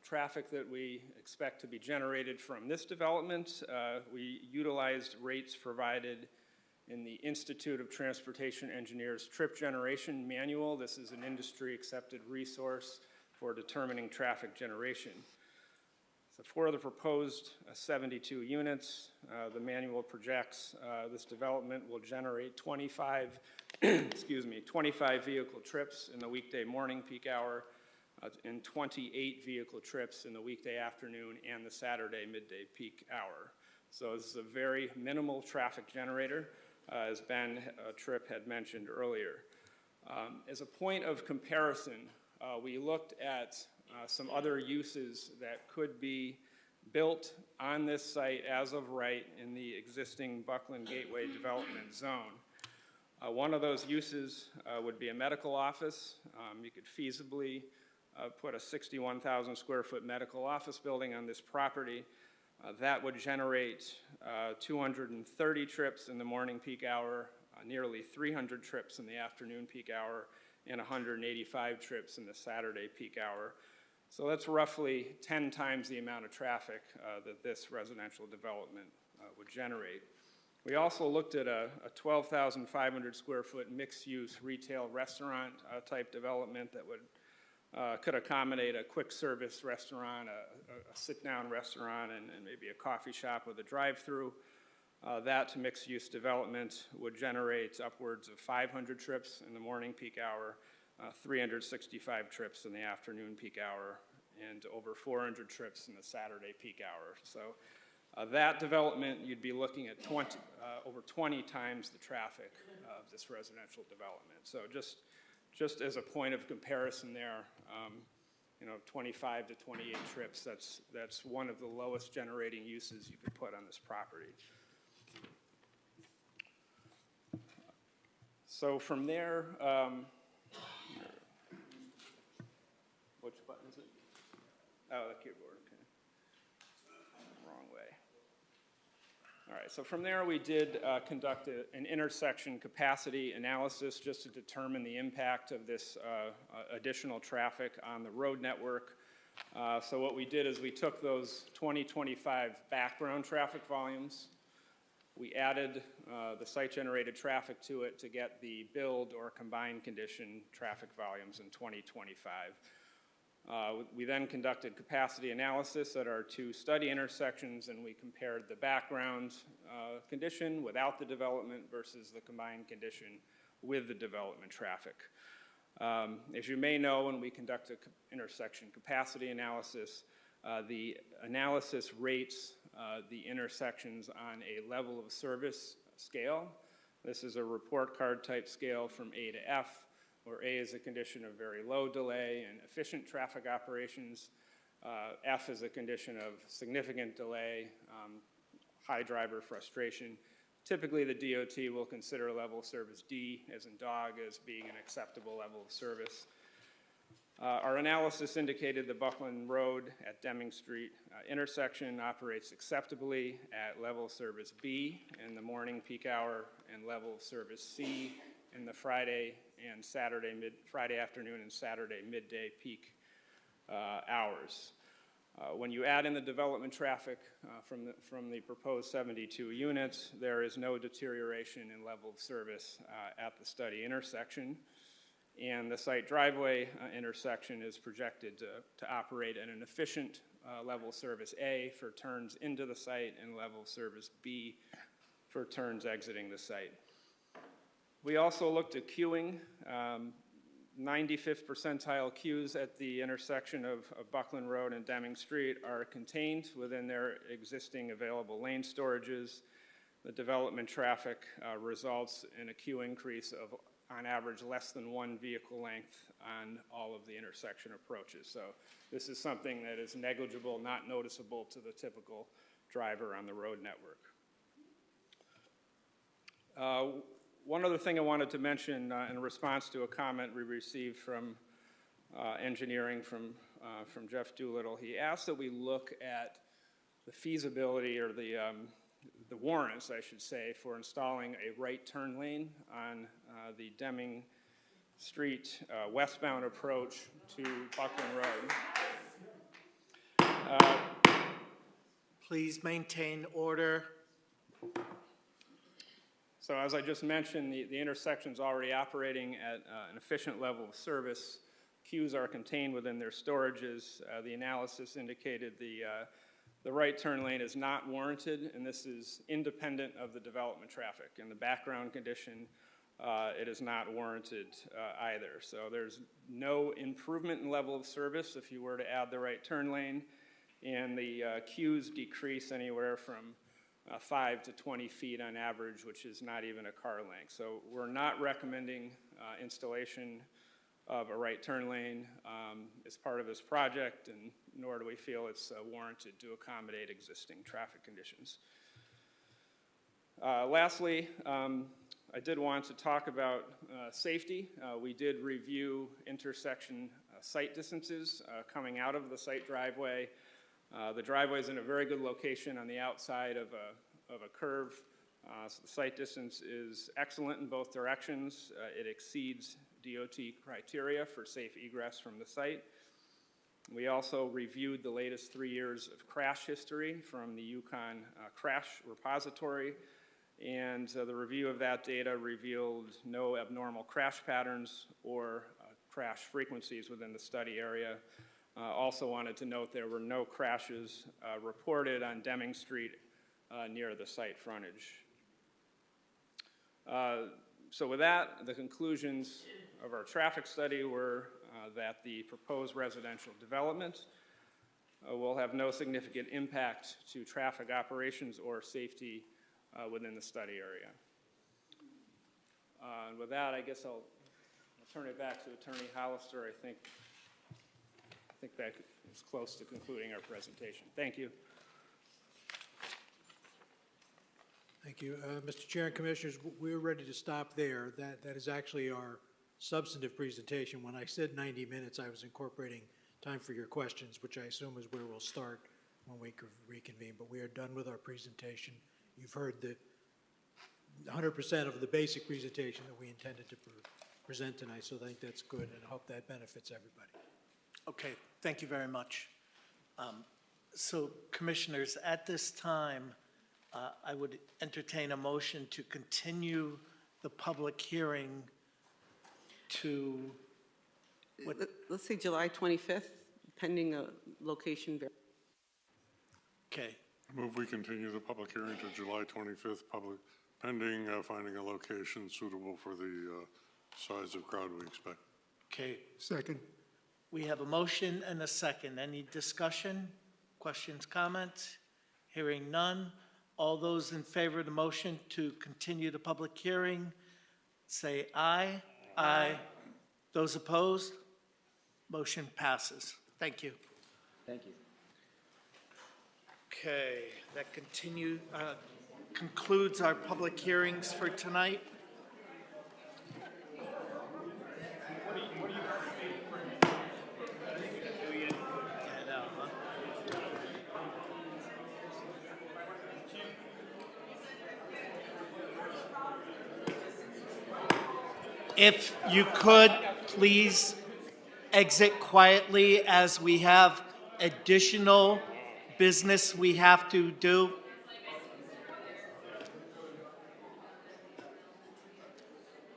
traffic that we expect to be generated from this development, we utilized rates provided in the Institute of Transportation Engineers Trip Generation Manual. This is an industry-accepted resource for determining traffic generation. So for the proposed 72 units, the manual projects this development will generate 25, 25 vehicle trips in the weekday morning peak hour, and 28 vehicle trips in the weekday afternoon and the Saturday midday peak hour. So this is a very minimal traffic generator, as Ben Tripp had mentioned earlier. As a point of comparison, we looked at some other uses that could be built on this site as of right in the existing Buckland Gateway development zone. One of those uses would be a medical office. You could feasibly put a 61,000 square foot medical office building on this property. That would generate 230 trips in the morning peak hour, nearly 300 trips in the afternoon peak hour, and 185 trips in the Saturday peak hour. So that's roughly 10 times the amount of traffic that this residential development would generate. We also looked at a 12,500 square foot mixed-use retail restaurant type development that would could accommodate a quick service restaurant, a sit-down restaurant, and maybe a coffee shop with a drive-through. That mixed-use development would generate upwards of 500 trips in the morning peak hour, 365 trips in the afternoon peak hour, and over 400 trips in the Saturday peak hour. So that development, you'd be looking at over 20 times the traffic of this residential development. So just as a point of comparison there, 25 to 28 trips, that's one of the lowest generating uses you could put on this property. So from there, right, so from there, we did conduct an intersection capacity analysis just to determine the impact of this additional traffic on the road network. So what we did is we took those 2025 background traffic volumes, we added the site-generated traffic to it to get the build or combined condition traffic volumes in 2025. We then conducted capacity analysis at our two study intersections, and we compared the background condition without the development versus the combined condition with the development traffic. As you may know, when we conduct an intersection capacity analysis, the analysis rates the intersections on a level of service scale. This is a report card type scale from A to F, where A is a condition of very low delay and efficient traffic operations. F is a condition of significant delay, high driver frustration. Typically, the DOT will consider a level of service D, as in dog, as being an acceptable level of service. Our analysis indicated the Buckland Road at Deming Street intersection operates acceptably at level of service B in the morning peak hour and level of service C in the Friday afternoon and Saturday midday peak hours. When you add in the development traffic from the proposed 72 units, there is no deterioration in level of service at the study intersection. And the site driveway intersection is projected to operate at an efficient level of service A for turns into the site and level of service B for turns exiting the site. We also looked at queuing. 95th percentile queues at the intersection of Buckland Road and Deming Street are contained within their existing available lane storages. The development traffic results in a queue increase of, on average, less than one vehicle length on all of the intersection approaches. So this is something that is negligible, not noticeable to the typical driver on the road network. One other thing I wanted to mention in response to a comment we received from engineering from Jeff Doolittle. He asked that we look at the feasibility or the warrants, I should say, for installing a right turn lane on the Deming Street westbound approach to Buckland Road. Please maintain order. So as I just mentioned, the intersection's already operating at an efficient level of service. Queues are contained within their storages. The analysis indicated the right turn lane is not warranted, and this is independent of the development traffic. In the background condition, it is not warranted either. So there's no improvement in level of service if you were to add the right turn lane, and the queues decrease anywhere from 5 to 20 feet on average, which is not even a car length. So we're not recommending installation of a right turn lane as part of this project, and nor do we feel it's warranted to accommodate existing traffic conditions. Lastly, I did want to talk about safety. We did review intersection sight distances coming out of the site driveway. The driveway is in a very good location on the outside of a curve. So the sight distance is excellent in both directions. It exceeds DOT criteria for safe egress from the site. We also reviewed the latest 3 years of crash history from the Yukon Crash Repository, and the review of that data revealed no abnormal crash patterns or crash frequencies within the study area. Also wanted to note there were no crashes reported on Deming Street near the site frontage. So with that, the conclusions of our traffic study were that the proposed residential development will have no significant impact to traffic operations or safety within the study area. And with that, I guess I'll turn it back to Attorney Hollister. I think that is close to concluding our presentation. Thank you. Thank you. Mr. Chair and Commissioners, we're ready to stop there. That is actually our substantive presentation. When I said 90 minutes, I was incorporating time for your questions, which I assume is where we'll start when we reconvene. But we are done with our presentation, you've heard the 100% of the basic presentation that we intended to present tonight, so I think that's good, and I hope that benefits everybody. Okay, thank you very much. So, Commissioners, at this time, I would entertain a motion to continue the public hearing to, Let's say July 25th, pending a location. okay, Move we continue the public hearing to July 25th, pending finding a location suitable for the size of crowd we expect. okay. Second. We have a motion and a second. Any discussion, questions, comments? Hearing none. All those in favor of the motion to continue the public hearing, say aye. Aye. Those opposed? Motion passes. Thank you. Thank you. Okay, that concludes our public hearings for tonight. If you could, please exit quietly as we have additional business we have to do.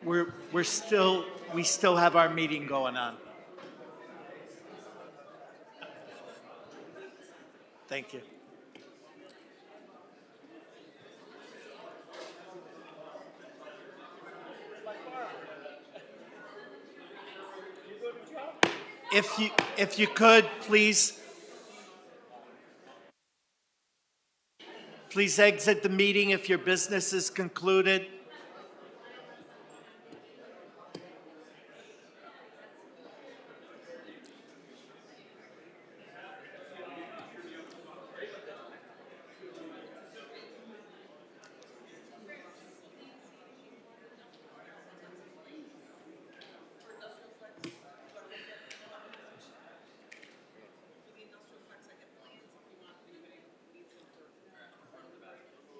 We still have our meeting going on. Thank you. If you could, please exit the meeting if your business is concluded.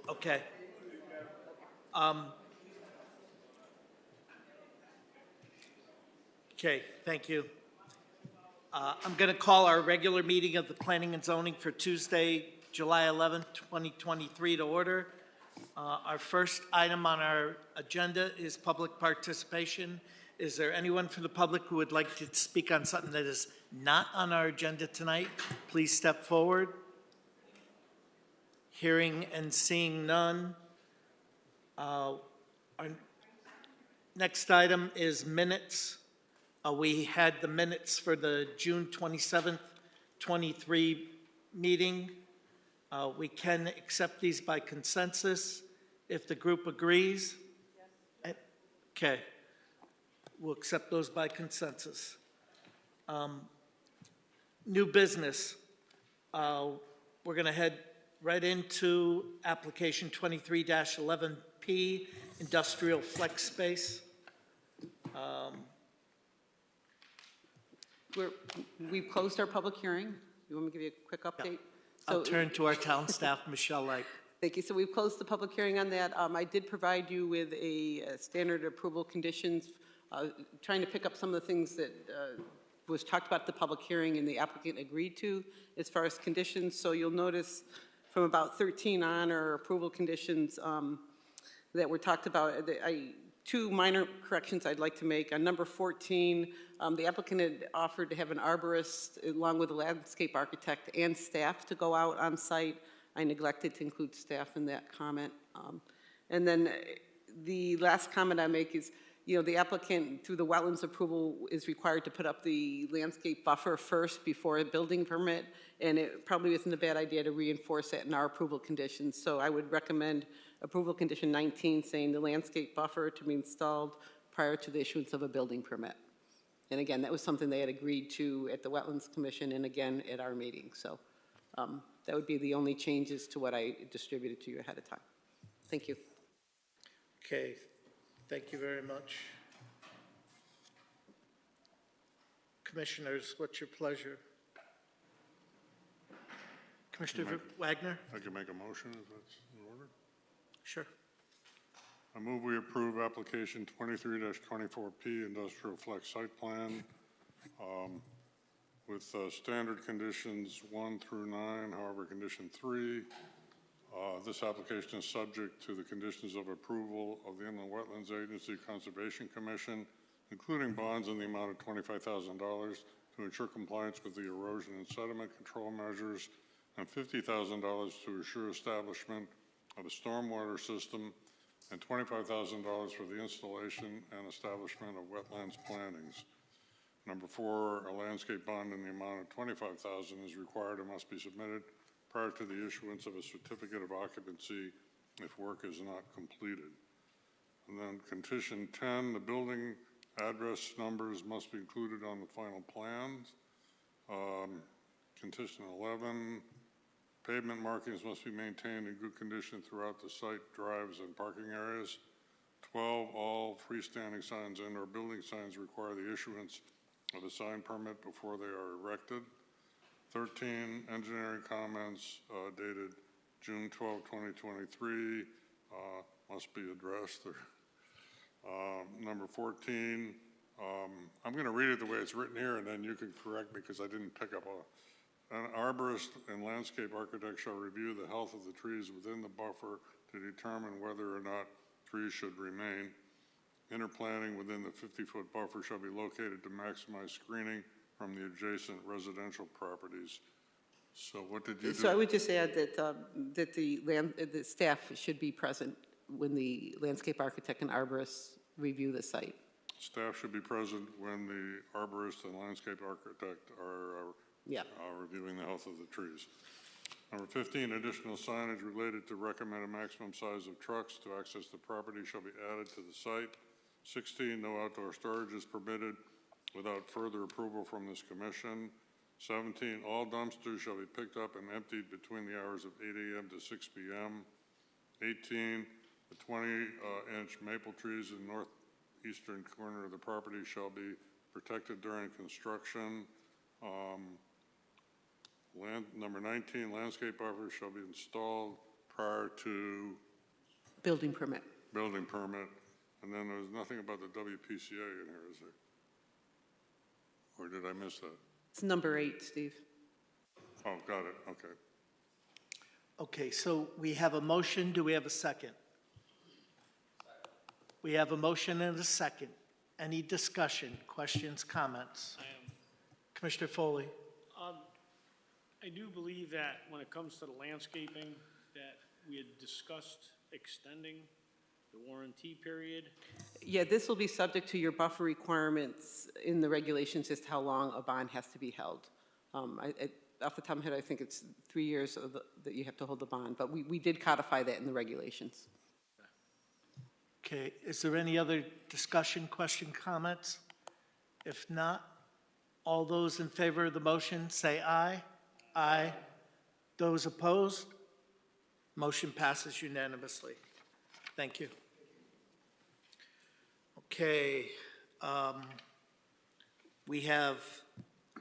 Okay. Okay, thank you. I'm going to call our regular meeting of the Planning and Zoning for Tuesday, July 11th, 2023 to order. Our first item on our agenda is public participation. Is there anyone from the public who would like to speak on something that is not on our agenda tonight? Please step forward. Hearing and seeing none. Our next item is minutes. We had the minutes for the June 27th, 23 meeting. We can accept these by consensus if the group agrees. Yes. Okay. We'll accept those by consensus. New business. We're going to head right into application 23-11P, industrial flex space. We've closed our public hearing. You want me to give you a quick update? I'll turn to our town staff, Michelle Light. Thank you. So we've closed the public hearing on that. I did provide you with a standard approval conditions, trying to pick up some of the things that was talked about at the public hearing and the applicant agreed to as far as conditions. So you'll notice from about 13 on are approval conditions that were talked about. Two minor corrections I'd like to make. On number 14, the applicant had offered to have an arborist along with a landscape architect and staff to go out on site. I neglected to include staff in that comment. And then the last comment I make is, the applicant, through the wetlands approval, is required to put up the landscape buffer first before a building permit, and it probably isn't a bad idea to reinforce that in our approval conditions. So I would recommend approval condition 19 saying the landscape buffer to be installed prior to the issuance of a building permit. And again, that was something they had agreed to at the Wetlands Commission and again at our meeting. So that would be the only changes to what I distributed to you ahead of time. Thank you. Okay, thank you very much. Commissioners, what's your pleasure? Commissioner Wagner? I can make a motion if that's in order. Sure. I move we approve application 23-24P Industrial Flex Site Plan with standard conditions 1 through 9, however, condition 3. This application is subject to the conditions of approval of the Inland Wetlands Agency Conservation Commission, including bonds in the amount of $25,000 to ensure compliance with the erosion and sediment control measures, and $50,000 to assure establishment of a stormwater system, and $25,000 for the installation and establishment of wetlands plantings. Number 4, a landscape bond in the amount of $25,000 is required and must be submitted prior to the issuance of a certificate of occupancy if work is not completed. And then condition 10, the building address numbers must be included on the final plans. Condition 11, pavement markings must be maintained in good condition throughout the site, drives, and parking areas. 12, all freestanding signs and/or building signs require the issuance of a sign permit before they are erected. 13, engineering comments dated June 12, 2023 must be addressed. Number 14, I'm going to read it the way it's written here, and then you can correct me because I didn't pick up an arborist and landscape architect shall review the health of the trees within the buffer to determine whether or not trees should remain. Interplanting within the 50-foot buffer shall be located to maximize screening from the adjacent residential properties. So what did you do? So I would just add that, that the staff should be present when the landscape architect and arborists review the site. Staff should be present when the arborist and landscape architect are reviewing the health of the trees. Number 15, additional signage related to recommended maximum size of trucks to access the property shall be added to the site. 16, no outdoor storage is permitted without further approval from this commission. 17, all dumpsters shall be picked up and emptied between the hours of 8 a.m. to 6 p.m. 18, the 20-inch maple trees in the northeastern corner of the property shall be protected during construction. Number 19, landscape buffers shall be installed prior to Building permit. building permit. And then there's nothing about the WPCA in here, is there? Or did I miss that? It's number 8, Steve. Oh, got it, okay. Okay, so we have a motion. Do we have a second? We have a motion and a second. Any discussion, questions, comments? Commissioner Foley? I do believe that when it comes to the landscaping, that we had discussed extending the warranty period. Yeah, this will be subject to your buffer requirements in the regulations as to how long a bond has to be held. Off the top of my head, I think it's 3 years that you have to hold the bond, but we did codify that in the regulations. Okay, is there any other discussion, question, comments? If not, all those in favor of the motion say aye. Aye. Those opposed? Motion passes unanimously. Thank you. Okay, we have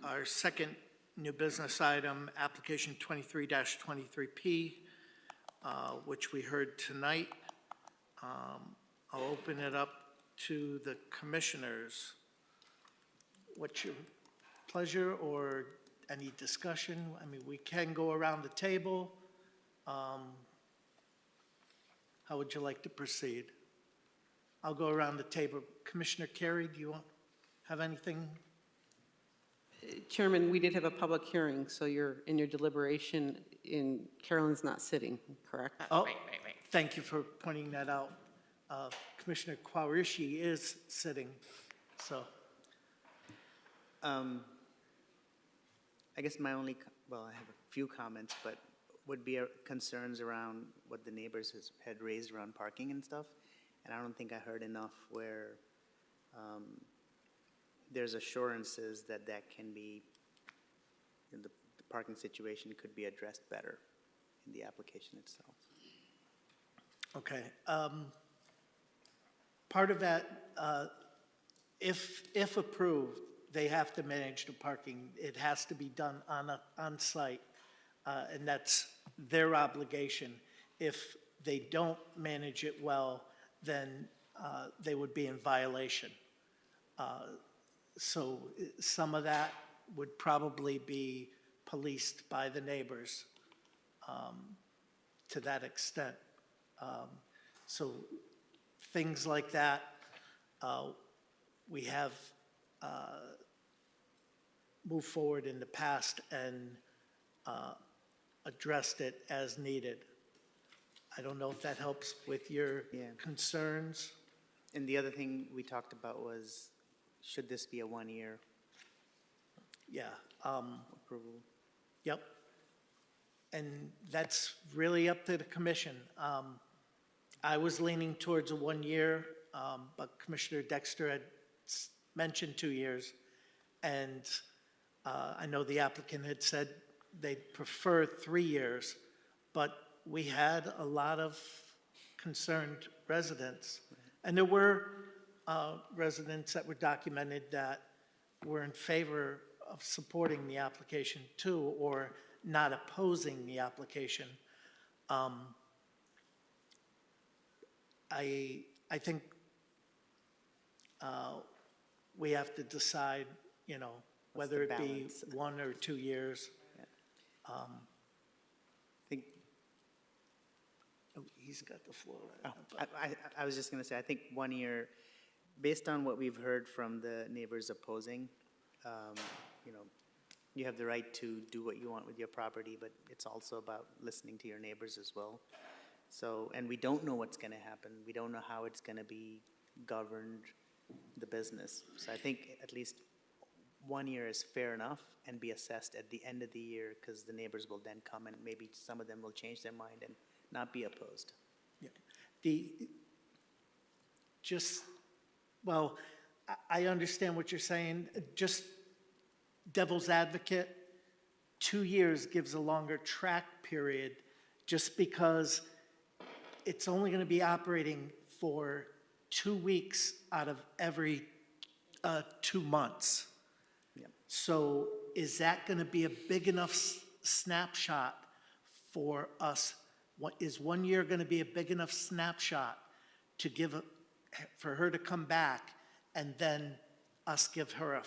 our second new business item, application 23-23P, which we heard tonight. I'll open it up to the commissioners. What's your pleasure or any discussion? I mean, we can go around the table. How would you like to proceed? I'll go around the table. Commissioner Carey, do you have anything? Chairman, we did have a public hearing, so you're in your deliberation. Carolyn's not sitting, correct? Oh, thank you for pointing that out. Commissioner Quarishi is sitting, so. I guess my only, well, I have a few comments, but would be concerns around what the neighbors had raised around parking and stuff. And I don't think I heard enough where there's assurances that that can be, the parking situation could be addressed better in the application itself. Okay. Part of that, if approved, they have to manage the parking. It has to be done on site, and that's their obligation. If they don't manage it well, then they would be in violation. So some of that would probably be policed by the neighbors to that extent. So things like that, we have moved forward in the past and addressed it as needed. I don't know if that helps with your concerns. And the other thing we talked about was, should this be a 1-year Yeah. approval? Yep. And that's really up to the commission. I was leaning towards a 1 year, but Commissioner Dexter had mentioned 2 years. And I know the applicant had said they'd prefer 3 years, but we had a lot of concerned residents. And there were residents that were documented that were in favor of supporting the application too, or not opposing the application. I think we have to decide, you know, whether it be 1 or 2 years. He's got the floor. I was just going to say, I think 1 year, based on what we've heard from the neighbors opposing, you know, you have the right to do what you want with your property, but it's also about listening to your neighbors as well. So, and we don't know what's going to happen. We don't know how it's going to be governed, the business. So I think at least 1 year is fair enough and be assessed at the end of the year, because the neighbors will then come and maybe some of them will change their mind and not be opposed. Yeah. Well, I understand what you're saying. Just devil's advocate, 2 years gives a longer track period just because it's only going to be operating for 2 weeks out of every 2 months. So is that going to be a big enough snapshot for us? Is 1 year going to be a big enough snapshot to for her to come back and then us give her a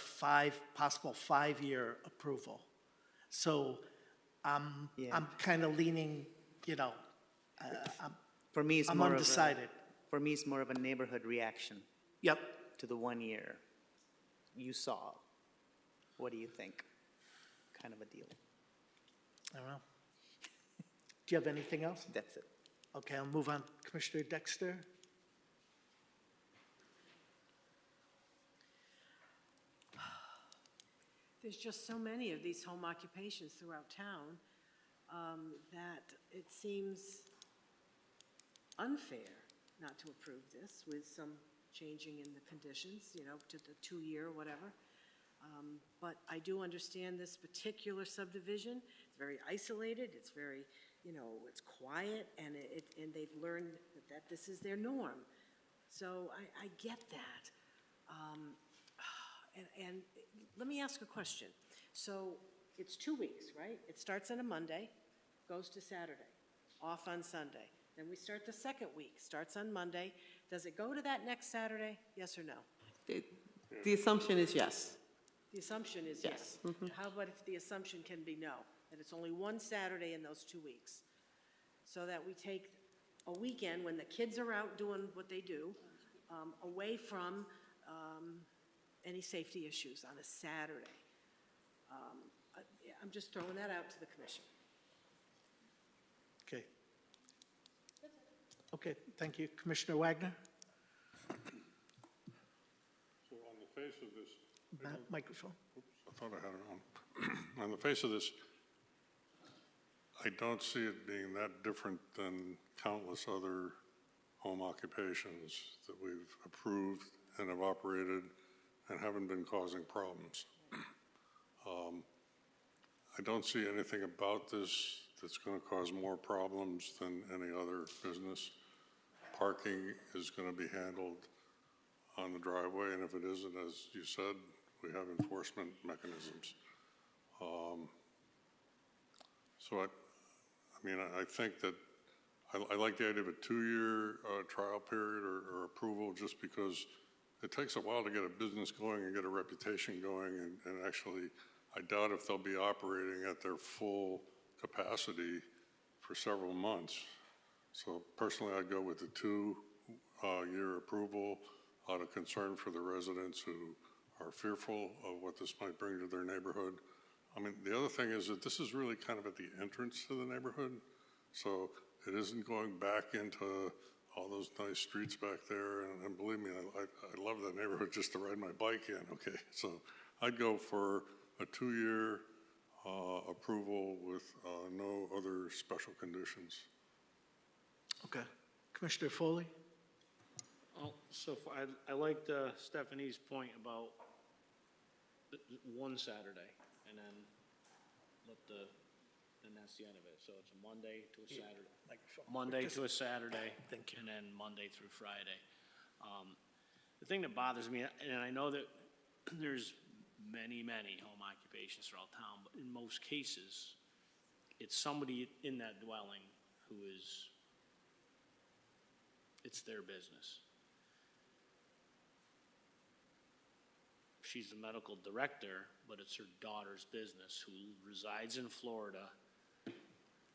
possible 5-year approval? So I'm kind of leaning, you know, For me, it's I'm more undecided. For me, it's more of a neighborhood reaction. Yep. To the 1 year you saw. What do you think? Kind of a deal. I don't know. Do you have anything else? That's it. Okay, I'll move on. Commissioner Dexter? There's just so many of these home occupations throughout town that it seems unfair not to approve this with some changing in the conditions, you know, to the 2-year, whatever. But I do understand this particular subdivision. It's very isolated. It's very, you know, it's quiet, and they've learned that this is their norm. So I get that. And let me ask a question. So it's 2 weeks, right? It starts on a Monday, goes to Saturday, off on Sunday. Then we start the second week, starts on Monday. Does it go to that next Saturday, yes or no? The assumption is yes. The assumption is yes. How about if the assumption can be no, that it's only one Saturday in those 2 weeks? So that we take a weekend when the kids are out doing what they do, away from any safety issues on a Saturday. I'm just throwing that out to the commission. Okay. Okay, thank you. Commissioner Wagner? So on the face of this. Microphone. Oops, I thought I had it on. On the face of this, I don't see it being that different than countless other home occupations that we've approved and have operated and haven't been causing problems. I don't see anything about this that's going to cause more problems than any other business. Parking is going to be handled on the driveway, and if it isn't, as you said, we have enforcement mechanisms. So I think that I like the idea of a 2-year trial period or approval, just because it takes a while to get a business going and get a reputation going, and actually, I doubt if they'll be operating at their full capacity for several months. So personally, I'd go with the 2-year approval out of concern for the residents who are fearful of what this might bring to their neighborhood. I mean, the other thing is that this is really kind of at the entrance to the neighborhood, so it isn't going back into all those nice streets back there, and believe me, I love that neighborhood just to ride my bike in, okay? So I'd go for a 2-year approval with no other special conditions. Okay. Commissioner Foley? Oh, so I liked Stephanie's point about one Saturday, and then then that's the end of it. So it's a Monday to a Saturday. Monday to a Saturday, and then Monday through Friday. The thing that bothers me, and I know that there's many home occupations throughout town, but in most cases, it's somebody in that dwelling who is, it's their business. She's the medical director, but it's her daughter's business who resides in Florida. I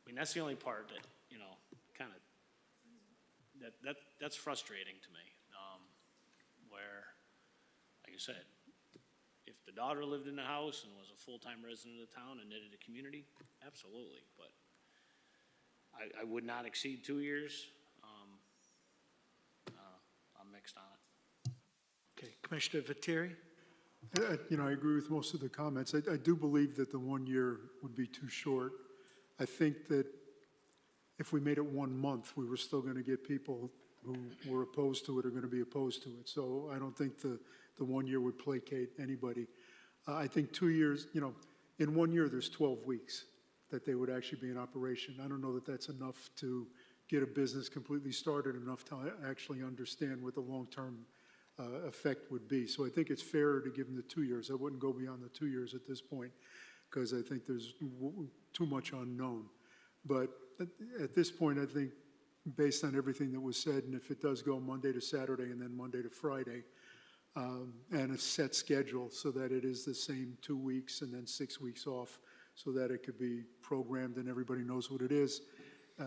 mean, that's the only part that, you know, kind of, that's frustrating to me. Where, like I said, if the daughter lived in the house and was a full-time resident of the town and knitted a community, absolutely. But I would not exceed 2 years. I'm mixed on it. Okay, Commissioner Viteri? You know, I agree with most of the comments. I do believe that the 1 year would be too short. I think that if we made it 1 month, we were still going to get people who were opposed to it are going to be opposed to it. So I don't think the 1 year would placate anybody. I think 2 years, you know, in 1 year, there's 12 weeks that they would actually be in operation. I don't know that that's enough to get a business completely started, enough to actually understand what the long-term effect would be. So I think it's fairer to give them the 2 years. I wouldn't go beyond the 2 years at this point, because I think there's too much unknown. But at this point, I think based on everything that was said, and if it does go Monday to Saturday and then Monday to Friday, and a set schedule so that it is the same 2 weeks and then 6 weeks off, so that it could be programmed and everybody knows what it is,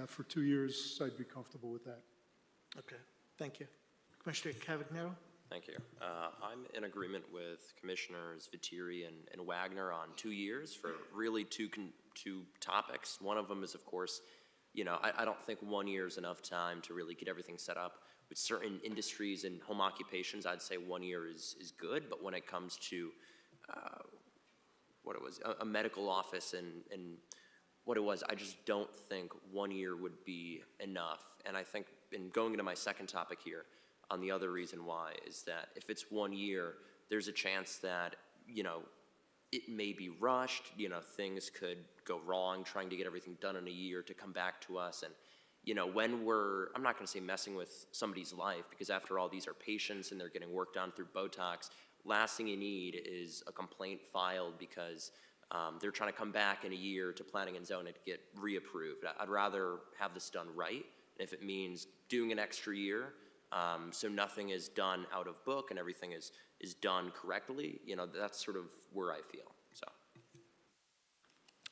for 2 years, I'd be comfortable with that. Okay, thank you. Commissioner Cavagnaro? Thank you. I'm in agreement with Commissioners Viteri and Wagner on 2 years for really two topics. One of them is, of course, you know, I don't think 1 year is enough time to really get everything set up. With certain industries and home occupations, I'd say 1 year is good, but when it comes to a medical office and what it was, I just don't think 1 year would be enough. And I think, in going into my second topic here, on the other reason why, is that if it's 1 year, there's a chance that, you know, it may be rushed, you know, things could go wrong trying to get everything done in a year to come back to us. And, you know, when I'm not gonna say messing with somebody's life, because after all, these are patients and they're getting worked on through Botox. Last thing you need is a complaint filed because they're trying to come back in a year to planning and zoning to get reapproved. I'd rather have this done right. And if it means doing an extra year, so nothing is done out of book and everything is done correctly, you know, that's sort of where I feel, so.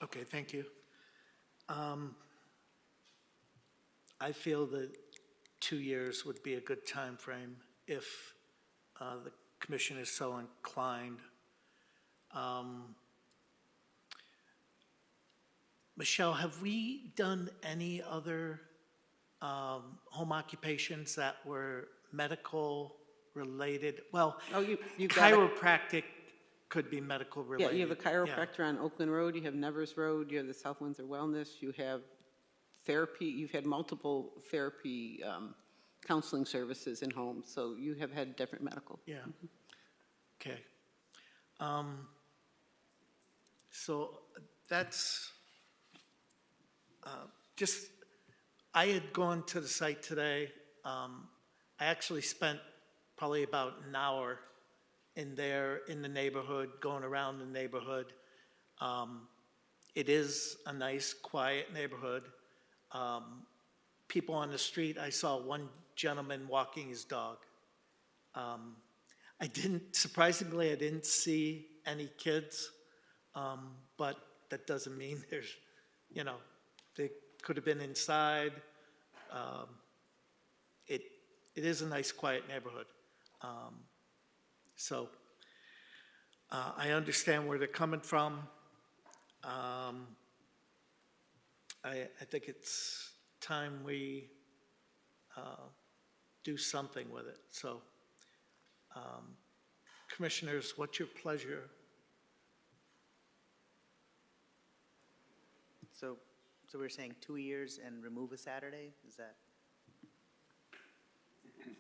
Okay, thank you. I feel that 2 years would be a good time frame if the commission is so inclined. Michelle, have we done any other home occupations that were medical related? Well, you've got chiropractic could be medical related. Yeah, you have a chiropractor on Oakland Road, you have Nevers Road, you have the South Windsor Wellness, you have therapy, you've had multiple therapy counseling services in homes, so you have had different medical. Yeah. Okay. So that's just, I had gone to the site today. I actually spent probably about an hour in there in the neighborhood, going around the neighborhood. It is a nice, quiet neighborhood. people on the street. I saw one gentleman walking his dog. Surprisingly, I didn't see any kids, but that doesn't mean there's, they could have been inside. It is a nice, quiet neighborhood. So I understand where they're coming from. I think it's time we do something with it. So, commissioners, what's your pleasure? So we're saying 2 years and remove a Saturday? Is that?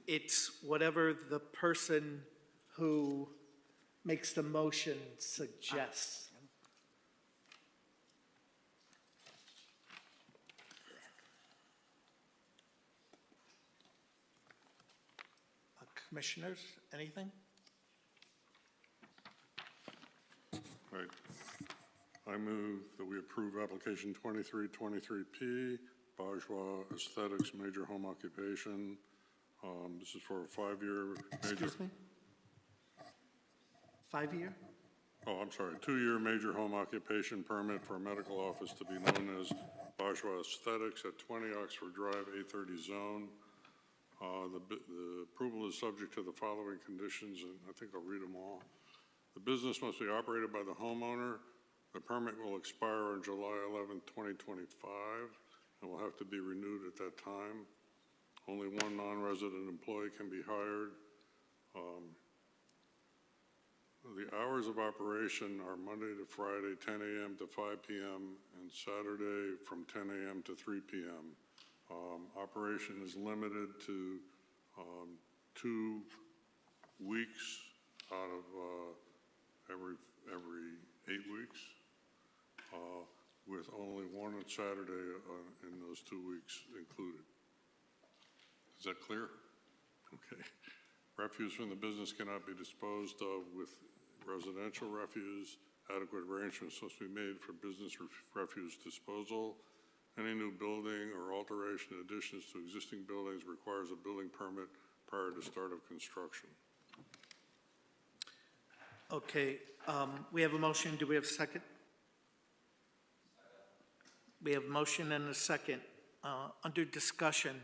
It's whatever the person who makes the motion suggests. Commissioners, anything? Right. I move that we approve application 2323P, Bourgeois Aesthetics, major home occupation. This is for a 5-year major. Excuse me? 5-year? Oh, I'm sorry, 2-year major home occupation permit for a medical office to be known as Bourgeois Aesthetics at 20 Oxford Drive, A30 zone. The approval is subject to the following conditions, and I think I'll read them all. The business must be operated by the homeowner. The permit will expire on July 11, 2025, and will have to be renewed at that time. Only one non-resident employee can be hired. The hours of operation are Monday to Friday, 10 a.m. to 5 p.m., and Saturday from 10 a.m. to 3 p.m. Operation is limited to 2 weeks out of every 8 weeks, with only one on Saturday in those 2 weeks included. Is that clear? Okay. Refuse from the business cannot be disposed of with residential refuse. Adequate arrangements must be made for business refuse disposal. Any new building or alteration, additions to existing buildings requires a building permit prior to start of construction. Okay, we have a motion. Do we have a second? We have a motion and a second. Under discussion,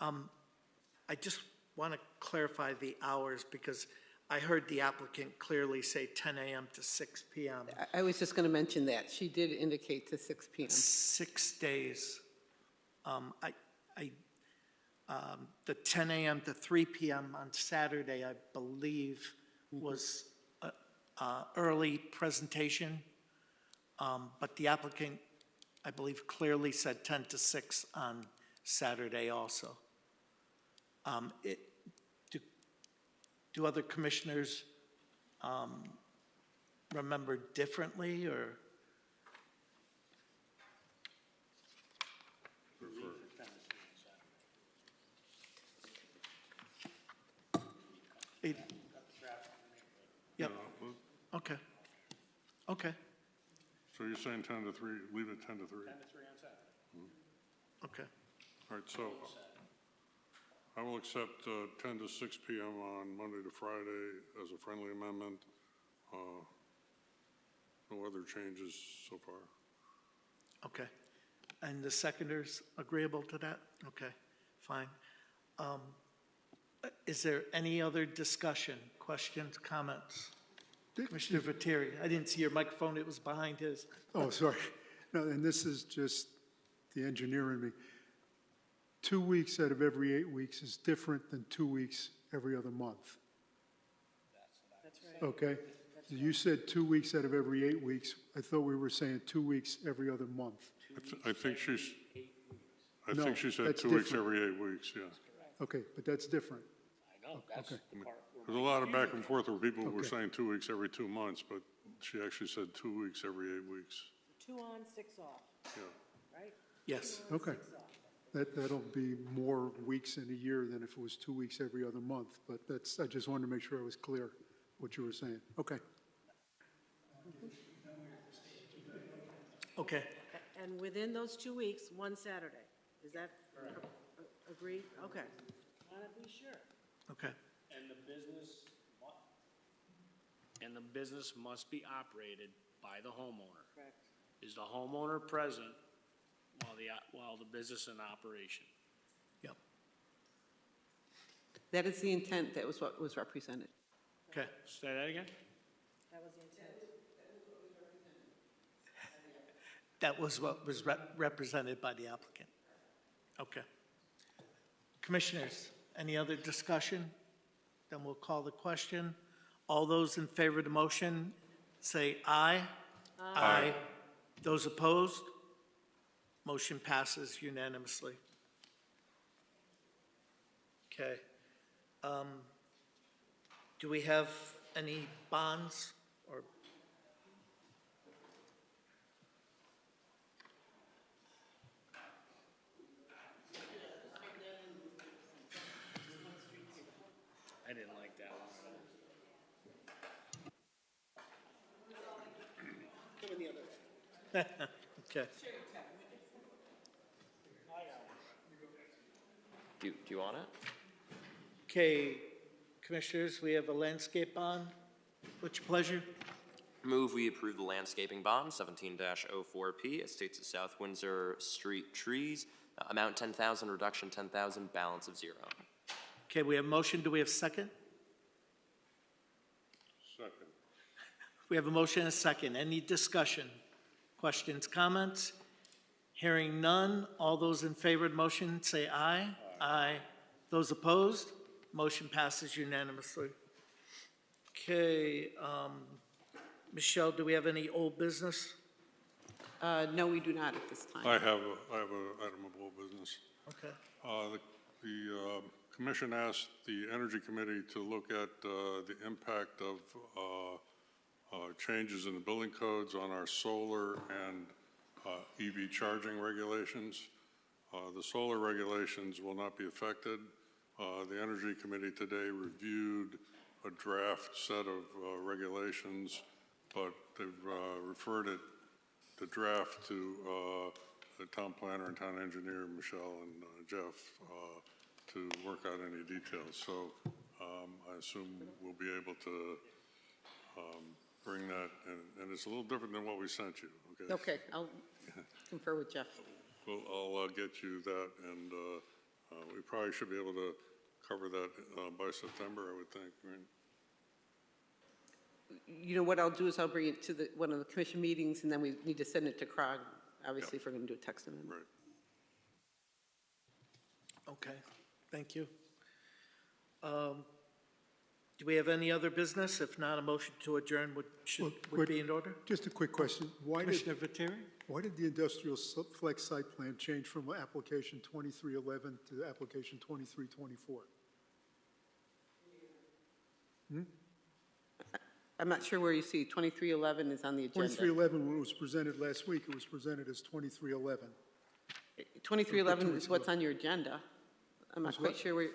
I just want to clarify the hours because I heard the applicant clearly say 10 a.m. to 6 p.m. I was just going to mention that. She did indicate to 6 p.m. 6 days. The 10 a.m. to 3 p.m. on Saturday, I believe, was early presentation. But the applicant, I believe, clearly said 10 to 6 on Saturday also. Do other commissioners remember differently, or? Yep. Okay. Okay. So you're saying 10 to 3, leave it 10 to 3? 10 to 3 on Saturday. Okay. All right, so I will accept 10 to 6 p.m. on Monday to Friday as a friendly amendment. No other changes so far. Okay. And the seconders agreeable to that? Okay, fine. Is there any other discussion, questions, comments? Commissioner Viteri, I didn't see your microphone, it was behind his. Oh, sorry. No, and this is just the engineer in me. 2 weeks out of every 8 weeks is different than 2 weeks every other month. That's right. Okay? You said 2 weeks out of every 8 weeks. I thought we were saying 2 weeks every other month. I think she's, I No, think she said that's 2 weeks different. every 8 weeks, yeah. Okay, but that's different. I know, that's Okay. the part. where There's a lot of back and forth where people were Okay. saying 2 weeks every 2 months, but she actually said 2 weeks every 8 weeks, 2 on, 6 off, yeah. right? Yes. Okay. That'll be more weeks in a year than if it was 2 weeks every other month. But I just wanted to make sure I was clear what you were saying. Okay. Okay. And within those 2 weeks, 1 Saturday, is that Agree? Okay. Want to be sure. Okay. And the business must be operated by the homeowner. Correct. Is the homeowner present while the business in operation? Yep. That is the intent, that was what was represented. Okay. Say that again? That was the intent. That was what was represented by the applicant. Okay. Commissioners, any other discussion? Then we'll call the question. All those in favor of the motion, say aye. Aye. Those opposed? Motion passes unanimously. Okay. Do we have any bonds or? I didn't like that one at all. Okay. Do you want it? Okay, Commissioners, we have a landscape bond. What's your pleasure? Move we approve the landscaping bond, 17-04P, Estates of South Windsor Street Trees, amount 10,000, reduction 10,000, balance of 0. Okay, we have motion. Do we have second? Second. We have a motion and a second. Any discussion? Questions, comments? Hearing none. All those in favor of the motion say aye. Aye. Those opposed? Motion passes unanimously. Okay, Michelle, do we have any old business? No, we do not at this time. I have an item of old business. Okay. The commission asked the Energy Committee to look at the impact of changes in the building codes on our solar and EV charging regulations. The solar regulations will not be affected. The Energy Committee today reviewed a draft set of regulations, but they've referred the draft to the town planner and town engineer, Michelle and Jeff, to work out any details. So I assume we'll be able to bring that, and it's a little different than what we sent you, okay? Okay, I'll confer with Jeff. Well, I'll get you that, and we probably should be able to cover that by September, I would think, right? You know, what I'll do is I'll bring it to one of the commission meetings, and then we need to send it to CROG, obviously, if we're going to do a text amendment. Right. Okay, thank you. Do we have any other business? If not, a motion to adjourn would be in order? Just a quick question. Commissioner Viteri? Why did the industrial flex site plan change from application 2311 to application 2324? I'm not sure where you see 2311 is on the agenda. 2311, when it was presented last week, it was presented as 2311. 2311 is what's on your agenda. I'm not Is quite what? sure where,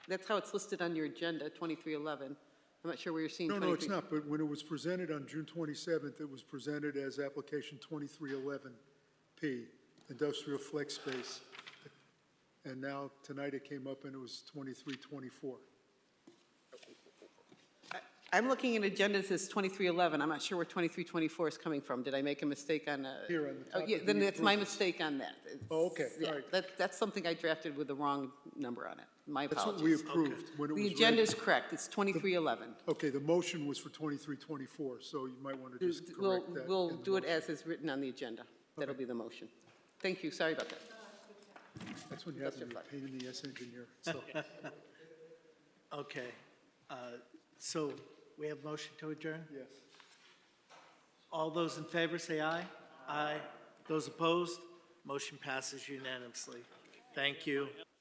that's how it's listed on your agenda, 2311. I'm not sure where you're seeing No, 23. no, it's not, but when it was presented on June 27th, it was presented as application 2311P, industrial flex space. And now, tonight it came up and it was 2324. I'm looking at agenda that says 2311. I'm not sure where 2324 is coming from. Did I make a mistake on? Here on the Oh, top yeah, of then the that's my approvals. mistake on that. Oh, okay, Yeah, all right. that's something I drafted with the wrong number on it. My That's what apologies. we approved when it was The read. agenda is correct. It's 2311. Okay, the motion was for 2324, so you might want to just correct that. We'll in the do it motion. as is written on the agenda. That'll be the motion. Thank you. Sorry about that. That's when you have to be a pain in the ass engineer. So, Okay, so we have motion to adjourn? yes. All those in favor say aye. Aye. Those opposed? Motion passes unanimously. Thank you.